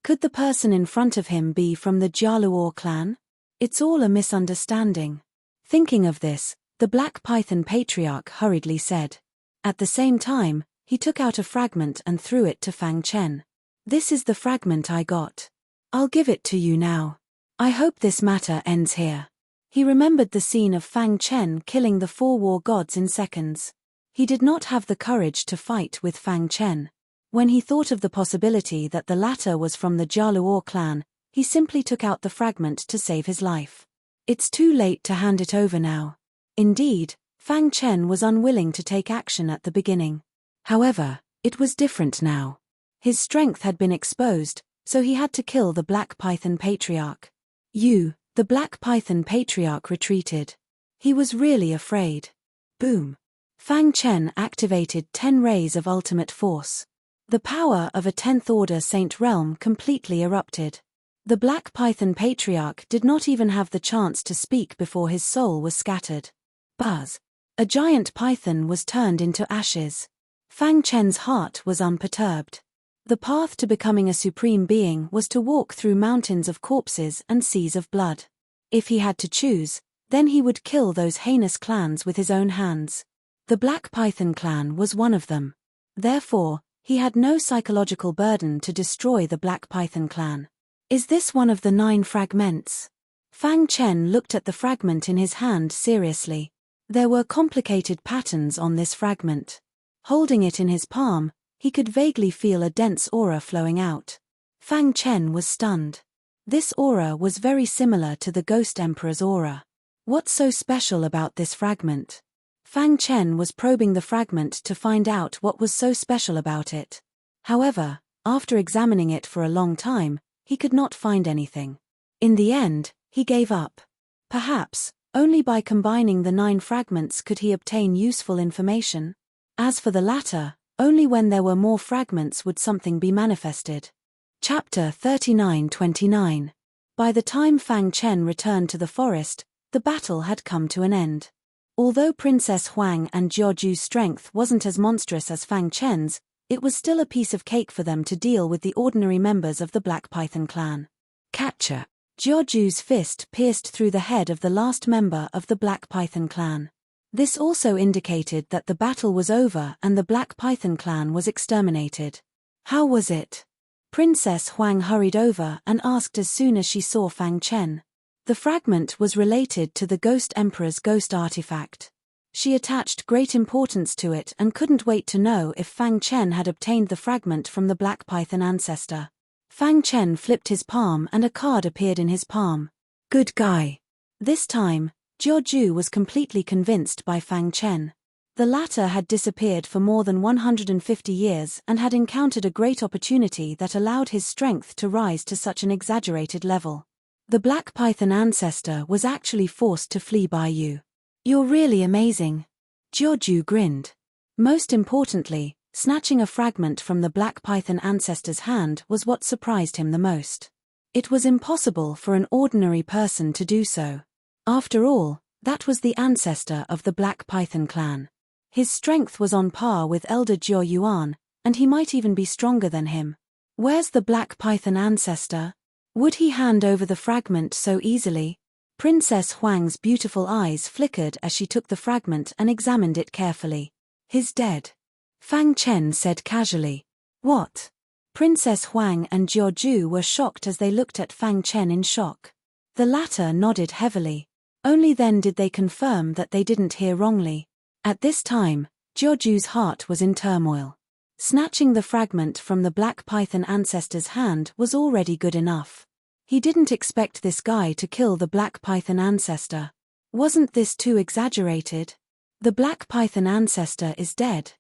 Could the person in front of him be from the Jaluor clan? It's all a misunderstanding. Thinking of this, the Black Python Patriarch hurriedly said. At the same time, he took out a fragment and threw it to Fang Chen. This is the fragment I got. I'll give it to you now. I hope this matter ends here. He remembered the scene of Fang Chen killing the 4 war gods in seconds. He did not have the courage to fight with Fang Chen. When he thought of the possibility that the latter was from the Jaluor clan, he simply took out the fragment to save his life. It's too late to hand it over now. Indeed, Fang Chen was unwilling to take action at the beginning. However, it was different now. His strength had been exposed, so he had to kill the Black Python Patriarch. The Black Python Patriarch retreated. He was really afraid. Boom. Fang Chen activated 10 rays of ultimate force. The power of a 10th order Saint Realm completely erupted. The Black Python Patriarch did not even have the chance to speak before his soul was scattered. Buzz. A giant python was turned into ashes. Fang Chen's heart was unperturbed. The path to becoming a supreme being was to walk through mountains of corpses and seas of blood. If he had to choose, then he would kill those heinous clans with his own hands. The Black Python clan was one of them. Therefore, he had no psychological burden to destroy the Black Python clan. Is this one of the 9 fragments? Fang Chen looked at the fragment in his hand seriously. There were complicated patterns on this fragment. Holding it in his palm, he could vaguely feel a dense aura flowing out. Fang Chen was stunned. This aura was very similar to the Ghost Emperor's aura. What's so special about this fragment? Fang Chen was probing the fragment to find out what was so special about it. However, after examining it for a long time, he could not find anything. In the end, he gave up. Perhaps, only by combining the 9 fragments could he obtain useful information. As for the latter, only when there were more fragments would something be manifested. Chapter 39-29. By the time Fang Chen returned to the forest, the battle had come to an end. Although Princess Huang and Jiaoju's strength wasn't as monstrous as Fang Chen's, it was still a piece of cake for them to deal with the ordinary members of the Black Python clan. Catcher. Jiaoju's fist pierced through the head of the last member of the Black Python clan. This also indicated that the battle was over and the Black Python clan was exterminated. How was it? Princess Huang hurried over and asked as soon as she saw Fang Chen. The fragment was related to the Ghost Emperor's ghost artifact. She attached great importance to it and couldn't wait to know if Fang Chen had obtained the fragment from the Black Python ancestor. Fang Chen flipped his palm and a card appeared in his palm. Good guy. This time, Jiaoju was completely convinced by Fang Chen. The latter had disappeared for more than 150 years and had encountered a great opportunity that allowed his strength to rise to such an exaggerated level. The Black Python ancestor was actually forced to flee by you. You're really amazing. Jiaoju grinned. Most importantly, snatching a fragment from the Black Python ancestor's hand was what surprised him the most. It was impossible for an ordinary person to do so. After all, that was the ancestor of the Black Python clan. His strength was on par with Elder Jiao Yuan, and he might even be stronger than him. Where's the Black Python ancestor? Would he hand over the fragment so easily? Princess Huang's beautiful eyes flickered as she took the fragment and examined it carefully. He's dead. Fang Chen said casually. What? Princess Huang and Jiaoju were shocked as they looked at Fang Chen in shock. The latter nodded heavily. Only then did they confirm that they didn't hear wrongly. At this time, Jiaoju's heart was in turmoil. Snatching the fragment from the Black Python ancestor's hand was already good enough. He didn't expect this guy to kill the Black Python ancestor. Wasn't this too exaggerated? The Black Python ancestor is dead.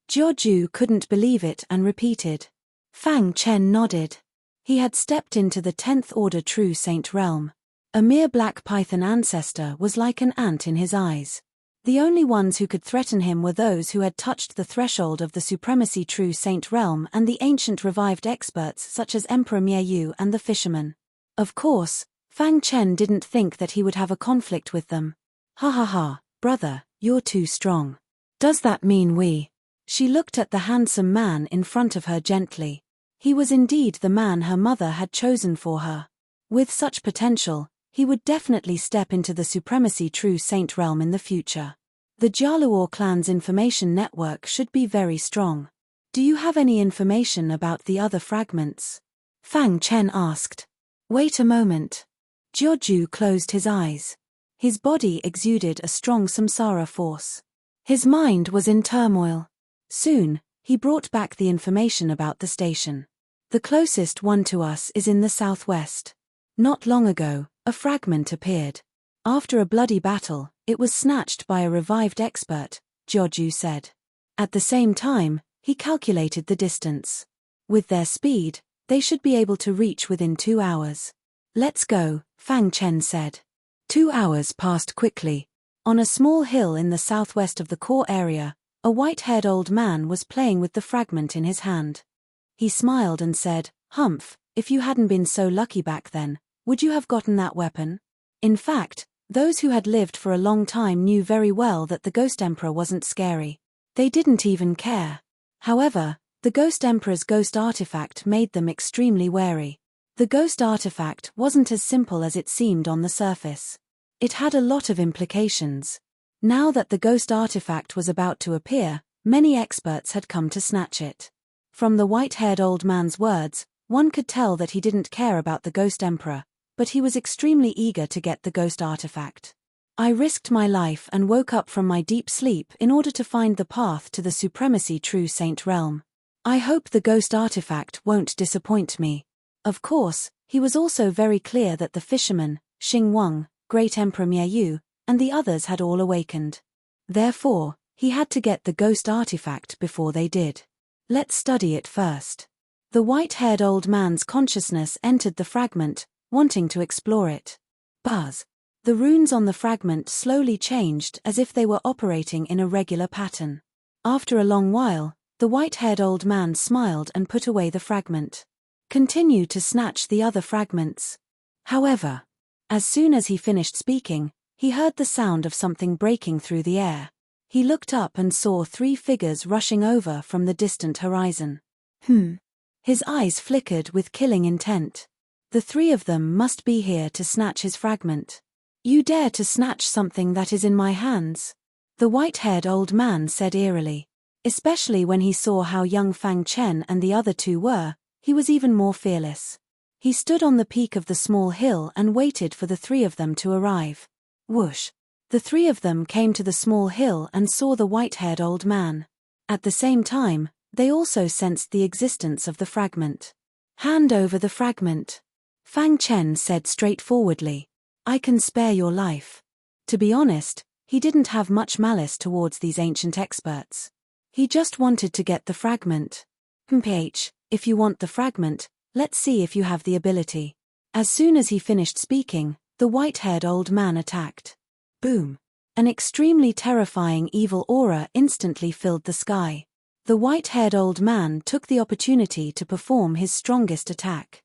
Jiaoju couldn't believe it and repeated. Fang Chen nodded. He had stepped into the 10th order True Saint realm. A mere Black Python ancestor was like an ant in his eyes. The only ones who could threaten him were those who had touched the threshold of the Supremacy True Saint realm and the ancient revived experts such as Emperor Miayu and the fisherman. Of course, Fang Chen didn't think that he would have a conflict with them. Ha ha ha, brother, you're too strong. Does that mean we? She looked at the handsome man in front of her gently. He was indeed the man her mother had chosen for her. With such potential, he would definitely step into the supremacy true saint realm in the future. The Jaluor clan's information network should be very strong. Do you have any information about the other fragments? Fang Chen asked. Wait a moment. Jiuju closed his eyes. His body exuded a strong samsara force. His mind was in turmoil. Soon, he brought back the information about the station. The closest one to us is in the southwest. Not long ago, a fragment appeared. After a bloody battle, it was snatched by a revived expert, Jiuju said. At the same time, he calculated the distance. With their speed, they should be able to reach within 2 hours. Let's go, Fang Chen said. 2 hours passed quickly. On a small hill in the southwest of the core area, a white-haired old man was playing with the fragment in his hand. He smiled and said, Humph, if you hadn't been so lucky back then, would you have gotten that weapon? In fact, those who had lived for a long time knew very well that the Ghost Emperor wasn't scary. They didn't even care. However, the Ghost Emperor's ghost artifact made them extremely wary. The ghost artifact wasn't as simple as it seemed on the surface. It had a lot of implications. Now that the ghost artifact was about to appear, many experts had come to snatch it. From the white-haired old man's words, one could tell that he didn't care about the Ghost Emperor, but he was extremely eager to get the ghost artifact. I risked my life and woke up from my deep sleep in order to find the path to the supremacy true saint realm. I hope the ghost artifact won't disappoint me. Of course, he was also very clear that the fisherman, Xing Wang, Great Emperor Miayu, and the others had all awakened. Therefore, he had to get the ghost artifact before they did. Let's study it first. The white-haired old man's consciousness entered the fragment, wanting to explore it. Buzz. The runes on the fragment slowly changed as if they were operating in a regular pattern. After a long while, the white-haired old man smiled and put away the fragment. Continue to snatch the other fragments. However, as soon as he finished speaking, he heard the sound of something breaking through the air. He looked up and saw 3 figures rushing over from the distant horizon. His eyes flickered with killing intent. The 3 of them must be here to snatch his fragment. You dare to snatch something that is in my hands? The white-haired old man said eerily. Especially when he saw how young Fang Chen and the other 2 were, he was even more fearless. He stood on the peak of the small hill and waited for the 3 of them to arrive. Whoosh! The 3 of them came to the small hill and saw the white-haired old man. At the same time, they also sensed the existence of the fragment. Hand over the fragment. Fang Chen said straightforwardly. I can spare your life. To be honest, he didn't have much malice towards these ancient experts. He just wanted to get the fragment. If you want the fragment, let's see if you have the ability. As soon as he finished speaking, the white-haired old man attacked. Boom! An extremely terrifying evil aura instantly filled the sky. The white-haired old man took the opportunity to perform his strongest attack.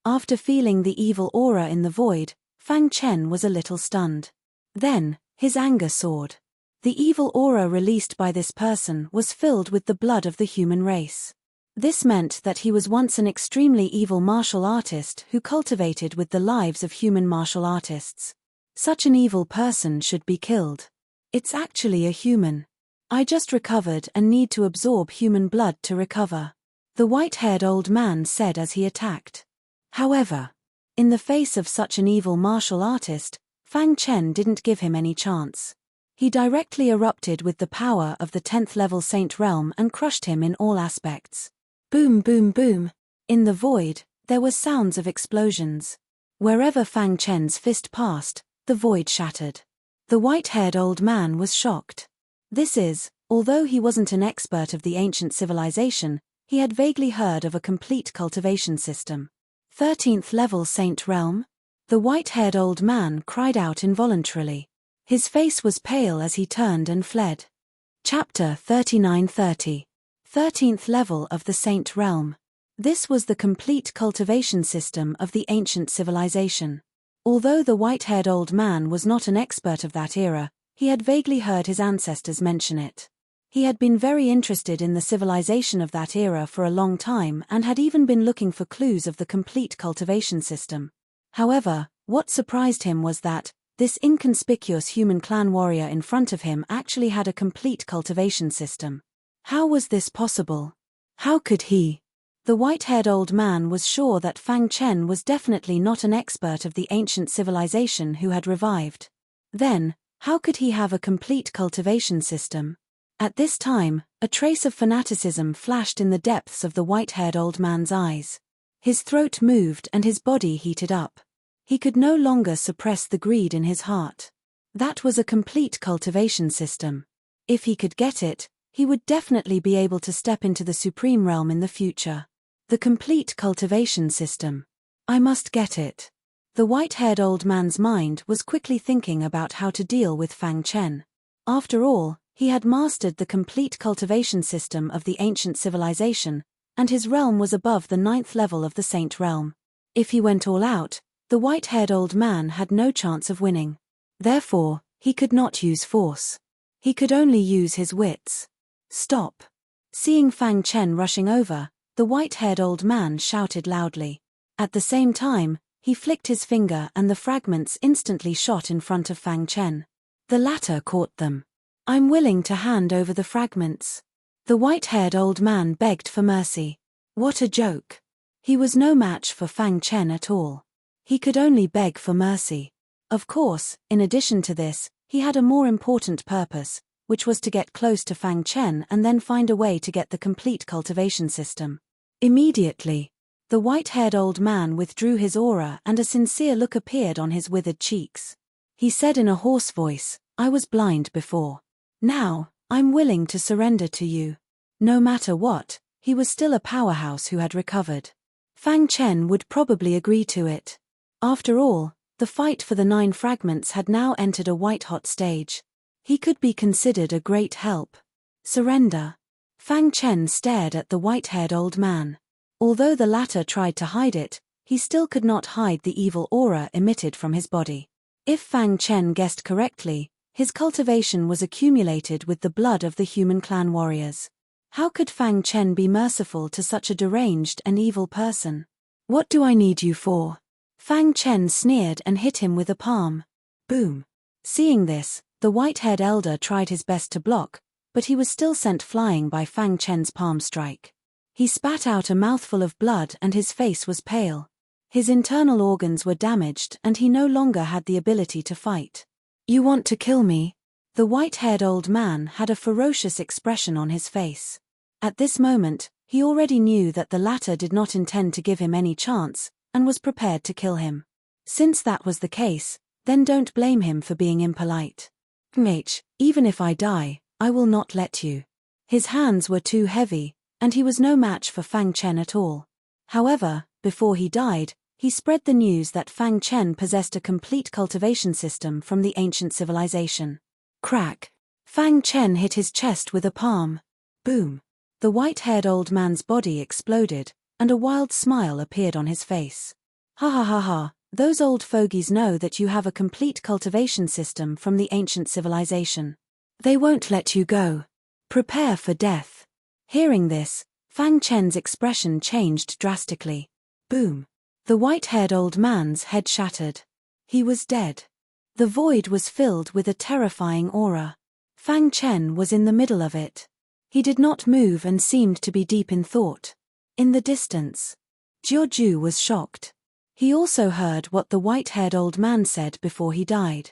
After feeling the evil aura in the void, Fang Chen was a little stunned. Then, his anger soared. The evil aura released by this person was filled with the blood of the human race. This meant that he was once an extremely evil martial artist who cultivated with the lives of human martial artists. Such an evil person should be killed. It's actually a human. I just recovered and need to absorb human blood to recover. The white-haired old man said as he attacked. However, in the face of such an evil martial artist, Fang Chen didn't give him any chance. He directly erupted with the power of the 10th level Saint Realm and crushed him in all aspects. Boom boom boom. In the void, there were sounds of explosions. Wherever Fang Chen's fist passed, the void shattered. The white-haired old man was shocked. Although he wasn't an expert of the ancient civilization, he had vaguely heard of a complete cultivation system. 13th level Saint Realm? The white-haired old man cried out involuntarily. His face was pale as he turned and fled. Chapter 3930. 13th level of the Saint Realm. This was the complete cultivation system of the ancient civilization. Although the white-haired old man was not an expert of that era, he had vaguely heard his ancestors mention it. He had been very interested in the civilization of that era for a long time and had even been looking for clues of the complete cultivation system. However, what surprised him was that this inconspicuous human clan warrior in front of him actually had a complete cultivation system. How was this possible? How could he? The white-haired old man was sure that Fang Chen was definitely not an expert of the ancient civilization who had revived. Then, how could he have a complete cultivation system? At this time, a trace of fanaticism flashed in the depths of the white-haired old man's eyes. His throat moved and his body heated up. He could no longer suppress the greed in his heart. That was a complete cultivation system. If he could get it, he would definitely be able to step into the supreme realm in the future. The complete cultivation system. I must get it. The white-haired old man's mind was quickly thinking about how to deal with Fang Chen. After all, he had mastered the complete cultivation system of the ancient civilization, and his realm was above the 9th level of the Saint realm. If he went all out, the white-haired old man had no chance of winning. Therefore, he could not use force. He could only use his wits. Stop! Seeing Fang Chen rushing over, the white-haired old man shouted loudly. At the same time, he flicked his finger and the fragments instantly shot in front of Fang Chen. The latter caught them. I'm willing to hand over the fragments. The white-haired old man begged for mercy. What a joke. He was no match for Fang Chen at all. He could only beg for mercy. Of course, in addition to this, he had a more important purpose, which was to get close to Fang Chen and then find a way to get the complete cultivation system. Immediately, the white-haired old man withdrew his aura and a sincere look appeared on his withered cheeks. He said in a hoarse voice, I was blind before. Now, I'm willing to surrender to you. No matter what, he was still a powerhouse who had recovered. Fang Chen would probably agree to it. After all, the fight for the 9 fragments had now entered a white-hot stage. He could be considered a great help. Surrender. Fang Chen stared at the white-haired old man. Although the latter tried to hide it, he still could not hide the evil aura emitted from his body. If Fang Chen guessed correctly, his cultivation was accumulated with the blood of the human clan warriors. How could Fang Chen be merciful to such a deranged and evil person? What do I need you for? Fang Chen sneered and hit him with a palm. Boom. Seeing this, the white-haired elder tried his best to block, but he was still sent flying by Fang Chen's palm strike. He spat out a mouthful of blood and his face was pale. His internal organs were damaged and he no longer had the ability to fight. You want to kill me? The white-haired old man had a ferocious expression on his face. At this moment, he already knew that the latter did not intend to give him any chance, and was prepared to kill him. Since that was the case, then don't blame him for being impolite. Even if I die, I will not let you. His hands were too heavy, and he was no match for Fang Chen at all. However, before he died, he spread the news that Fang Chen possessed a complete cultivation system from the ancient civilization. Crack. Fang Chen hit his chest with a palm. Boom. The white-haired old man's body exploded, and a wild smile appeared on his face. Ha ha ha ha, those old fogies know that you have a complete cultivation system from the ancient civilization. They won't let you go. Prepare for death. Hearing this, Fang Chen's expression changed drastically. Boom. The white-haired old man's head shattered. He was dead. The void was filled with a terrifying aura. Fang Chen was in the middle of it. He did not move and seemed to be deep in thought. In the distance, Jiu was shocked. He also heard what the white-haired old man said before he died.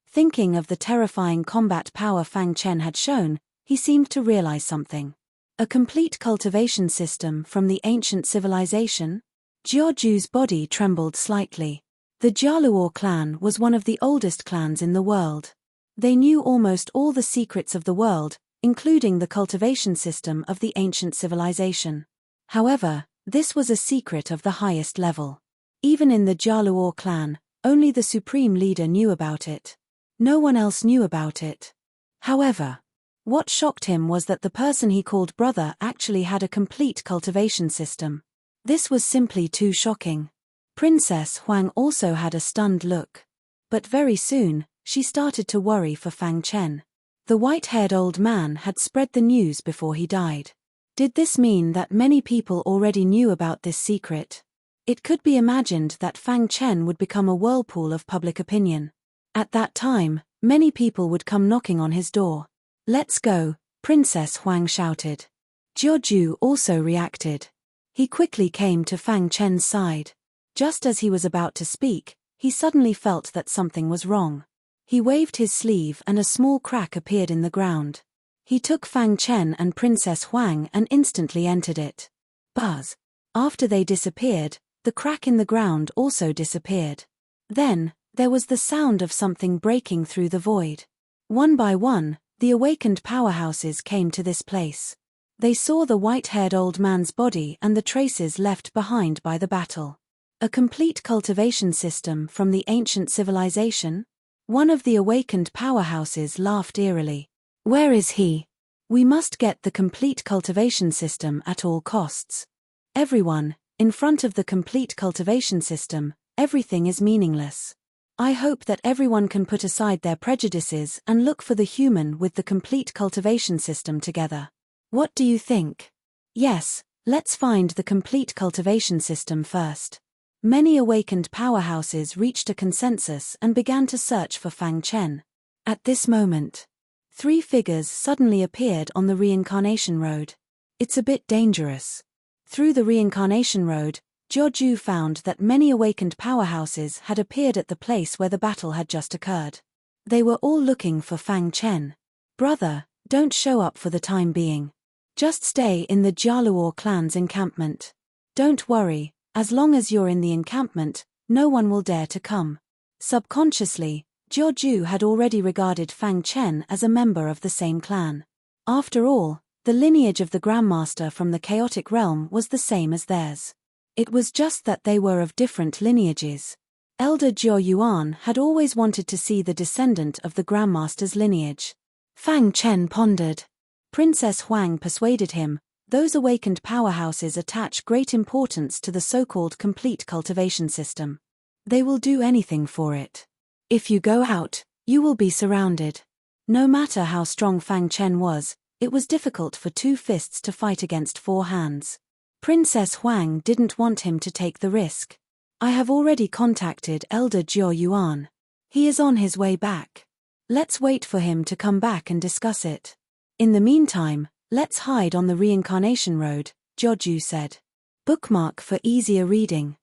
Thinking of the terrifying combat power Fang Chen had shown, he seemed to realize something. A complete cultivation system from the ancient civilization? Jiu's body trembled slightly. The Jialuo clan was one of the oldest clans in the world. They knew almost all the secrets of the world, including the cultivation system of the ancient civilization. However, this was a secret of the highest level. Even in the Jialuo clan, only the supreme leader knew about it. No one else knew about it. However, what shocked him was that the person he called brother actually had a complete cultivation system. This was simply too shocking. Princess Huang also had a stunned look. But very soon, she started to worry for Fang Chen. The white-haired old man had spread the news before he died. Did this mean that many people already knew about this secret? It could be imagined that Fang Chen would become a whirlpool of public opinion. At that time, many people would come knocking on his door. "Let's go," Princess Huang shouted. Jiu also reacted. He quickly came to Fang Chen's side. Just as he was about to speak, he suddenly felt that something was wrong. He waved his sleeve and a small crack appeared in the ground. He took Fang Chen and Princess Huang and instantly entered it. Buzz. After they disappeared, the crack in the ground also disappeared. Then, there was the sound of something breaking through the void. One by one, the awakened powerhouses came to this place. They saw the white-haired old man's body and the traces left behind by the battle. A complete cultivation system from the ancient civilization? One of the awakened powerhouses laughed eerily. "Where is he? We must get the complete cultivation system at all costs." Everyone, in front of the complete cultivation system, everything is meaningless. I hope that everyone can put aside their prejudices and look for the human with the complete cultivation system together. What do you think? Yes, let's find the complete cultivation system first. Many awakened powerhouses reached a consensus and began to search for Fang Chen. At this moment, 3 figures suddenly appeared on the reincarnation road. It's a bit dangerous. Through the reincarnation road, Jiu found that many awakened powerhouses had appeared at the place where the battle had just occurred. They were all looking for Fang Chen. "Brother, don't show up for the time being. Just stay in the Jialuo clan's encampment. Don't worry, as long as you're in the encampment, no one will dare to come." Subconsciously, Jiu had already regarded Fang Chen as a member of the same clan. After all, the lineage of the Grandmaster from the chaotic realm was the same as theirs. It was just that they were of different lineages. Elder Jiu Yuan had always wanted to see the descendant of the Grandmaster's lineage. Fang Chen pondered. Princess Huang persuaded him, those awakened powerhouses attach great importance to the so-called complete cultivation system. They will do anything for it. If you go out, you will be surrounded. No matter how strong Fang Chen was, it was difficult for 2 fists to fight against 4 hands. Princess Huang didn't want him to take the risk. "I have already contacted Elder Jiu Yuan. He is on his way back. Let's wait for him to come back and discuss it. In the meantime, let's hide on the reincarnation road," Jiu said. Bookmark for easier reading.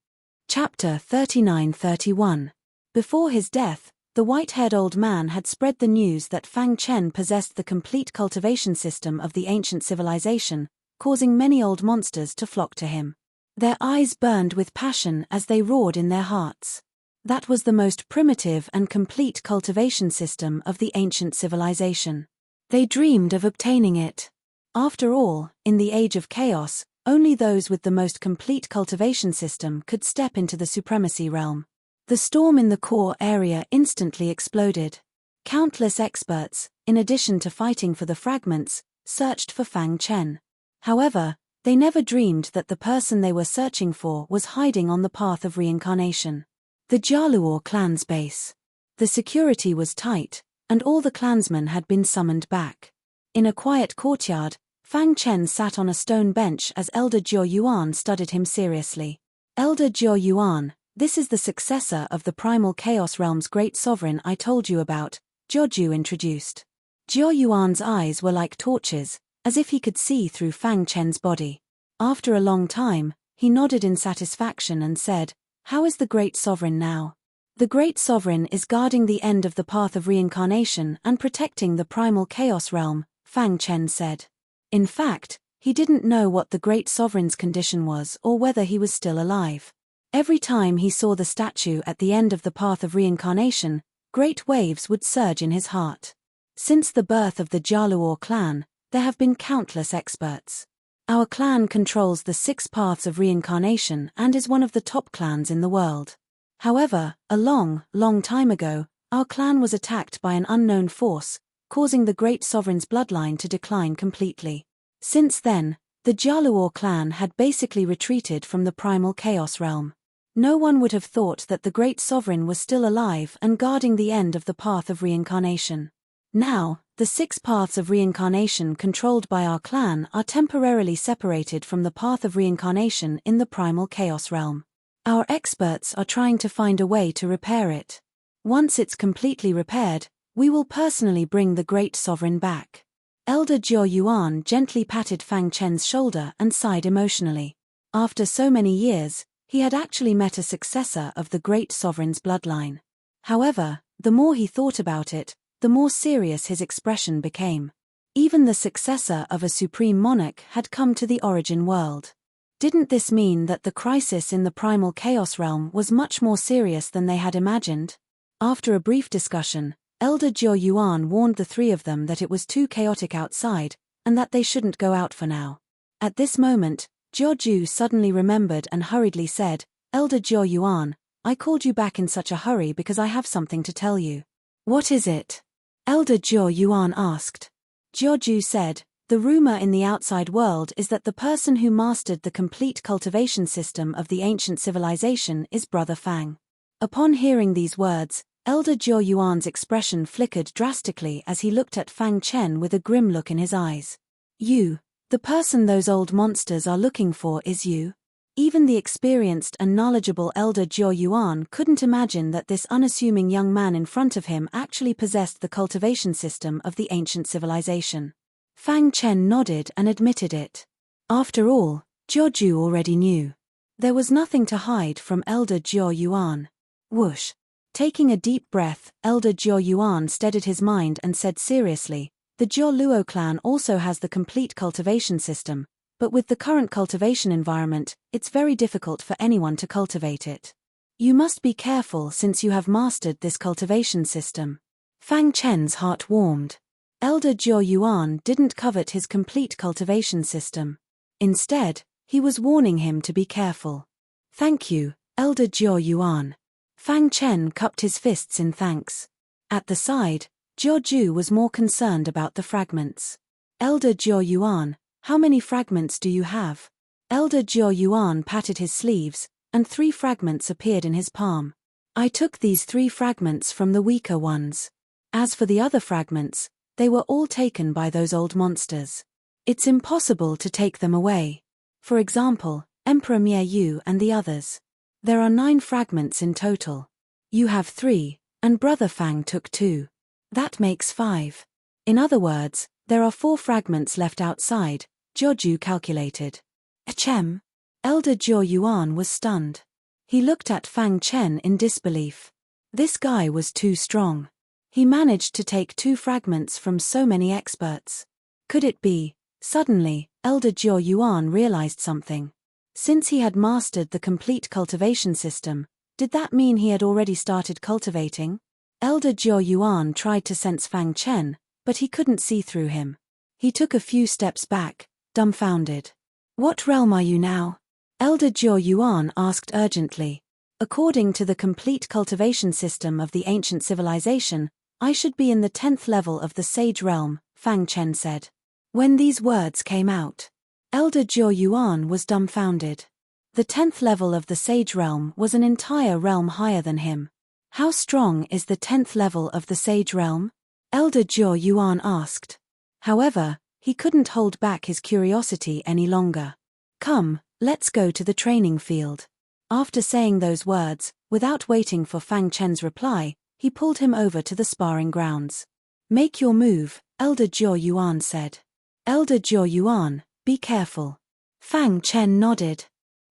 Chapter 39-31. Before his death, the white-haired old man had spread the news that Fang Chen possessed the complete cultivation system of the ancient civilization, causing many old monsters to flock to him. Their eyes burned with passion as they roared in their hearts. That was the most primitive and complete cultivation system of the ancient civilization. They dreamed of obtaining it. After all, in the age of chaos, only those with the most complete cultivation system could step into the supremacy realm. The storm in the core area instantly exploded. Countless experts, in addition to fighting for the fragments, searched for Fang Chen. However, they never dreamed that the person they were searching for was hiding on the path of reincarnation. The Jialuo clan's base. The security was tight, and all the clansmen had been summoned back. In a quiet courtyard, Fang Chen sat on a stone bench as Elder Jiu Yuan studied him seriously. "Elder Jiu Yuan, this is the successor of the primal chaos realm's great sovereign I told you about," Jiu introduced. Jiu Yuan's eyes were like torches, as if he could see through Fang Chen's body. After a long time, he nodded in satisfaction and said, "How is the great sovereign now?" "The great sovereign is guarding the end of the path of reincarnation and protecting the primal chaos realm," Fang Chen said. In fact, he didn't know what the great sovereign's condition was or whether he was still alive. Every time he saw the statue at the end of the path of reincarnation, great waves would surge in his heart. Since the birth of the Jialuo clan, there have been countless experts. Our clan controls the 6 paths of reincarnation and is one of the top clans in the world. However, a long time ago, our clan was attacked by an unknown force, causing the great sovereign's bloodline to decline completely. Since then, the Jialuo clan had basically retreated from the primal chaos realm. No one would have thought that the great sovereign was still alive and guarding the end of the path of reincarnation. Now, the 6 paths of reincarnation controlled by our clan are temporarily separated from the path of reincarnation in the primal chaos realm. Our experts are trying to find a way to repair it. Once it's completely repaired, we will personally bring the great sovereign back. Elder Jiao Yuan gently patted Fang Chen's shoulder and sighed emotionally. After so many years, he had actually met a successor of the great sovereign's bloodline. However, the more he thought about it, the more serious his expression became. Even the successor of a supreme monarch had come to the origin world. Didn't this mean that the crisis in the primal chaos realm was much more serious than they had imagined? After a brief discussion, Elder Jiao Yuan warned the 3 of them that it was too chaotic outside, and that they shouldn't go out for now. At this moment, Jiao Ju suddenly remembered and hurriedly said, "Elder Jiao Yuan, I called you back in such a hurry because I have something to tell you." "What is it?" Elder Jiao Yuan asked. Jiao Ju said, "The rumor in the outside world is that the person who mastered the complete cultivation system of the ancient civilization is Brother Fang." Upon hearing these words, Elder Jiao Yuan's expression flickered drastically as he looked at Fang Chen with a grim look in his eyes. "You, the person those old monsters are looking for is you?" Even the experienced and knowledgeable Elder Jiao Yuan couldn't imagine that this unassuming young man in front of him actually possessed the cultivation system of the ancient civilization. Fang Chen nodded and admitted it. After all, Jiao Ju already knew. There was nothing to hide from Elder Jiao Yuan. Whoosh. Taking a deep breath, Elder Jiao Yuan steadied his mind and said seriously, "The Jiao Luo clan also has the complete cultivation system, but with the current cultivation environment, it's very difficult for anyone to cultivate it. You must be careful since you have mastered this cultivation system." Fang Chen's heart warmed. Elder Jiao Yuan didn't covet his complete cultivation system. Instead, he was warning him to be careful. "Thank you, Elder Jiao Yuan." Fang Chen cupped his fists in thanks. At the side, Jiao Ju was more concerned about the fragments. "Elder Jiao Yuan, how many fragments do you have?" Elder Jiao Yuan patted his sleeves, and 3 fragments appeared in his palm. "I took these 3 fragments from the weaker ones. As for the other fragments, they were all taken by those old monsters. It's impossible to take them away. For example, Emperor Mie Yu and the others. There are 9 fragments in total. You have 3, and Brother Fang took 2. That makes 5. In other words, there are 4 fragments left outside," Jiao Ju calculated. "Achem." Elder Jiao Yuan was stunned. He looked at Fang Chen in disbelief. This guy was too strong. He managed to take 2 fragments from so many experts. Could it be? Suddenly, Elder Jiao Yuan realized something. Since he had mastered the complete cultivation system, did that mean he had already started cultivating? Elder Jiao Yuan tried to sense Fang Chen, but he couldn't see through him. He took a few steps back, dumbfounded. "What realm are you now?" Elder Jiao Yuan asked urgently. "According to the complete cultivation system of the ancient civilization, I should be in the 10th level of the Sage realm," Fang Chen said. When these words came out, Elder Jiao Yuan was dumbfounded. The 10th level of the Sage realm was an entire realm higher than him. How strong is the 10th level of the Sage realm? Elder Jiao Yuan asked. However, he couldn't hold back his curiosity any longer. "Come, let's go to the training field." After saying those words, without waiting for Fang Chen's reply, he pulled him over to the sparring grounds. "Make your move," Elder Jiao Yuan said. "Elder Jiao Yuan, be careful." Fang Chen nodded.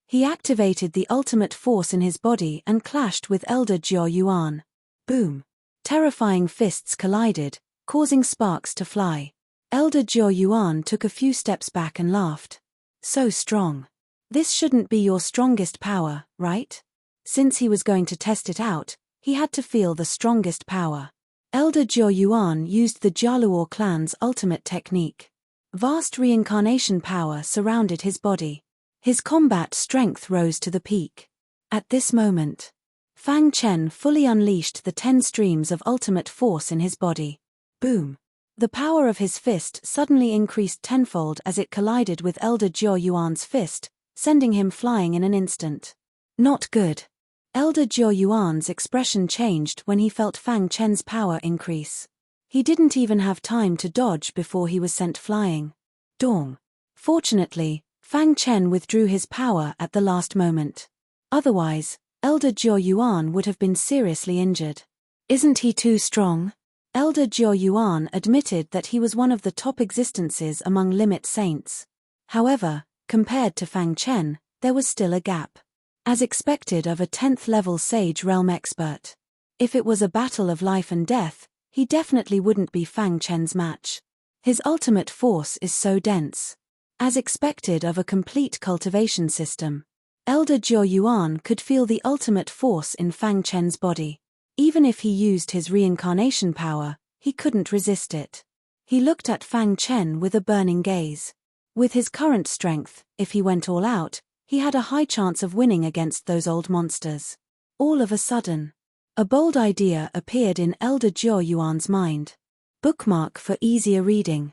He activated the ultimate force in his body and clashed with Elder Jiao Yuan. Boom! Terrifying fists collided, causing sparks to fly. Elder Jiao Yuan took a few steps back and laughed. "So strong. This shouldn't be your strongest power, right?" Since he was going to test it out, he had to feel the strongest power. Elder Jiao Yuan used the Jialuo clan's ultimate technique. Vast reincarnation power surrounded his body. His combat strength rose to the peak. At this moment, Fang Chen fully unleashed the 10 streams of ultimate force in his body. Boom! The power of his fist suddenly increased tenfold as it collided with Elder Jiao Yuan's fist, sending him flying in an instant. Not good. Elder Jiao Yuan's expression changed when he felt Fang Chen's power increase. He didn't even have time to dodge before he was sent flying. Dong. Fortunately, Fang Chen withdrew his power at the last moment. Otherwise, Elder Jiao Yuan would have been seriously injured. Isn't he too strong? Elder Jiao Yuan admitted that he was one of the top existences among limit saints. However, compared to Fang Chen, there was still a gap. As expected of a 10th level Sage Realm expert. If it was a battle of life and death, he definitely wouldn't be Fang Chen's match. His ultimate force is so dense. As expected of a complete cultivation system. Elder Jiao Yuan could feel the ultimate force in Fang Chen's body. Even if he used his reincarnation power, he couldn't resist it. He looked at Fang Chen with a burning gaze. With his current strength, if he went all out, he had a high chance of winning against those old monsters. All of a sudden, a bold idea appeared in Elder Jiao Yuan's mind. Bookmark for easier reading.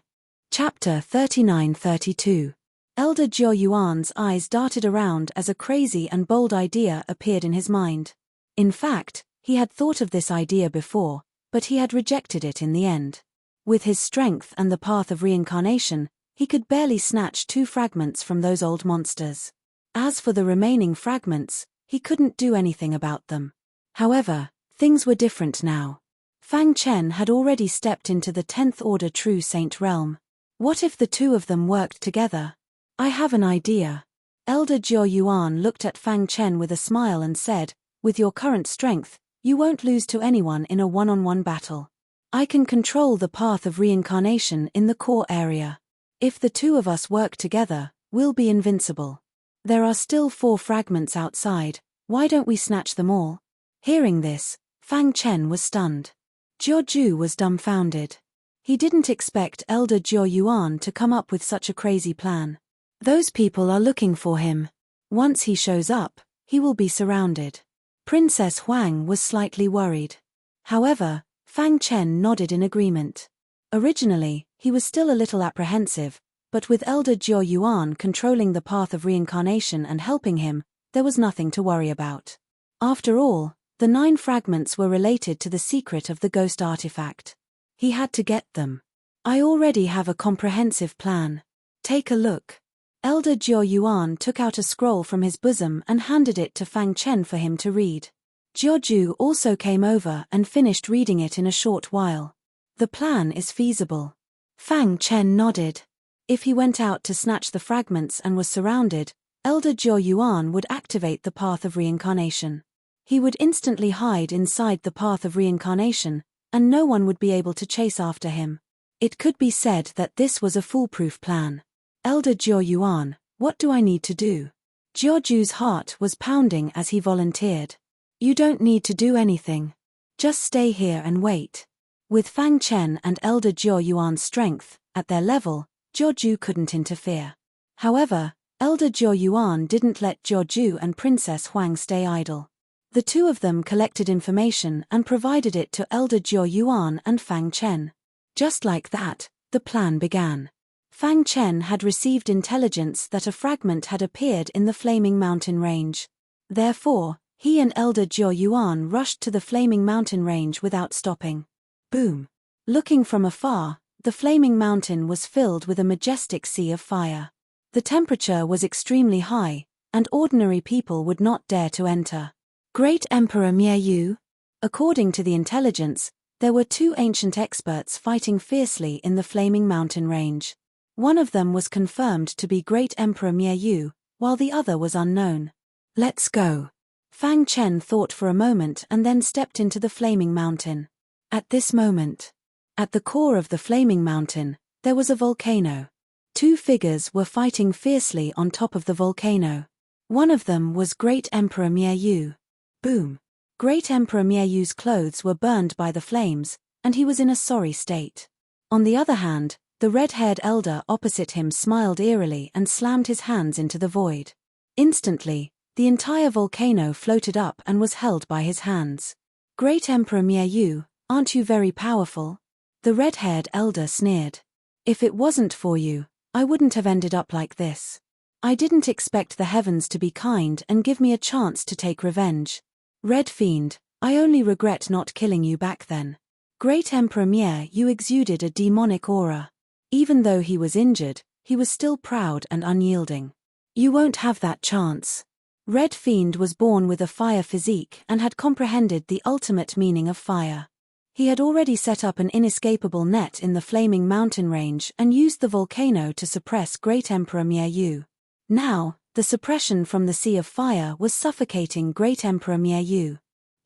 Chapter 39-32. Elder Jiao Yuan's eyes darted around as a crazy and bold idea appeared in his mind. In fact, he had thought of this idea before, but he had rejected it in the end. With his strength and the path of reincarnation, he could barely snatch 2 fragments from those old monsters. As for the remaining fragments, he couldn't do anything about them. However, things were different now. Fang Chen had already stepped into the 10th Order True Saint realm. What if the two of them worked together? I have an idea. Elder Jiao Yuan looked at Fang Chen with a smile and said, with your current strength, you won't lose to anyone in a one-on-one battle. I can control the path of reincarnation in the core area. If the two of us work together, we'll be invincible. There are still 4 fragments outside, why don't we snatch them all? Hearing this, Fang Chen was stunned. Jiao Ju was dumbfounded. He didn't expect Elder Jiao Yuan to come up with such a crazy plan. Those people are looking for him. Once he shows up, he will be surrounded. Princess Huang was slightly worried. However, Fang Chen nodded in agreement. Originally, he was still a little apprehensive, but with Elder Jiao Yuan controlling the path of reincarnation and helping him, there was nothing to worry about. After all, the 9 fragments were related to the secret of the ghost artifact. He had to get them. I already have a comprehensive plan. Take a look. Elder Jiao Yuan took out a scroll from his bosom and handed it to Fang Chen for him to read. Jiao Ju also came over and finished reading it in a short while. The plan is feasible. Fang Chen nodded. If he went out to snatch the fragments and was surrounded, Elder Jiao Yuan would activate the path of reincarnation. He would instantly hide inside the path of reincarnation, and no one would be able to chase after him. It could be said that this was a foolproof plan. Elder Jiao Yuan, what do I need to do? Jiao Ju's heart was pounding as he volunteered. You don't need to do anything. Just stay here and wait. With Fang Chen and Elder Jiao Yuan's strength, at their level, Jiao Ju couldn't interfere. However, Elder Jiao Yuan didn't let Jiao Ju and Princess Huang stay idle. The two of them collected information and provided it to Elder Jiao Yuan and Fang Chen. Just like that, the plan began. Fang Chen had received intelligence that a fragment had appeared in the Flaming Mountain Range. Therefore, he and Elder Jiao Yuan rushed to the Flaming Mountain Range without stopping. Boom! Looking from afar, the Flaming Mountain was filled with a majestic sea of fire. The temperature was extremely high, and ordinary people would not dare to enter. Great Emperor Miayu? According to the intelligence, there were 2 ancient experts fighting fiercely in the Flaming Mountain Range. One of them was confirmed to be Great Emperor Miayu, while the other was unknown. Let's go. Fang Chen thought for a moment and then stepped into the Flaming Mountain. At this moment, at the core of the Flaming Mountain, there was a volcano. 2 figures were fighting fiercely on top of the volcano. One of them was Great Emperor Miayu. Boom! Great Emperor Miayu's clothes were burned by the flames, and he was in a sorry state. On the other hand, the red-haired elder opposite him smiled eerily and slammed his hands into the void. Instantly, the entire volcano floated up and was held by his hands. Great Emperor Miayu, aren't you very powerful? The red-haired elder sneered. If it wasn't for you, I wouldn't have ended up like this. I didn't expect the heavens to be kind and give me a chance to take revenge. Red Fiend, I only regret not killing you back then. Great Emperor Yu exuded a demonic aura. Even though he was injured, he was still proud and unyielding. You won't have that chance. Red Fiend was born with a fire physique and had comprehended the ultimate meaning of fire. He had already set up an inescapable net in the flaming mountain range and used the volcano to suppress Great Emperor Yu. Now, the suppression from the Sea of Fire was suffocating Great Emperor Yu.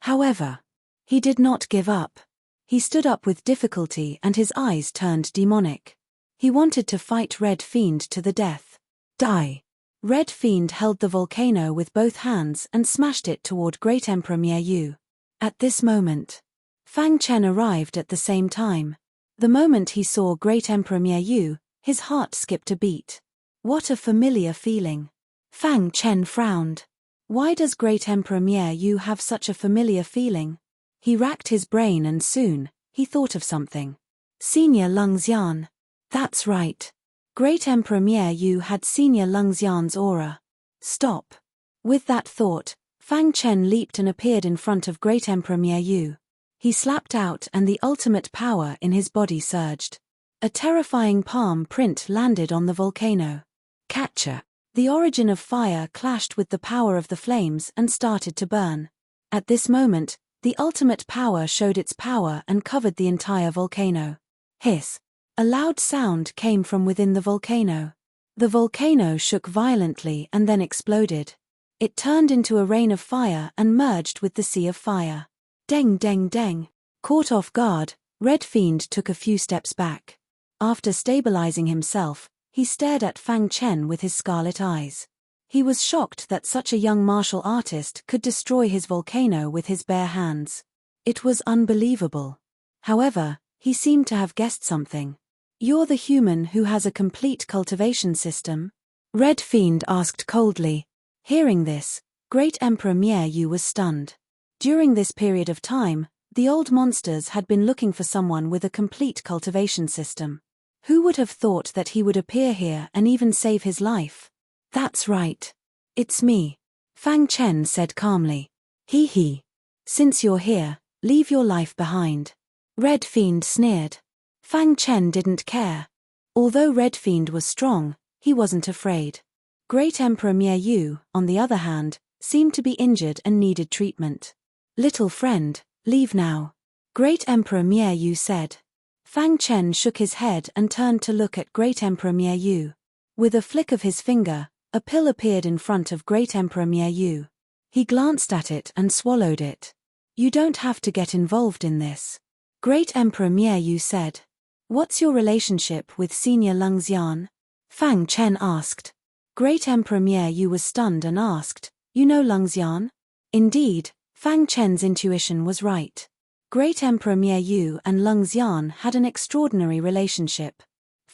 However, he did not give up. He stood up with difficulty and his eyes turned demonic. He wanted to fight Red Fiend to the death. Die! Red Fiend held the volcano with both hands and smashed it toward Great Emperor Yu. At this moment, Fang Chen arrived at the same time. The moment he saw Great Emperor Yu, his heart skipped a beat. What a familiar feeling. Fang Chen frowned. Why does Great Emperor Yu have such a familiar feeling? He racked his brain and soon, he thought of something. Senior Lungxian. That's right. Great Emperor Yu had Senior Lungxian's aura. Stop. With that thought, Fang Chen leaped and appeared in front of Great Emperor Yu. He slapped out and the ultimate power in his body surged. A terrifying palm print landed on the volcano. Catcher. The origin of fire clashed with the power of the flames and started to burn. At this moment, the ultimate power showed its power and covered the entire volcano. Hiss. A loud sound came from within the volcano. The volcano shook violently and then exploded. It turned into a rain of fire and merged with the Sea of Fire. Deng deng deng. Caught off guard, Red Fiend took a few steps back. After stabilizing himself, he stared at Fang Chen with his scarlet eyes. He was shocked that such a young martial artist could destroy his volcano with his bare hands. It was unbelievable. However, he seemed to have guessed something. You're the human who has a complete cultivation system? Red Fiend asked coldly. Hearing this, Great Emperor Yu was stunned. During this period of time, the old monsters had been looking for someone with a complete cultivation system. Who would have thought that he would appear here and even save his life? That's right. It's me. Fang Chen said calmly. Hee hee. Since you're here, leave your life behind. Red Fiend sneered. Fang Chen didn't care. Although Red Fiend was strong, he wasn't afraid. Great Emperor Yu, on the other hand, seemed to be injured and needed treatment. Little friend, leave now. Great Emperor Yu said. Fang Chen shook his head and turned to look at Great Emperor Yu. With a flick of his finger, a pill appeared in front of Great Emperor Yu. He glanced at it and swallowed it. You don't have to get involved in this. Great Emperor Yu said. What's your relationship with Senior Lungxian? Fang Chen asked. Great Emperor Yu was stunned and asked, You know Lungxian? Indeed, Fang Chen's intuition was right. Great Emperor Yu and Lungxian had an extraordinary relationship.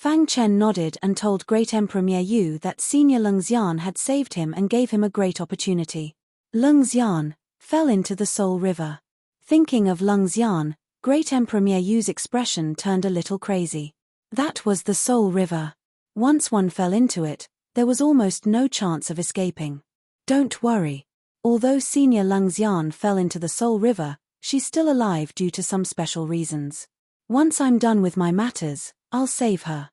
Fang Chen nodded and told Great Emperor Yu that Senior Lungxian had saved him and gave him a great opportunity. Lungxian fell into the Soul River. Thinking of Lungxian, Great Emperor Yu's expression turned a little crazy. That was the Soul River. Once one fell into it, there was almost no chance of escaping. Don't worry. Although Senior Lungxian fell into the Soul River, she's still alive due to some special reasons. Once I'm done with my matters, I'll save her.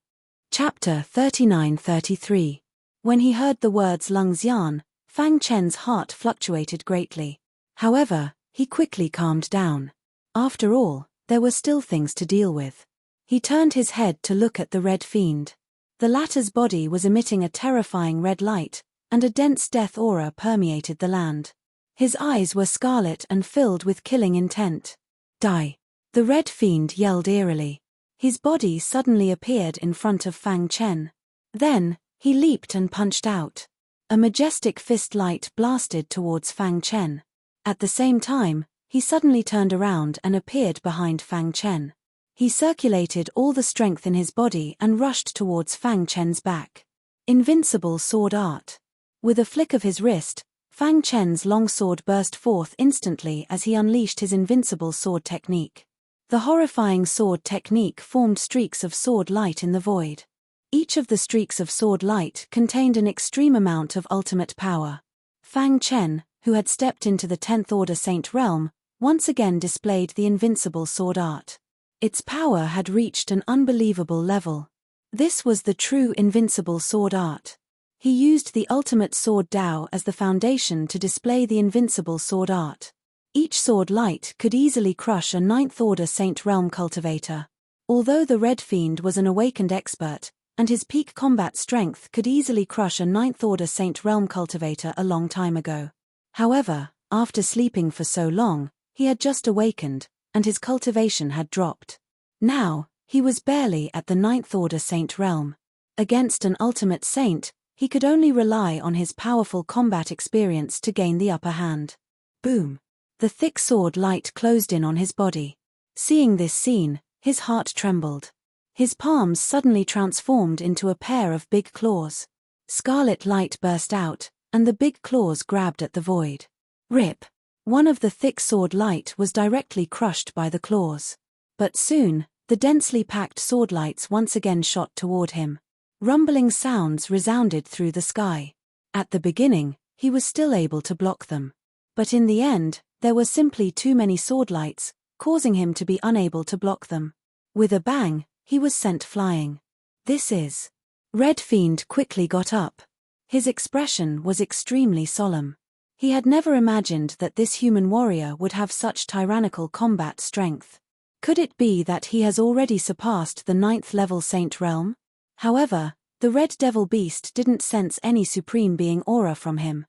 Chapter 39-33. When he heard the words Lungxian, Fang Chen's heart fluctuated greatly. However, he quickly calmed down. After all, there were still things to deal with. He turned his head to look at the Red Fiend. The latter's body was emitting a terrifying red light, and a dense death aura permeated the land. His eyes were scarlet and filled with killing intent. Die! The Red Fiend yelled eerily. His body suddenly appeared in front of Fang Chen. Then, he leaped and punched out. A majestic fist light blasted towards Fang Chen. At the same time, he suddenly turned around and appeared behind Fang Chen. He circulated all the strength in his body and rushed towards Fang Chen's back. Invincible sword art. With a flick of his wrist, Fang Chen's long sword burst forth instantly as he unleashed his invincible sword technique. The horrifying sword technique formed streaks of sword light in the void. Each of the streaks of sword light contained an extreme amount of ultimate power. Fang Chen, who had stepped into the 10th Order Saint realm, once again displayed the invincible sword art. Its power had reached an unbelievable level. This was the true invincible sword art. He used the ultimate sword Tao as the foundation to display the invincible sword art. Each sword light could easily crush a ninth-order Saint Realm cultivator. Although the Red Fiend was an awakened expert, and his peak combat strength could easily crush a ninth-order Saint Realm cultivator a long time ago. However, after sleeping for so long, he had just awakened, and his cultivation had dropped. Now, he was barely at the ninth-order Saint Realm. Against an ultimate saint, he could only rely on his powerful combat experience to gain the upper hand. Boom! The thick sword light closed in on his body. Seeing this scene, his heart trembled. His palms suddenly transformed into a pair of big claws. Scarlet light burst out, and the big claws grabbed at the void. Rip! One of the thick sword light was directly crushed by the claws. But soon, the densely packed sword lights once again shot toward him. Rumbling sounds resounded through the sky. At the beginning, he was still able to block them. But in the end, there were simply too many sword lights, causing him to be unable to block them. With a bang, he was sent flying. This is. Red Fiend quickly got up. His expression was extremely solemn. He had never imagined that this human warrior would have such tyrannical combat strength. Could it be that he has already surpassed the 9th level Saint Realm? However, the Red Devil Beast didn't sense any supreme being aura from him.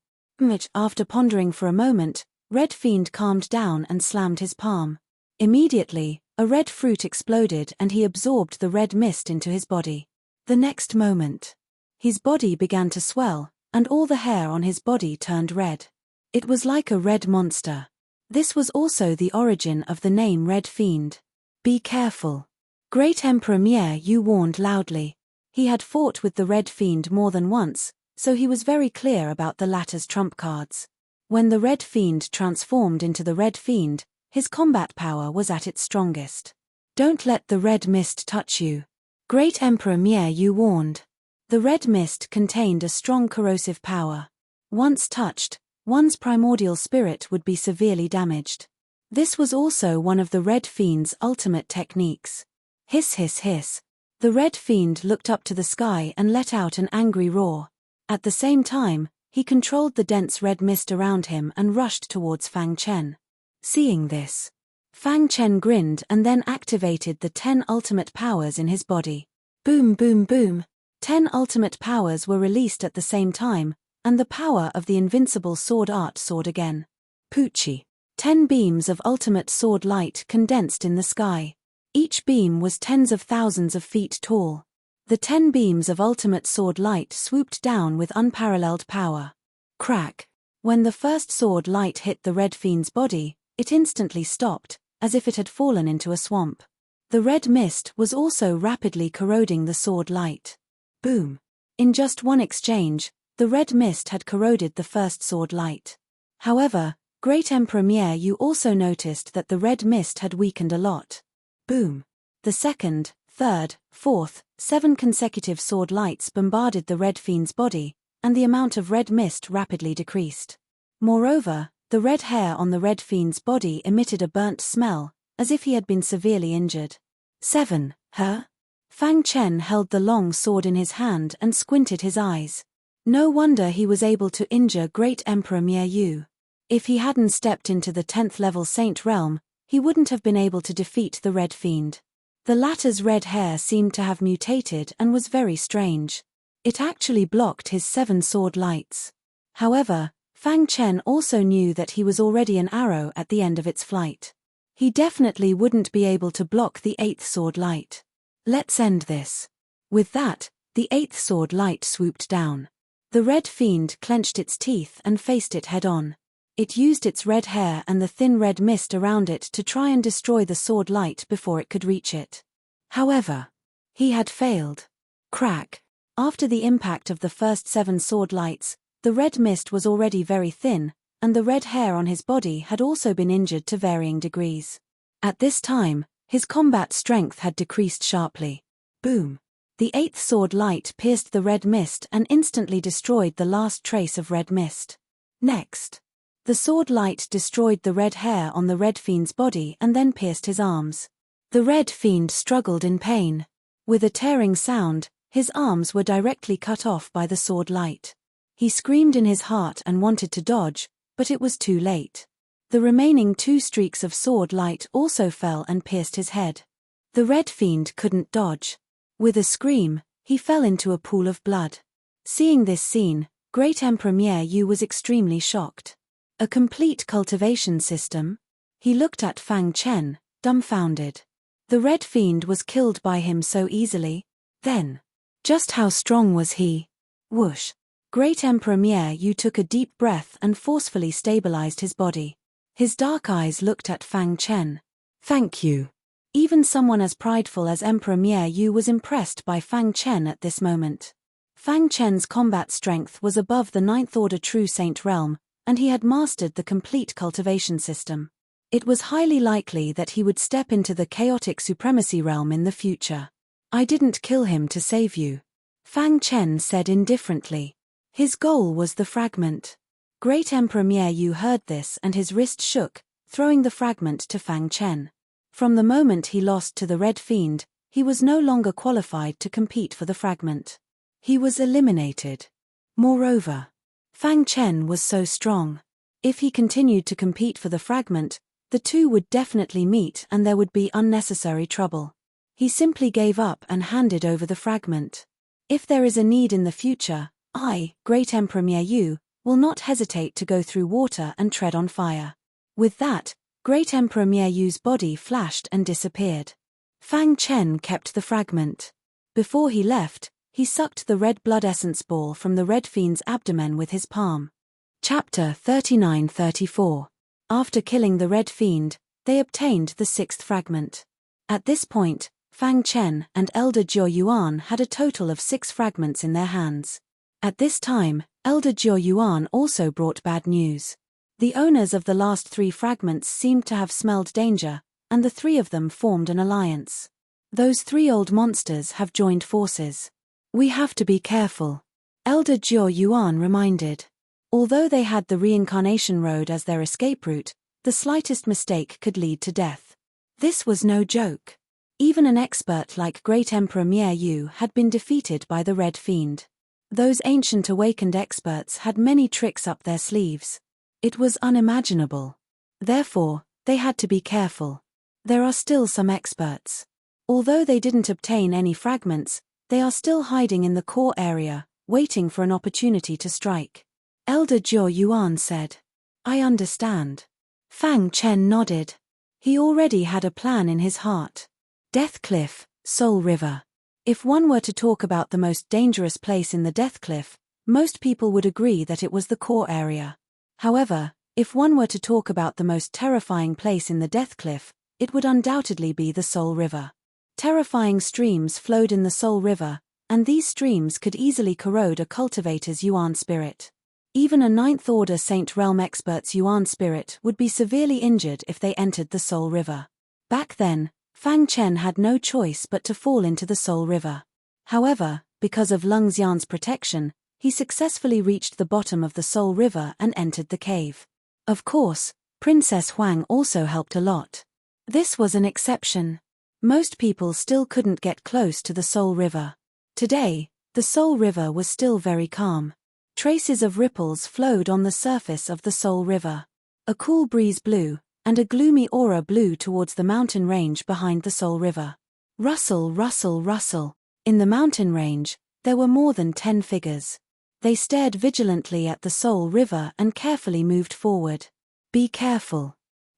After pondering for a moment, Red Fiend calmed down and slammed his palm. Immediately, a red fruit exploded and he absorbed the red mist into his body. The next moment, his body began to swell, and all the hair on his body turned red. It was like a red monster. This was also the origin of the name Red Fiend. Be careful. Great Emperor Yu warned loudly. He had fought with the Red Fiend more than once, so he was very clear about the latter's trump cards. When the Red Fiend transformed into the Red Fiend, his combat power was at its strongest. Don't let the red mist touch you. Great Emperor Yu warned. The red mist contained a strong corrosive power. Once touched, one's primordial spirit would be severely damaged. This was also one of the Red Fiend's ultimate techniques. Hiss hiss hiss. The Red Fiend looked up to the sky and let out an angry roar. At the same time, he controlled the dense red mist around him and rushed towards Fang Chen. Seeing this, Fang Chen grinned and then activated the 10 ultimate powers in his body. Boom boom boom. 10 ultimate powers were released at the same time, and the power of the invincible sword art soared again. Poochie. 10 beams of ultimate sword light condensed in the sky. Each beam was tens of thousands of feet tall. The 10 beams of ultimate sword light swooped down with unparalleled power. Crack. When the first sword light hit the Red Fiend's body, it instantly stopped, as if it had fallen into a swamp. The red mist was also rapidly corroding the sword light. Boom. In just one exchange, the red mist had corroded the first sword light. However, Great Emperor Yu also noticed that the red mist had weakened a lot. Boom. The second, third, fourth, 7 consecutive sword lights bombarded the Red Fiend's body, and the amount of red mist rapidly decreased. Moreover, the red hair on the Red Fiend's body emitted a burnt smell, as if he had been severely injured. 7. Huh? Fang Chen held the long sword in his hand and squinted his eyes. No wonder he was able to injure Great Emperor Yu. If he hadn't stepped into the 10th level Saint Realm, he wouldn't have been able to defeat the Red Fiend. The latter's red hair seemed to have mutated and was very strange. It actually blocked his 7 sword lights. However, Fang Chen also knew that he was already an arrow at the end of its flight. He definitely wouldn't be able to block the 8th sword light. Let's end this. With that, the 8th sword light swooped down. The Red Fiend clenched its teeth and faced it head-on. It used its red hair and the thin red mist around it to try and destroy the sword light before it could reach it. However, he had failed. Crack. After the impact of the first 7 sword lights, the red mist was already very thin, and the red hair on his body had also been injured to varying degrees. At this time, his combat strength had decreased sharply. Boom. The 8th sword light pierced the red mist and instantly destroyed the last trace of red mist. Next, the sword light destroyed the red hair on the Red Fiend's body and then pierced his arms. The Red Fiend struggled in pain. With a tearing sound, his arms were directly cut off by the sword light. He screamed in his heart and wanted to dodge, but it was too late. The remaining 2 streaks of sword light also fell and pierced his head. The Red Fiend couldn't dodge. With a scream, he fell into a pool of blood. Seeing this scene, Great Emperor Yu was extremely shocked. A complete cultivation system? He looked at Fang Chen, dumbfounded. The Red Fiend was killed by him so easily? Then, just how strong was he? Whoosh! Great Emperor Yu took a deep breath and forcefully stabilized his body. His dark eyes looked at Fang Chen. Thank you. Even someone as prideful as Emperor Yu was impressed by Fang Chen at this moment. Fang Chen's combat strength was above the 9th Order True Saint realm, and he had mastered the complete cultivation system. It was highly likely that he would step into the chaotic supremacy realm in the future. I didn't kill him to save you, Fang Chen said indifferently. His goal was the fragment. Great Emperor Yu heard this and his wrist shook, throwing the fragment to Fang Chen. From the moment he lost to the Red Fiend, he was no longer qualified to compete for the fragment. He was eliminated. Moreover, Fang Chen was so strong. If he continued to compete for the fragment, the two would definitely meet and there would be unnecessary trouble. He simply gave up and handed over the fragment. If there is a need in the future, I, Great Emperor Yu, will not hesitate to go through water and tread on fire. With that, Great Emperor Yu's body flashed and disappeared. Fang Chen kept the fragment. Before he left, he sucked the red blood essence ball from the Red Fiend's abdomen with his palm. Chapter 39-34. After killing the Red Fiend, they obtained the 6th fragment. At this point, Fang Chen and Elder Jiao Yuan had a total of 6 fragments in their hands. At this time, Elder Jiao Yuan also brought bad news. The owners of the last 3 fragments seemed to have smelled danger, and the 3 of them formed an alliance. Those 3 old monsters have joined forces. We have to be careful, Elder Jiao Yuan reminded. Although they had the reincarnation road as their escape route, the slightest mistake could lead to death. This was no joke. Even an expert like Great Emperor Yu had been defeated by the Red Fiend. Those ancient awakened experts had many tricks up their sleeves. It was unimaginable. Therefore, they had to be careful. There are still some experts. Although they didn't obtain any fragments, they are still hiding in the core area, waiting for an opportunity to strike. Elder Jiao Yuan said. I understand. Fang Chen nodded. He already had a plan in his heart. Death Cliff, Soul River. If one were to talk about the most dangerous place in the Death Cliff, most people would agree that it was the core area. However, if one were to talk about the most terrifying place in the Death Cliff, it would undoubtedly be the Soul River. Terrifying streams flowed in the Soul River, and these streams could easily corrode a cultivator's Yuan spirit. Even a 9th Order Saint Realm expert's Yuan spirit would be severely injured if they entered the Soul River. Back then, Fang Chen had no choice but to fall into the Soul River. However, because of Lung Xian's protection, he successfully reached the bottom of the Soul River and entered the cave. Of course, Princess Huang also helped a lot. This was an exception. Most people still couldn't get close to the Soul River. Today, the Soul River was still very calm. Traces of ripples flowed on the surface of the Soul River. A cool breeze blew, and a gloomy aura blew towards the mountain range behind the Soul River. Rustle, rustle, rustle. In the mountain range, there were more than 10 figures. They stared vigilantly at the Soul River and carefully moved forward. Be careful.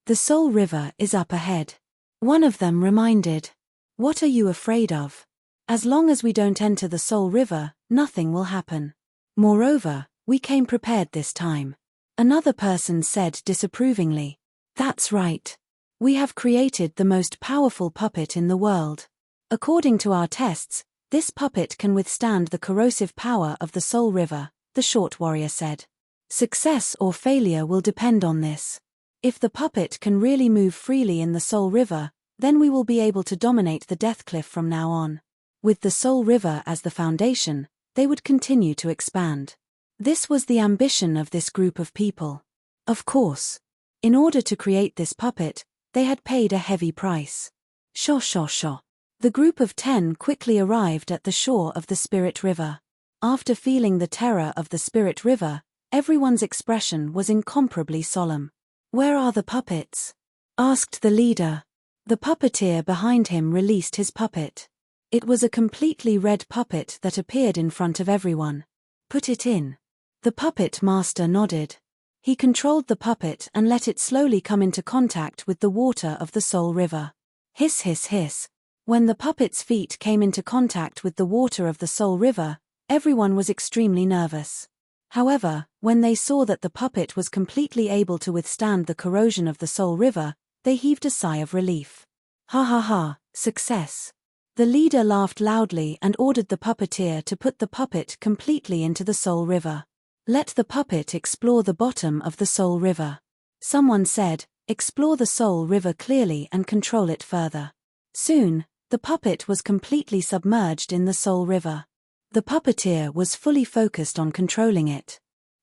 The Soul River is up ahead. One of them reminded. What are you afraid of? As long as we don't enter the Soul River, nothing will happen. Moreover, we came prepared this time. Another person said disapprovingly. That's right. We have created the most powerful puppet in the world. According to our tests, this puppet can withstand the corrosive power of the Soul River, the short warrior said. Success or failure will depend on this. If the puppet can really move freely in the Soul River, then we will be able to dominate the Death Cliff from now on. With the Soul River as the foundation, they would continue to expand. This was the ambition of this group of people. Of course. In order to create this puppet, they had paid a heavy price. Shaw shaw shaw. The group of 10 quickly arrived at the shore of the Spirit River. After feeling the terror of the Spirit River, everyone's expression was incomparably solemn. "Where are the puppets?" asked the leader. The puppeteer behind him released his puppet. It was a completely red puppet that appeared in front of everyone. "Put it in." The puppet master nodded. He controlled the puppet and let it slowly come into contact with the water of the Soul River. Hiss hiss hiss. When the puppet's feet came into contact with the water of the Soul River, everyone was extremely nervous. However, when they saw that the puppet was completely able to withstand the corrosion of the Soul River, they heaved a sigh of relief. "Ha ha ha, success." The leader laughed loudly and ordered the puppeteer to put the puppet completely into the Soul River. "Let the puppet explore the bottom of the Soul River." Someone said, "Explore the Soul River clearly and control it further." Soon, the puppet was completely submerged in the Soul River. The puppeteer was fully focused on controlling it.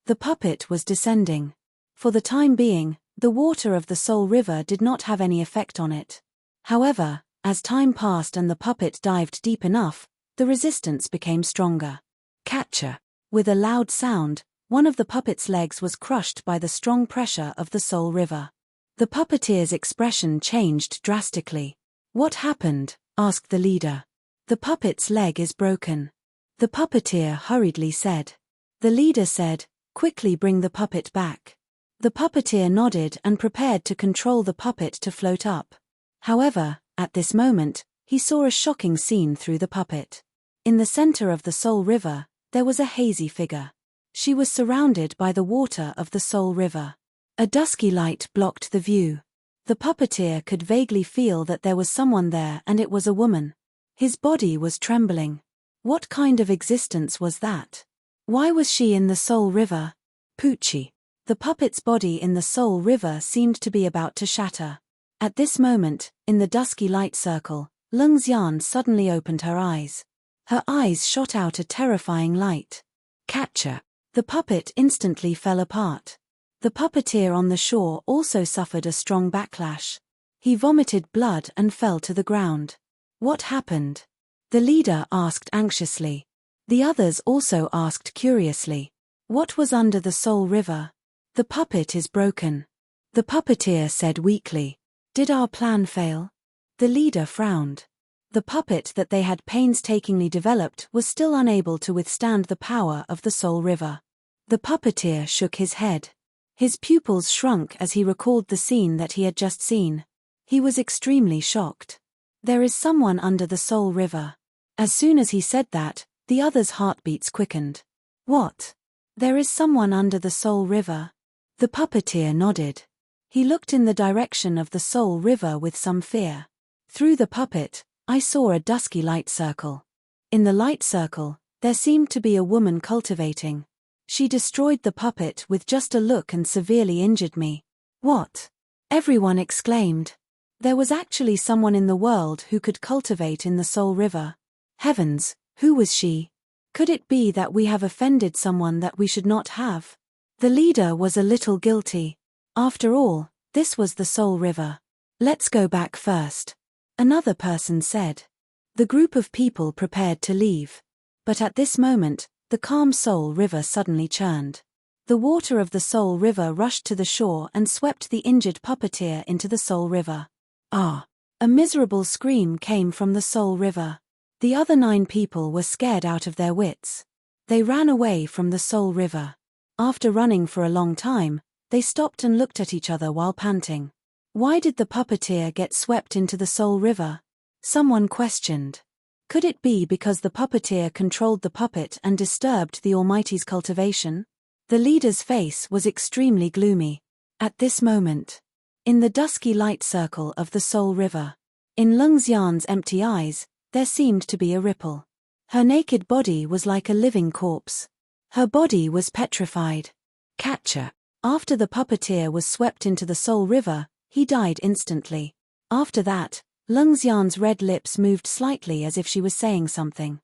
The puppet was descending. For the time being, the water of the Soul River did not have any effect on it. However, as time passed and the puppet dived deep enough, the resistance became stronger. Catcher. With a loud sound, one of the puppet's legs was crushed by the strong pressure of the Soul River. The puppeteer's expression changed drastically. "What happened?" asked the leader. "The puppet's leg is broken." The puppeteer hurriedly said. The leader said, "Quickly bring the puppet back." The puppeteer nodded and prepared to control the puppet to float up. However, at this moment, he saw a shocking scene through the puppet. In the center of the Soul River, there was a hazy figure. She was surrounded by the water of the Soul River. A dusky light blocked the view. The puppeteer could vaguely feel that there was someone there, and it was a woman. His body was trembling. What kind of existence was that? Why was she in the Soul River? Poochie. The puppet's body in the Soul River seemed to be about to shatter. At this moment, in the dusky light circle, Lung Xian suddenly opened her eyes. Her eyes shot out a terrifying light. Catcher. The puppet instantly fell apart. The puppeteer on the shore also suffered a strong backlash. He vomited blood and fell to the ground. What happened? The leader asked anxiously. The others also asked curiously. What was under the Soul River? The puppet is broken. The puppeteer said weakly. Did our plan fail? The leader frowned. The puppet that they had painstakingly developed was still unable to withstand the power of the Soul River. The puppeteer shook his head. His pupils shrunk as he recalled the scene that he had just seen. He was extremely shocked. There is someone under the Soul River. As soon as he said that, the others' heartbeats quickened. What? There is someone under the Soul River? The puppeteer nodded. He looked in the direction of the Soul River with some fear. Through the puppet, I saw a dusky light circle. In the light circle, there seemed to be a woman cultivating. She destroyed the puppet with just a look and severely injured me. What? Everyone exclaimed. There was actually someone in the world who could cultivate in the Soul River. Heavens, who was she? Could it be that we have offended someone that we should not have? The leader was a little guilty. After all, this was the Soul River. Let's go back first. Another person said. The group of people prepared to leave. But at this moment, the calm Soul River suddenly churned. The water of the Soul River rushed to the shore and swept the injured puppeteer into the Soul River. Ah! A miserable scream came from the Soul River. The other 9 people were scared out of their wits. They ran away from the Soul River. After running for a long time, they stopped and looked at each other while panting. Why did the puppeteer get swept into the Soul River? Someone questioned. Could it be because the puppeteer controlled the puppet and disturbed the Almighty's cultivation? The leader's face was extremely gloomy. At this moment, in the dusky light circle of the Soul River, in Lung Xian's empty eyes, there seemed to be a ripple. Her naked body was like a living corpse. Her body was petrified. Catcher. After the puppeteer was swept into the Soul River, he died instantly. After that, Lung Xian's red lips moved slightly as if she was saying something.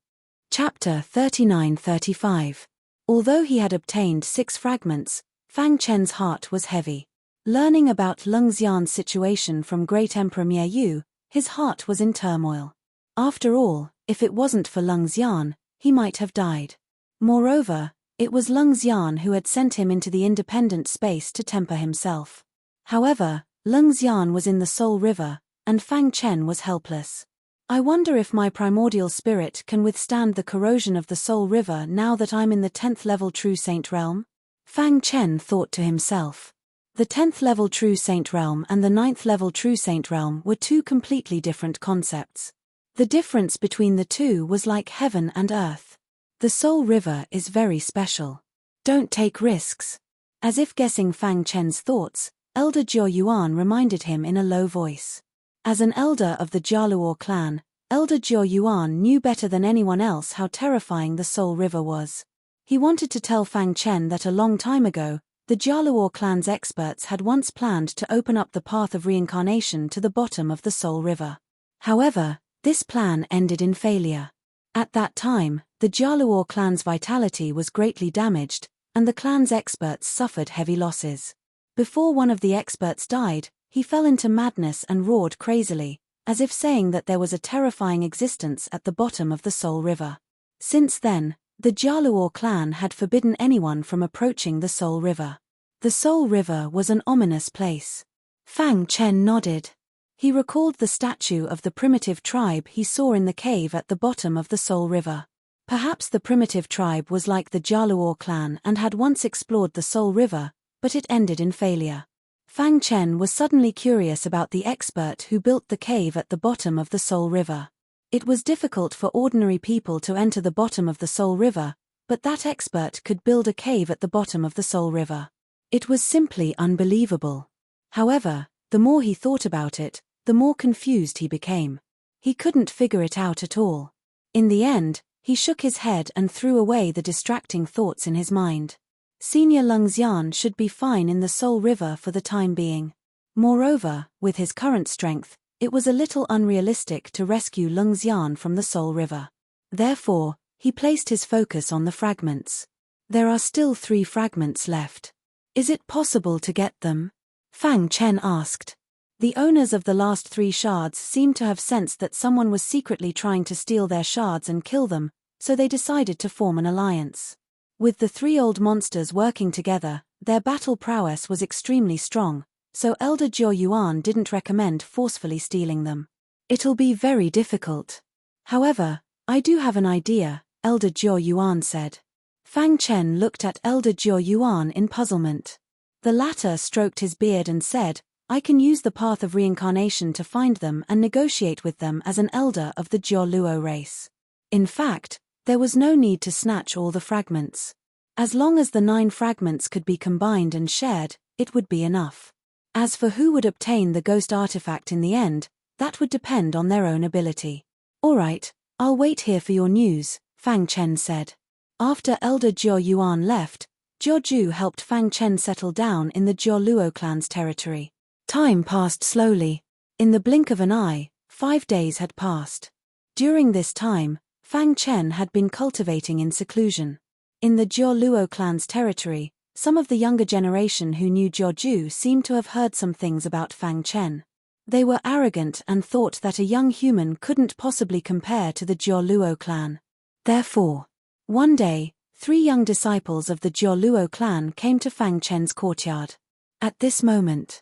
Chapter 39-35. Although he had obtained 6 fragments, Fang Chen's heart was heavy. Learning about Lung Xian's situation from Great Emperor Miayu, His heart was in turmoil. After all, if it wasn't for Lung Xian, he might have died. Moreover, it was Lung Xian who had sent him into the independent space to temper himself. However, Lung Xian was in the Soul River, and Fang Chen was helpless. I wonder if my primordial spirit can withstand the corrosion of the Soul River now that I'm in the 10th level True Saint realm? Fang Chen thought to himself. The 10th level True Saint realm and the 9th level True Saint realm were two completely different concepts. The difference between the two was like heaven and earth. The Soul River is very special. Don't take risks. As if guessing Fang Chen's thoughts, Elder Jiao Yuan reminded him in a low voice. As an elder of the Jialuo clan, Elder Jiao Yuan knew better than anyone else how terrifying the Soul River was. He wanted to tell Fang Chen that a long time ago, the Jialuo clan's experts had once planned to open up the path of reincarnation to the bottom of the Soul River. However, this plan ended in failure. At that time, the Jialuo clan's vitality was greatly damaged, and the clan's experts suffered heavy losses. Before one of the experts died, he fell into madness and roared crazily, as if saying that there was a terrifying existence at the bottom of the Soul River. Since then, the Jialuo clan had forbidden anyone from approaching the Soul River. The Soul River was an ominous place. Fang Chen nodded. He recalled the statue of the primitive tribe he saw in the cave at the bottom of the Soul River. Perhaps the primitive tribe was like the Jialuo clan and had once explored the Soul River, but it ended in failure. Fang Chen was suddenly curious about the expert who built the cave at the bottom of the Soul River. It was difficult for ordinary people to enter the bottom of the Soul River, but that expert could build a cave at the bottom of the Soul River. It was simply unbelievable. However, the more he thought about it, the more confused he became. He couldn't figure it out at all. In the end, he shook his head and threw away the distracting thoughts in his mind. Senior Lung Xian should be fine in the Soul River for the time being. Moreover, with his current strength, it was a little unrealistic to rescue Lung Xian from the Soul River. Therefore, he placed his focus on the fragments. There are still 3 fragments left. Is it possible to get them? Fang Chen asked. The owners of the last 3 shards seemed to have sensed that someone was secretly trying to steal their shards and kill them, so they decided to form an alliance. With the 3 old monsters working together, their battle prowess was extremely strong, so Elder Jiao Yuan didn't recommend forcefully stealing them. It'll be very difficult. However, I do have an idea, Elder Jiao Yuan said. Fang Chen looked at Elder Jiao Yuan in puzzlement. The latter stroked his beard and said, I can use the path of reincarnation to find them and negotiate with them as an elder of the Jialuo race. In fact, there was no need to snatch all the fragments. As long as the 9 fragments could be combined and shared, it would be enough. As for who would obtain the ghost artifact in the end, that would depend on their own ability. Alright, I'll wait here for your news, Fang Chen said. After Elder Jiao Yuan left, Jiao Ju helped Fang Chen settle down in the Jialuo clan's territory. Time passed slowly. In the blink of an eye, 5 days had passed. During this time, Fang Chen had been cultivating in seclusion. In the Jialuo clan's territory, some of the younger generation who knew Jiao Ju seemed to have heard some things about Fang Chen. They were arrogant and thought that a young human couldn't possibly compare to the Jialuo clan. Therefore, one day, 3 young disciples of the Jialuo clan came to Fang Chen's courtyard. At this moment,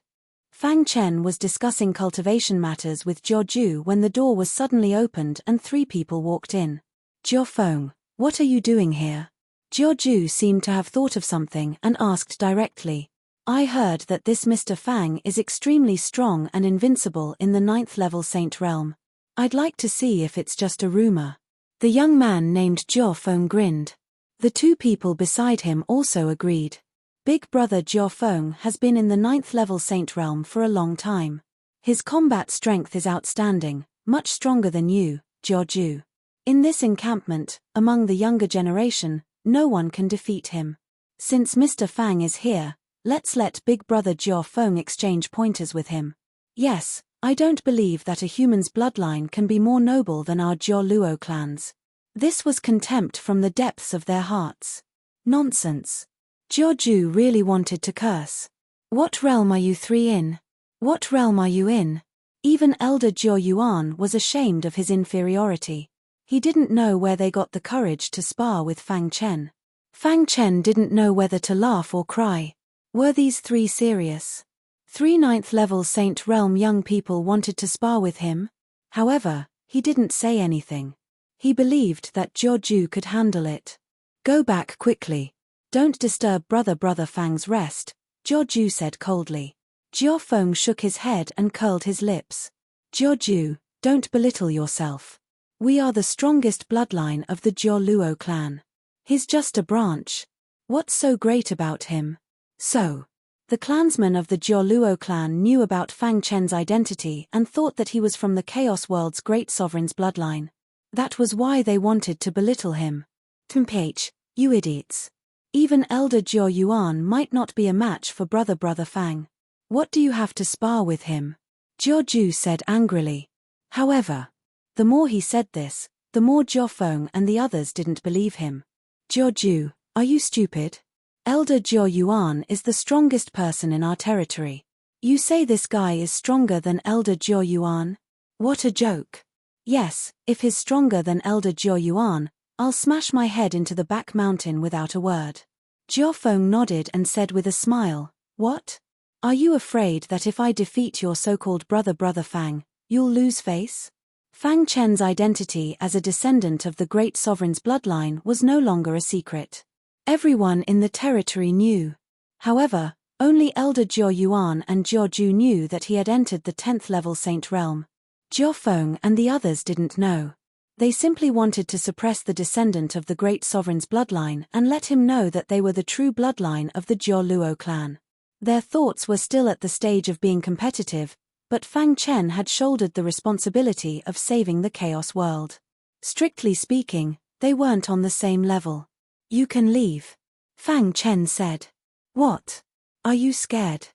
Fang Chen was discussing cultivation matters with Jiao Ju when the door was suddenly opened and 3 people walked in. Jiao Feng, what are you doing here? Jiao Ju seemed to have thought of something and asked directly. I heard that this Mr. Fang is extremely strong and invincible in the 9th level Saint realm. I'd like to see if it's just a rumor. The young man named Jiao Feng grinned. The 2 people beside him also agreed. Big brother Jiao Feng has been in the 9th level Saint realm for a long time. His combat strength is outstanding, much stronger than you, Jiao Ju. In this encampment, among the younger generation, no one can defeat him. Since Mr. Fang is here, let's let big brother Jiao Feng exchange pointers with him. Yes, I don't believe that a human's bloodline can be more noble than our Jialuo clans. This was contempt from the depths of their hearts. Nonsense. Jiao Ju really wanted to curse. What realm are you 3 in? What realm are you in? Even Elder Jiao Yuan was ashamed of his inferiority. He didn't know where they got the courage to spar with Fang Chen. Fang Chen didn't know whether to laugh or cry. Were these three serious? 3 9th-level Saint Realm young people wanted to spar with him? However, he didn't say anything. He believed that Jiao could handle it. Go back quickly. Don't disturb brother Fang's rest, Jiao said coldly. Jiao Feng shook his head and curled his lips. Jiao, don't belittle yourself. We are the strongest bloodline of the Jiao Luo clan. He's just a branch. What's so great about him? So, the clansmen of the Jiao Luo clan knew about Fang Chen's identity and thought that he was from the Chaos World's great sovereign's bloodline. That was why they wanted to belittle him. Tumph, you idiots. Even Elder Jiao Yuan might not be a match for brother Fang. What do you have to spar with him? Jiao said angrily. However, the more he said this, the more Jiao Feng and the others didn't believe him. Jiao, are you stupid? Elder Jiao Yuan is the strongest person in our territory. You say this guy is stronger than Elder Jiao Yuan? What a joke. Yes, if he's stronger than Elder Jiao Yuan, I'll smash my head into the back mountain without a word. Jiao Feng nodded and said with a smile, what? Are you afraid that if I defeat your so-called brother Fang, you'll lose face? Fang Chen's identity as a descendant of the great sovereign's bloodline was no longer a secret. Everyone in the territory knew. However, only Elder Jiao Yuan and Jiao knew that he had entered the 10th level Saint Realm. Jiao Feng and the others didn't know. They simply wanted to suppress the descendant of the great sovereign's bloodline and let him know that they were the true bloodline of the Jiao Luo clan. Their thoughts were still at the stage of being competitive, but Fang Chen had shouldered the responsibility of saving the Chaos World. Strictly speaking, they weren't on the same level. You can leave. Fang Chen said. What? Are you scared?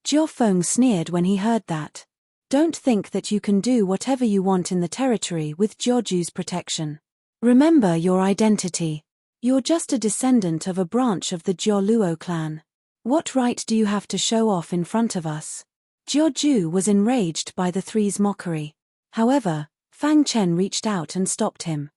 Jiao Feng sneered when he heard that. Don't think that you can do whatever you want in the territory with Jiao's protection. Remember your identity. You're just a descendant of a branch of the Jiao Luo clan. What right do you have to show off in front of us? Jiao was enraged by the three's mockery. However, Fang Chen reached out and stopped him.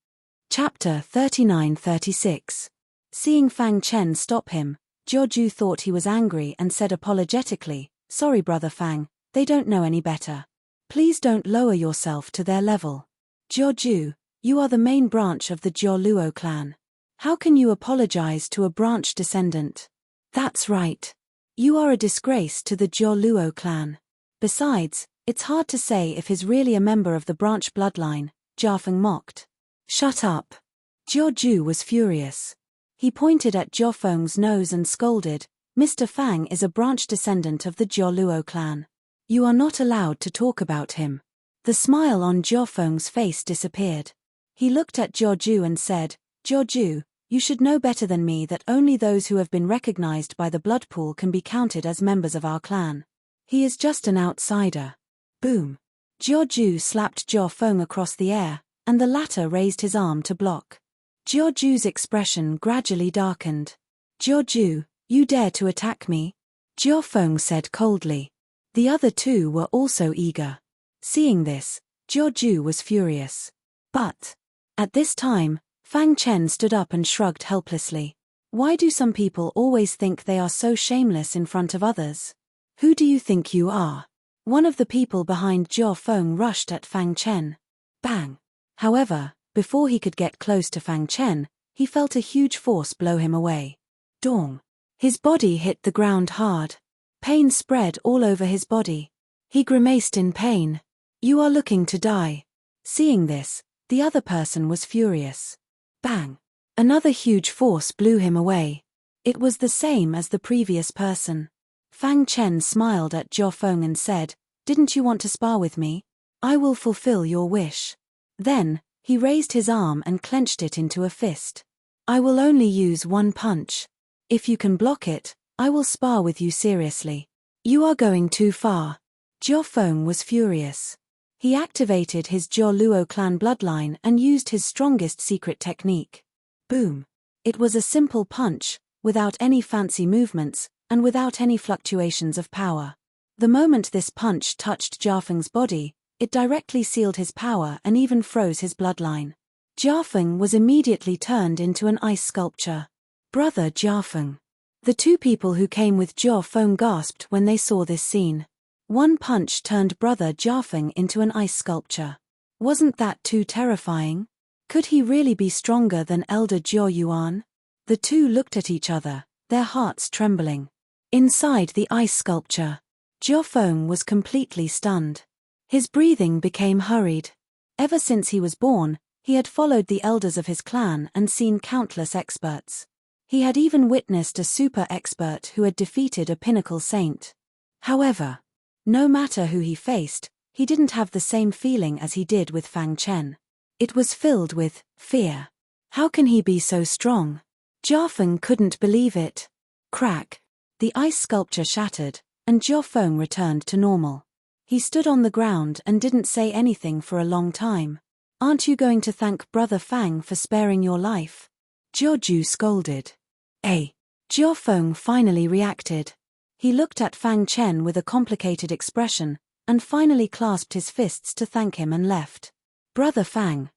Chapter 39-36. Seeing Fang Chen stop him, Jiao thought he was angry and said apologetically, sorry brother Fang, they don't know any better. Please don't lower yourself to their level. Jiao, you are the main branch of the Jiao Luo clan. How can you apologize to a branch descendant? That's right. You are a disgrace to the Jiao Luo clan. Besides, it's hard to say if he's really a member of the branch bloodline, Jiao Feng mocked. Shut up. Jiao was furious. He pointed at Jiao Feng's nose and scolded, Mr. Fang is a branch descendant of the Jiao Luo clan. You are not allowed to talk about him. The smile on Jiao Feng's face disappeared. He looked at Jiao and said, Jiao, you should know better than me that only those who have been recognized by the blood pool can be counted as members of our clan. He is just an outsider. Boom. Jiao slapped Jiao Feng across the air, and the latter raised his arm to block. Jiao's expression gradually darkened. Jiao, you dare to attack me? Jiao Feng said coldly. The other two were also eager. Seeing this, Jiao was furious. But, at this time, Fang Chen stood up and shrugged helplessly. Why do some people always think they are so shameless in front of others? Who do you think you are? One of the people behind Jiao Feng rushed at Fang Chen. Bang! However, before he could get close to Fang Chen, he felt a huge force blow him away. Dong! His body hit the ground hard. Pain spread all over his body. He grimaced in pain. You are looking to die. Seeing this, the other person was furious. Bang! Another huge force blew him away. It was the same as the previous person. Fang Chen smiled at Jiao Feng and said, Didn't you want to spar with me? I will fulfill your wish. Then, he raised his arm and clenched it into a fist. I will only use one punch. If you can block it, I will spar with you seriously. You are going too far. Jiao Feng was furious. He activated his Jiao Luo clan bloodline and used his strongest secret technique. Boom. It was a simple punch, without any fancy movements, and without any fluctuations of power. The moment this punch touched Jiao Feng's body, It directly sealed his power and even froze his bloodline. Jiafeng was immediately turned into an ice sculpture. Brother Jiafeng. The two people who came with Jiafeng gasped when they saw this scene. One punch turned Brother Jiafeng into an ice sculpture. Wasn't that too terrifying? Could he really be stronger than Elder Jiao Yuan? The two looked at each other, their hearts trembling. Inside the ice sculpture, Jiafeng was completely stunned. His breathing became hurried. Ever since he was born, he had followed the elders of his clan and seen countless experts. He had even witnessed a super expert who had defeated a pinnacle saint. However, no matter who he faced, he didn't have the same feeling as he did with Fang Chen. It was filled with fear. How can he be so strong? Jiafeng couldn't believe it. Crack. The ice sculpture shattered, and Jiafeng returned to normal. He stood on the ground and didn't say anything for a long time. Aren't you going to thank Brother Fang for sparing your life? Jiaoju scolded. Jiafeng finally reacted. He looked at Fang Chen with a complicated expression, and finally clasped his fists to thank him and left. Brother Fang,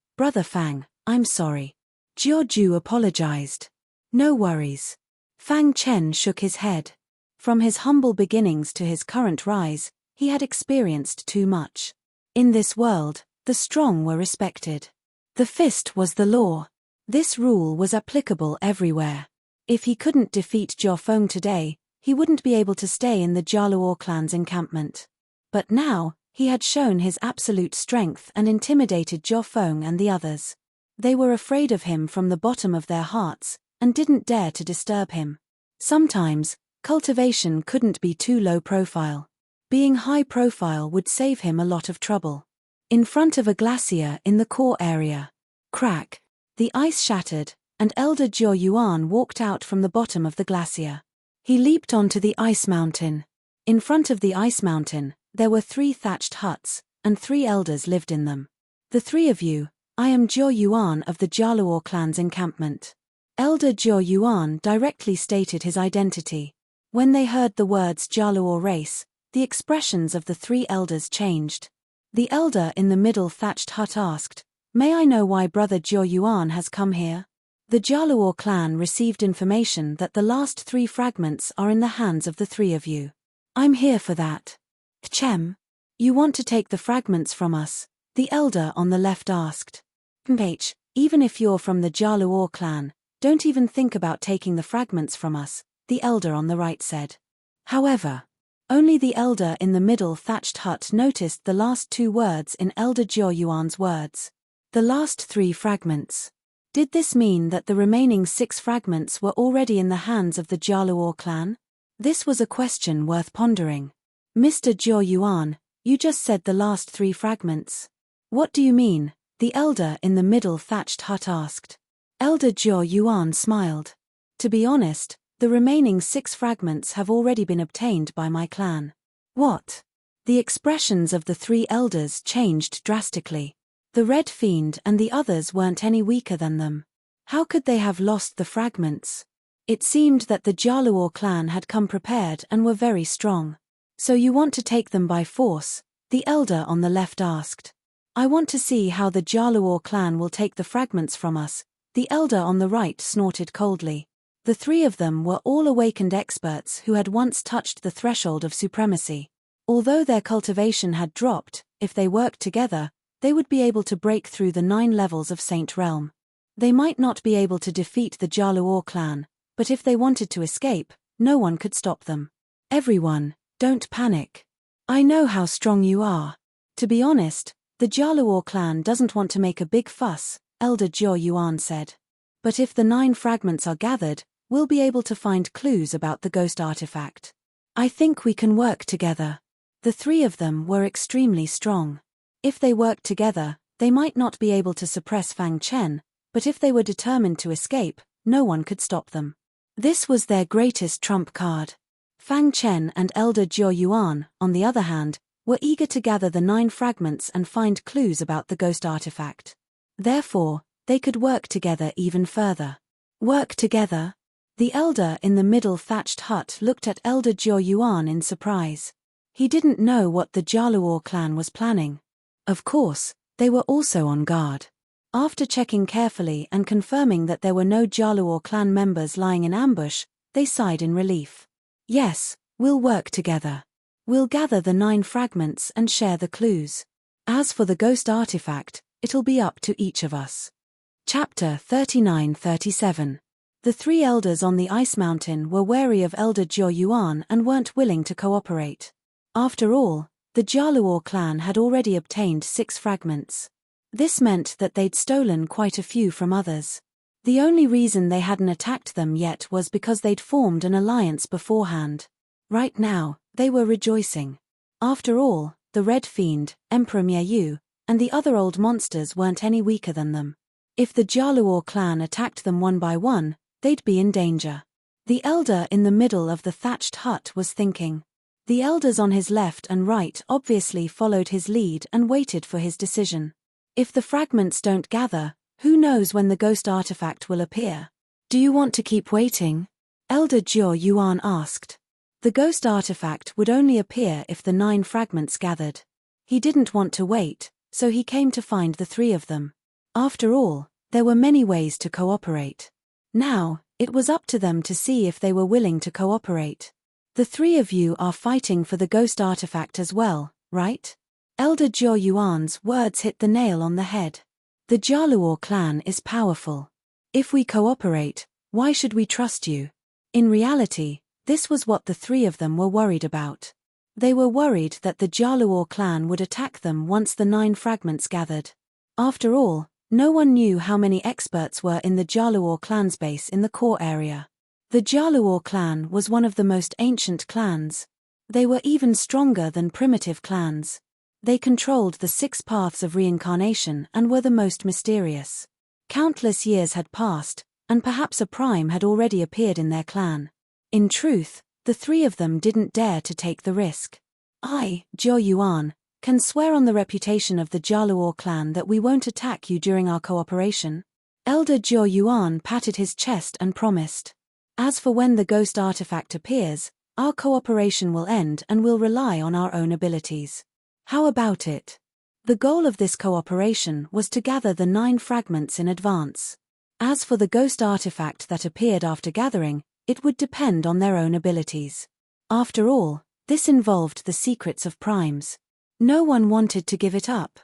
I'm sorry. Jiaoju apologized. No worries. Fang Chen shook his head. From his humble beginnings to his current rise, he had experienced too much. In this world, the strong were respected. The fist was the law. This rule was applicable everywhere. If he couldn't defeat Jiafeng today, he wouldn't be able to stay in the Jialuo clan's encampment. But now, he had shown his absolute strength and intimidated Jiafeng and the others. They were afraid of him from the bottom of their hearts, and didn't dare to disturb him. Sometimes, cultivation couldn't be too low profile. Being high profile would save him a lot of trouble. In front of a glacier in the core area. Crack. The ice shattered, and Elder Jiao Yuan walked out from the bottom of the glacier. He leaped onto the ice mountain. In front of the ice mountain, there were 3 thatched huts, and 3 elders lived in them. The 3 of you, I am Jiao Yuan of the Jialuo clan's encampment. Elder Jiao Yuan directly stated his identity. When they heard the words Jialuo race, the expressions of the 3 elders changed. The elder in the middle thatched hut asked, "May I know why Brother Jiao Yuan has come here?" The Jialuo clan received information that the last 3 fragments are in the hands of the 3 of you. I'm here for that. Chem, you want to take the fragments from us? The elder on the left asked. Even if you're from the Jialuo clan, don't even think about taking the fragments from us, the elder on the right said. However, only the elder in the middle thatched hut noticed the last 2 words in Elder Jiao Yuan's words. The last 3 fragments. Did this mean that the remaining 6 fragments were already in the hands of the Jialuo clan? This was a question worth pondering. Mr. Jiao Yuan, you just said the last 3 fragments. What do you mean? The elder in the middle thatched hut asked. Elder Jiao Yuan smiled. To be honest, the remaining 6 fragments have already been obtained by my clan. What? The expressions of the 3 elders changed drastically. The Red Fiend and the others weren't any weaker than them. How could they have lost the fragments? It seemed that the Jialuo clan had come prepared and were very strong. So you want to take them by force? The elder on the left asked. I want to see how the Jialuo clan will take the fragments from us, the elder on the right snorted coldly. The 3 of them were all awakened experts who had once touched the threshold of supremacy. Although their cultivation had dropped, if they worked together, they would be able to break through the 9 levels of Saint Realm. They might not be able to defeat the Jialuo clan, but if they wanted to escape, no one could stop them. Everyone, don't panic. I know how strong you are. To be honest, the Jialuo clan doesn't want to make a big fuss, Elder Jiao Yuan said. But if the 9 fragments are gathered, we'll be able to find clues about the ghost artifact. I think we can work together. The 3 of them were extremely strong. If they worked together, they might not be able to suppress Fang Chen, but if they were determined to escape, no one could stop them. This was their greatest trump card. Fang Chen and Elder Jiao Yuan, on the other hand, were eager to gather the 9 fragments and find clues about the ghost artifact. Therefore, they could work together even further. Work together? The elder in the middle thatched hut looked at Elder Jiao Yuan in surprise. He didn't know what the Jialuo clan was planning. Of course, they were also on guard. After checking carefully and confirming that there were no Jaluor clan members lying in ambush, they sighed in relief. Yes, we'll work together. We'll gather the 9 fragments and share the clues. As for the ghost artifact, it'll be up to each of us. Chapter 39-37. The 3 elders on the ice mountain were wary of Elder Jiao Yuan and weren't willing to cooperate. After all, the Jaluor clan had already obtained 6 fragments. This meant that they'd stolen quite a few from others. The only reason they hadn't attacked them yet was because they'd formed an alliance beforehand. Right now, they were rejoicing. After all, the Red Fiend, Emperor Miayu, and the other old monsters weren't any weaker than them. If the Jaluor clan attacked them one by one, they'd be in danger. The elder in the middle of the thatched hut was thinking. The elders on his left and right obviously followed his lead and waited for his decision. If the fragments don't gather, who knows when the ghost artifact will appear? Do you want to keep waiting? Elder Jiao Yuan asked. The ghost artifact would only appear if the 9 fragments gathered. He didn't want to wait, so he came to find the 3 of them. After all, there were many ways to cooperate. Now, it was up to them to see if they were willing to cooperate. The 3 of you are fighting for the ghost artifact as well, right? Elder Jiao Yuan's words hit the nail on the head. The Jaluor clan is powerful. If we cooperate, why should we trust you? In reality, this was what the 3 of them were worried about. They were worried that the Jaluor clan would attack them once the 9 fragments gathered. After all, no one knew how many experts were in the Jaluor clan's base in the core area. The Jaluor clan was one of the most ancient clans. They were even stronger than primitive clans. They controlled the 6 paths of reincarnation and were the most mysterious. Countless years had passed, and perhaps a prime had already appeared in their clan. In truth, the 3 of them didn't dare to take the risk. I, Jiao Yuan, can swear on the reputation of the Jaluor clan that we won't attack you during our cooperation. Elder Jiao Yuan patted his chest and promised. As for when the ghost artifact appears, our cooperation will end and we'll rely on our own abilities. How about it? The goal of this cooperation was to gather the 9 fragments in advance. As for the ghost artifact that appeared after gathering, it would depend on their own abilities. After all, this involved the secrets of primes. No one wanted to give it up.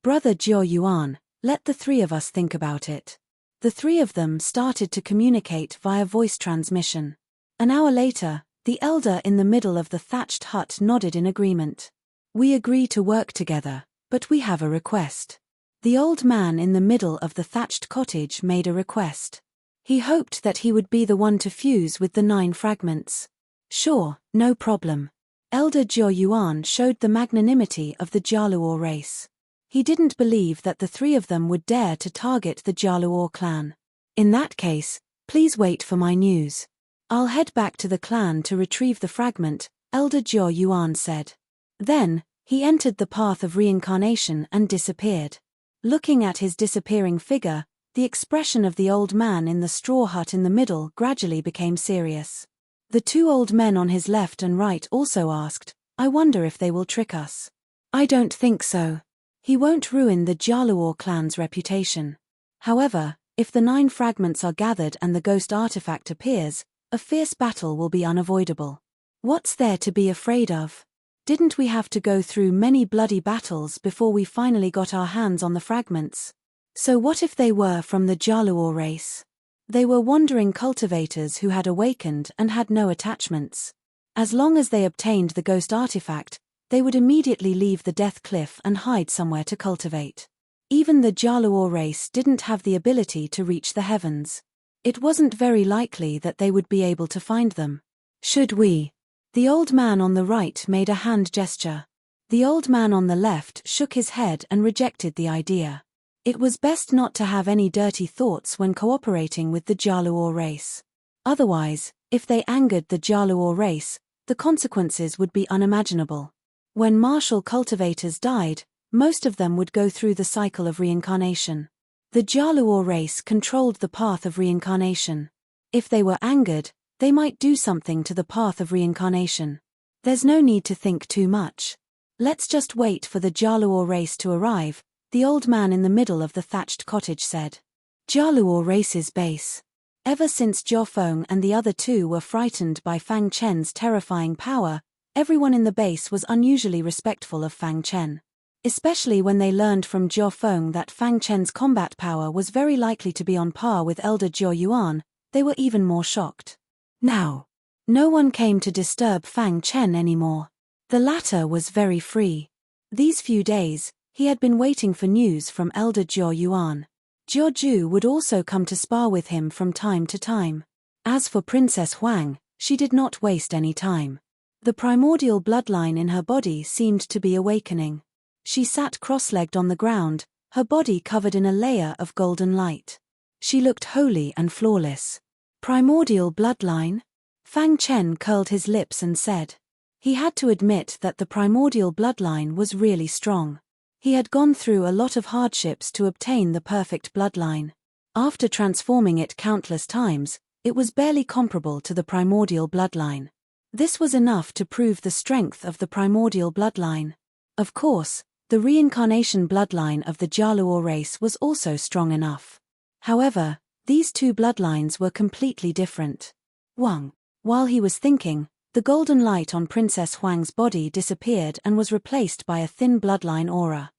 Brother Jiao Yuan, let the 3 of us think about it. The 3 of them started to communicate via voice transmission. An hour later, the elder in the middle of the thatched hut nodded in agreement. We agree to work together, but we have a request. The old man in the middle of the thatched cottage made a request. He hoped that he would be the one to fuse with the 9 fragments. Sure, no problem. Elder Jiao Yuan showed the magnanimity of the Jaluor race. He didn't believe that the 3 of them would dare to target the Jaluor clan. In that case, please wait for my news. I'll head back to the clan to retrieve the fragment, Elder Jiao Yuan said. Then, he entered the path of reincarnation and disappeared. Looking at his disappearing figure, the expression of the old man in the straw hut in the middle gradually became serious. The 2 old men on his left and right also asked, I wonder if they will trick us. I don't think so. He won't ruin the Jaluor clan's reputation. However, if the 9 fragments are gathered and the ghost artifact appears, a fierce battle will be unavoidable. What's there to be afraid of? Didn't we have to go through many bloody battles before we finally got our hands on the fragments? So what if they were from the Jaluor race? They were wandering cultivators who had awakened and had no attachments. As long as they obtained the ghost artifact, they would immediately leave the death cliff and hide somewhere to cultivate. Even the Jaluor race didn't have the ability to reach the heavens. It wasn't very likely that they would be able to find them. Should we? The old man on the right made a hand gesture. The old man on the left shook his head and rejected the idea. It was best not to have any dirty thoughts when cooperating with the Jaluor race. Otherwise, if they angered the Jaluor race, the consequences would be unimaginable. When martial cultivators died, most of them would go through the cycle of reincarnation. The Jaluor race controlled the path of reincarnation. If they were angered, they might do something to the path of reincarnation. There's no need to think too much. Let's just wait for the Jaluor race to arrive, the old man in the middle of the thatched cottage said. Jaluor race's base. Ever since Jiofeng and the other two were frightened by Fang Chen's terrifying power, everyone in the base was unusually respectful of Fang Chen. Especially when they learned from Jiofeng that Fang Chen's combat power was very likely to be on par with Elder Jiao Yuan, they were even more shocked. Now, no one came to disturb Fang Chen anymore. The latter was very free. These few days, he had been waiting for news from Elder Jiao Yuan. Jiao Ju would also come to spar with him from time to time. As for Princess Huang, she did not waste any time. The primordial bloodline in her body seemed to be awakening. She sat cross-legged on the ground, her body covered in a layer of golden light. She looked holy and flawless. Primordial bloodline? Fang Chen curled his lips and said. He had to admit that the primordial bloodline was really strong. He had gone through a lot of hardships to obtain the perfect bloodline. After transforming it countless times, it was barely comparable to the primordial bloodline. This was enough to prove the strength of the primordial bloodline. Of course, the reincarnation bloodline of the Jaluor race was also strong enough. However, these two bloodlines were completely different. While he was thinking, the golden light on Princess Huang's body disappeared and was replaced by a thin bloodline aura.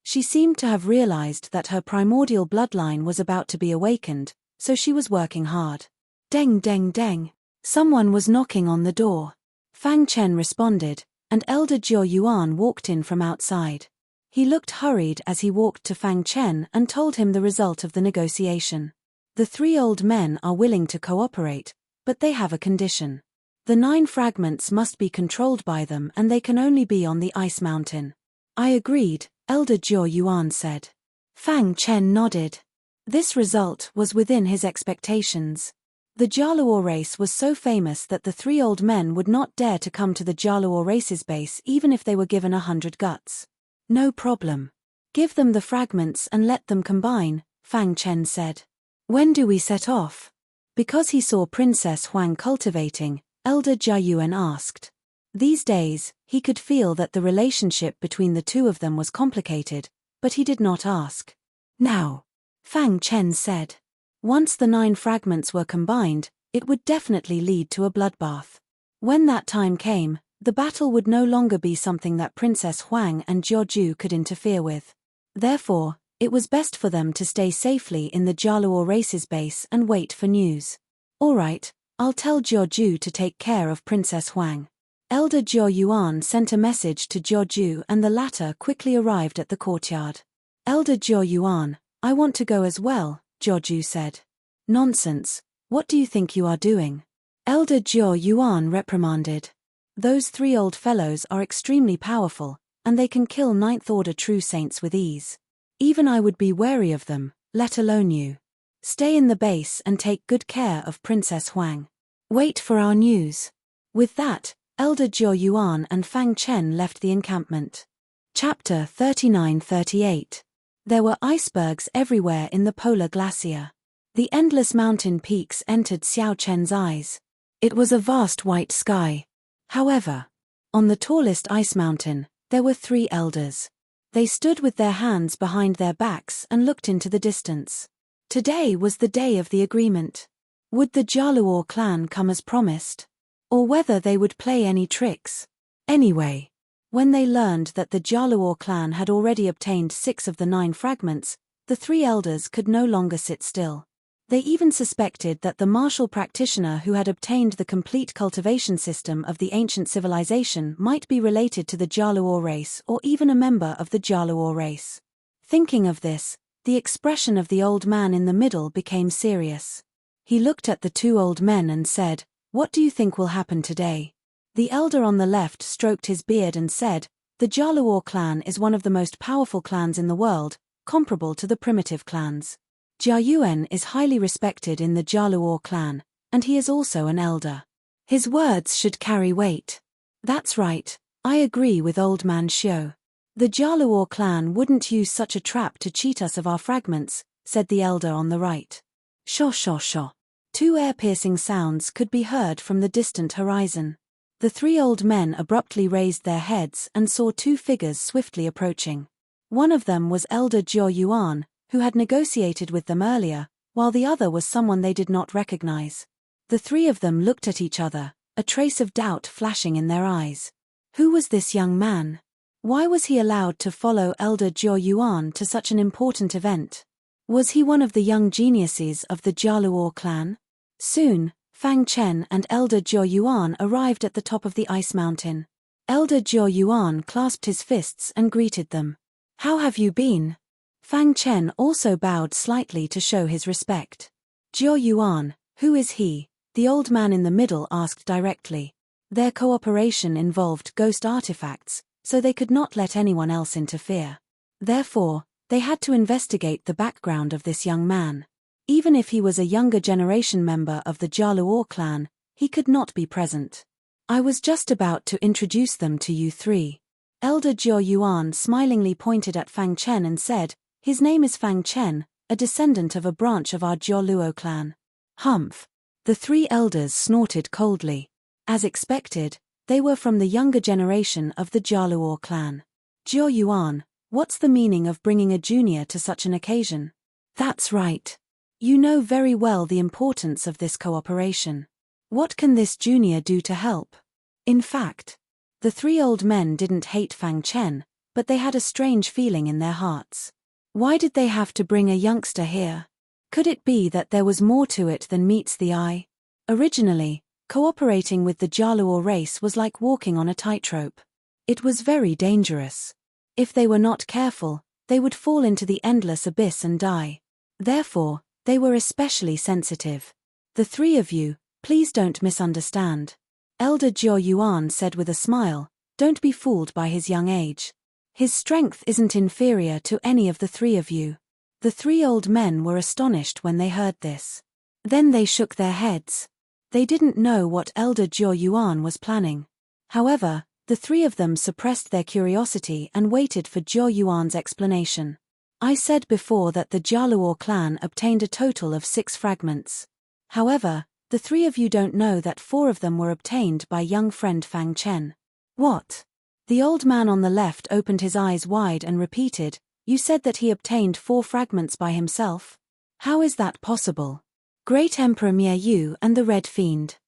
She seemed to have realized that her primordial bloodline was about to be awakened, so she was working hard. Deng deng deng. Someone was knocking on the door. Fang Chen responded, and Elder Jiao Yuan walked in from outside. He looked hurried as he walked to Fang Chen and told him the result of the negotiation. The three old men are willing to cooperate, but they have a condition. The 9 fragments must be controlled by them and they can only be on the ice mountain. I agreed, Elder Jiao Yuan said. Fang Chen nodded. This result was within his expectations. The Jaluor race was so famous that the 3 old men would not dare to come to the Jaluor race's base even if they were given 100 guts. No problem. Give them the fragments and let them combine, Fang Chen said. When do we set off? Because he saw Princess Huang cultivating, Elder Jia Yuan asked. These days, he could feel that the relationship between the two of them was complicated, but he did not ask. Now, Fang Chen said. Once the 9 fragments were combined, it would definitely lead to a bloodbath. When that time came, the battle would no longer be something that Princess Huang and Jiao Ju could interfere with. Therefore, it was best for them to stay safely in the Jaluor race's base and wait for news. Alright, I'll tell Jiao Ju to take care of Princess Huang. Elder Jiao Yuan sent a message to Jiao Ju and the latter quickly arrived at the courtyard. Elder Jiao Yuan, I want to go as well, Jiao Ju said. Nonsense, what do you think you are doing? Elder Jiao Yuan reprimanded. Those 3 old fellows are extremely powerful, and they can kill 9th order true saints with ease. Even I would be wary of them, let alone you. Stay in the base and take good care of Princess Huang. Wait for our news. With that, Elder Jiao Yuan and Fang Chen left the encampment. Chapter 39-38. There were icebergs everywhere in the polar glacier. The endless mountain peaks entered Xiao Chen's eyes. It was a vast white sky. However, on the tallest ice mountain, there were 3 elders. They stood with their hands behind their backs and looked into the distance. Today was the day of the agreement. Would the Jaluor clan come as promised? Or whether they would play any tricks? Anyway, when they learned that the Jaluor clan had already obtained 6 of the 9 fragments, the 3 elders could no longer sit still. They even suspected that the martial practitioner who had obtained the complete cultivation system of the ancient civilization might be related to the Jaluor race or even a member of the Jaluor race. Thinking of this, the expression of the old man in the middle became serious. He looked at the 2 old men and said, "What do you think will happen today?" The elder on the left stroked his beard and said, "The Jaluor clan is one of the most powerful clans in the world, comparable to the primitive clans. Jia Yuan is highly respected in the Jaluor clan, and he is also an elder. His words should carry weight." That's right, I agree with old man Xiu. The Jaluor clan wouldn't use such a trap to cheat us of our fragments, said the elder on the right. Sho sho sho. 2 air-piercing sounds could be heard from the distant horizon. The three old men abruptly raised their heads and saw two figures swiftly approaching. One of them was Elder Jiao Yuan, who had negotiated with them earlier, while the other was someone they did not recognize. The three of them looked at each other, a trace of doubt flashing in their eyes. Who was this young man? Why was he allowed to follow Elder Jiao Yuan to such an important event? Was he one of the young geniuses of the Jialuo clan? Soon, Fang Chen and Elder Jiao Yuan arrived at the top of the ice mountain. Elder Jiao Yuan clasped his fists and greeted them. How have you been? Fang Chen also bowed slightly to show his respect. Jiao Yuan, who is he? The old man in the middle asked directly. Their cooperation involved ghost artifacts, so they could not let anyone else interfere. Therefore, they had to investigate the background of this young man. Even if he was a younger generation member of the Jialuo clan, he could not be present. I was just about to introduce them to you three. Elder Jiao Yuan smilingly pointed at Fang Chen and said, his name is Fang Chen, a descendant of a branch of our Jialuo clan. Humph. The three elders snorted coldly. As expected, they were from the younger generation of the Jialuo clan. Jiao Yuan, what's the meaning of bringing a junior to such an occasion? That's right. You know very well the importance of this cooperation. What can this junior do to help? In fact, the three old men didn't hate Fang Chen, but they had a strange feeling in their hearts. Why did they have to bring a youngster here? Could it be that there was more to it than meets the eye? Originally, cooperating with the Jialuo race was like walking on a tightrope. It was very dangerous. If they were not careful, they would fall into the endless abyss and die. Therefore, they were especially sensitive. The three of you, please don't misunderstand. Elder Jiao Yuan said with a smile, don't be fooled by his young age. His strength isn't inferior to any of the three of you. The three old men were astonished when they heard this. Then they shook their heads. They didn't know what Elder Jiao Yuan was planning. However, the three of them suppressed their curiosity and waited for Jiao Yuan's explanation. I said before that the Jialuo clan obtained a total of 6 fragments. However, the three of you don't know that 4 of them were obtained by young friend Fang Chen. What? The old man on the left opened his eyes wide and repeated, you said that he obtained 4 fragments by himself? How is that possible? Great Emperor Mie Yu and the Red Fiend.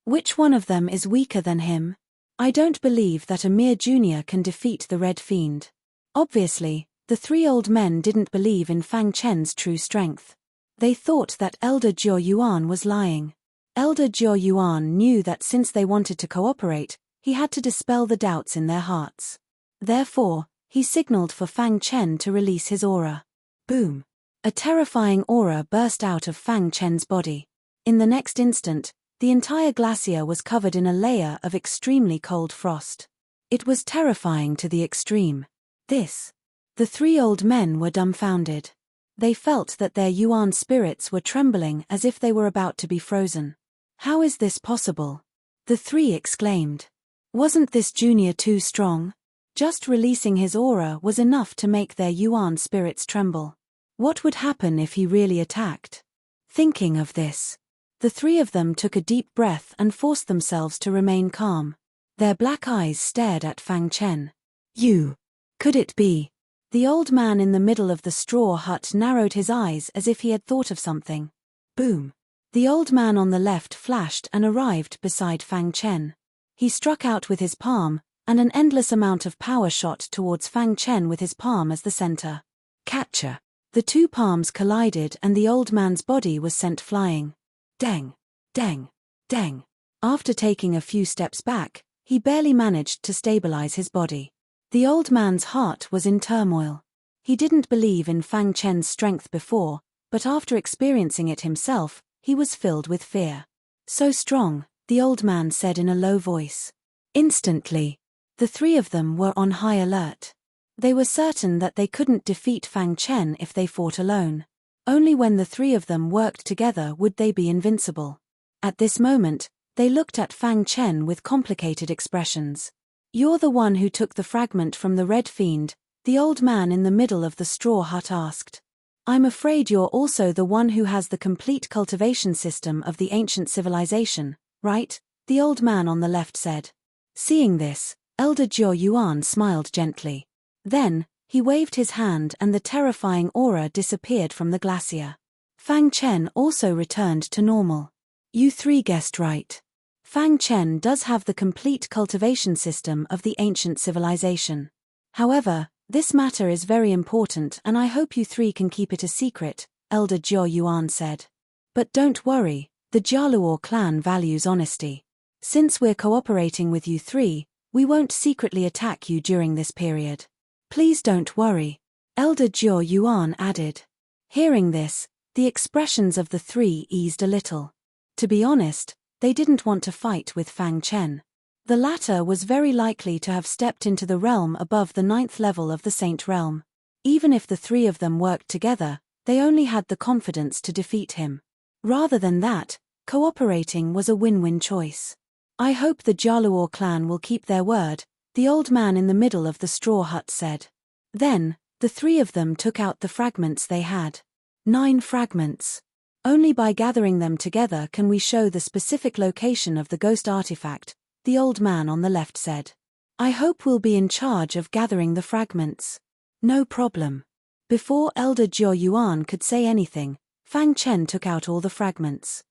Which one of them is weaker than him? I don't believe that a mere junior can defeat the Red Fiend. Obviously, the 3 old men didn't believe in Fang Chen's true strength. They thought that Elder Jiao Yuan was lying. Elder Jiao Yuan knew that since they wanted to cooperate, he had to dispel the doubts in their hearts. Therefore, he signaled for Fang Chen to release his aura. Boom! A terrifying aura burst out of Fang Chen's body. In the next instant, the entire glacier was covered in a layer of extremely cold frost. It was terrifying to the extreme. The 3 old men were dumbfounded. They felt that their Yuan spirits were trembling as if they were about to be frozen. How is this possible? The 3 exclaimed. Wasn't this junior too strong? Just releasing his aura was enough to make their Yuan spirits tremble. What would happen if he really attacked? Thinking of this, the 3 of them took a deep breath and forced themselves to remain calm. Their black eyes stared at Fang Chen. You! Could it be? The old man in the middle of the straw hut narrowed his eyes as if he had thought of something. Boom! The old man on the left flashed and arrived beside Fang Chen. He struck out with his palm, and an endless amount of power shot towards Fang Chen with his palm as the center. Catcher! The 2 palms collided and the old man's body was sent flying. Dang! Dang! Dang! After taking a few steps back, he barely managed to stabilize his body. The old man's heart was in turmoil. He didn't believe in Fang Chen's strength before, but after experiencing it himself, he was filled with fear. So strong, the old man said in a low voice. Instantly, the 3 of them were on high alert. They were certain that they couldn't defeat Fang Chen if they fought alone. Only when the 3 of them worked together would they be invincible. At this moment, they looked at Fang Chen with complicated expressions. You're the one who took the fragment from the Red Fiend, the old man in the middle of the straw hut asked. I'm afraid you're also the one who has the complete cultivation system of the ancient civilization, right? The old man on the left said. Seeing this, Elder Jiao Yuan smiled gently. Then, he waved his hand and the terrifying aura disappeared from the glacier. Fang Chen also returned to normal. You three guessed right. Fang Chen does have the complete cultivation system of the ancient civilization. However, this matter is very important and I hope you three can keep it a secret, Elder Jiao Yuan said. But don't worry, the Jialuo clan values honesty. Since we're cooperating with you three, we won't secretly attack you during this period. Please don't worry, Elder Jiao Yuan added. Hearing this, the expressions of the three eased a little. To be honest, they didn't want to fight with Fang Chen. The latter was very likely to have stepped into the realm above the 9th level of the Saint Realm. Even if the three of them worked together, they only had the confidence to defeat him. Rather than that, cooperating was a win-win choice. I hope the Jialuo clan will keep their word, the old man in the middle of the straw hut said. Then, the three of them took out the fragments they had. 9 fragments. Only by gathering them together can we show the specific location of the ghost artifact, the old man on the left said. I hope we'll be in charge of gathering the fragments. No problem. Before Elder Jiao Yuan could say anything, Fang Chen took out all the fragments.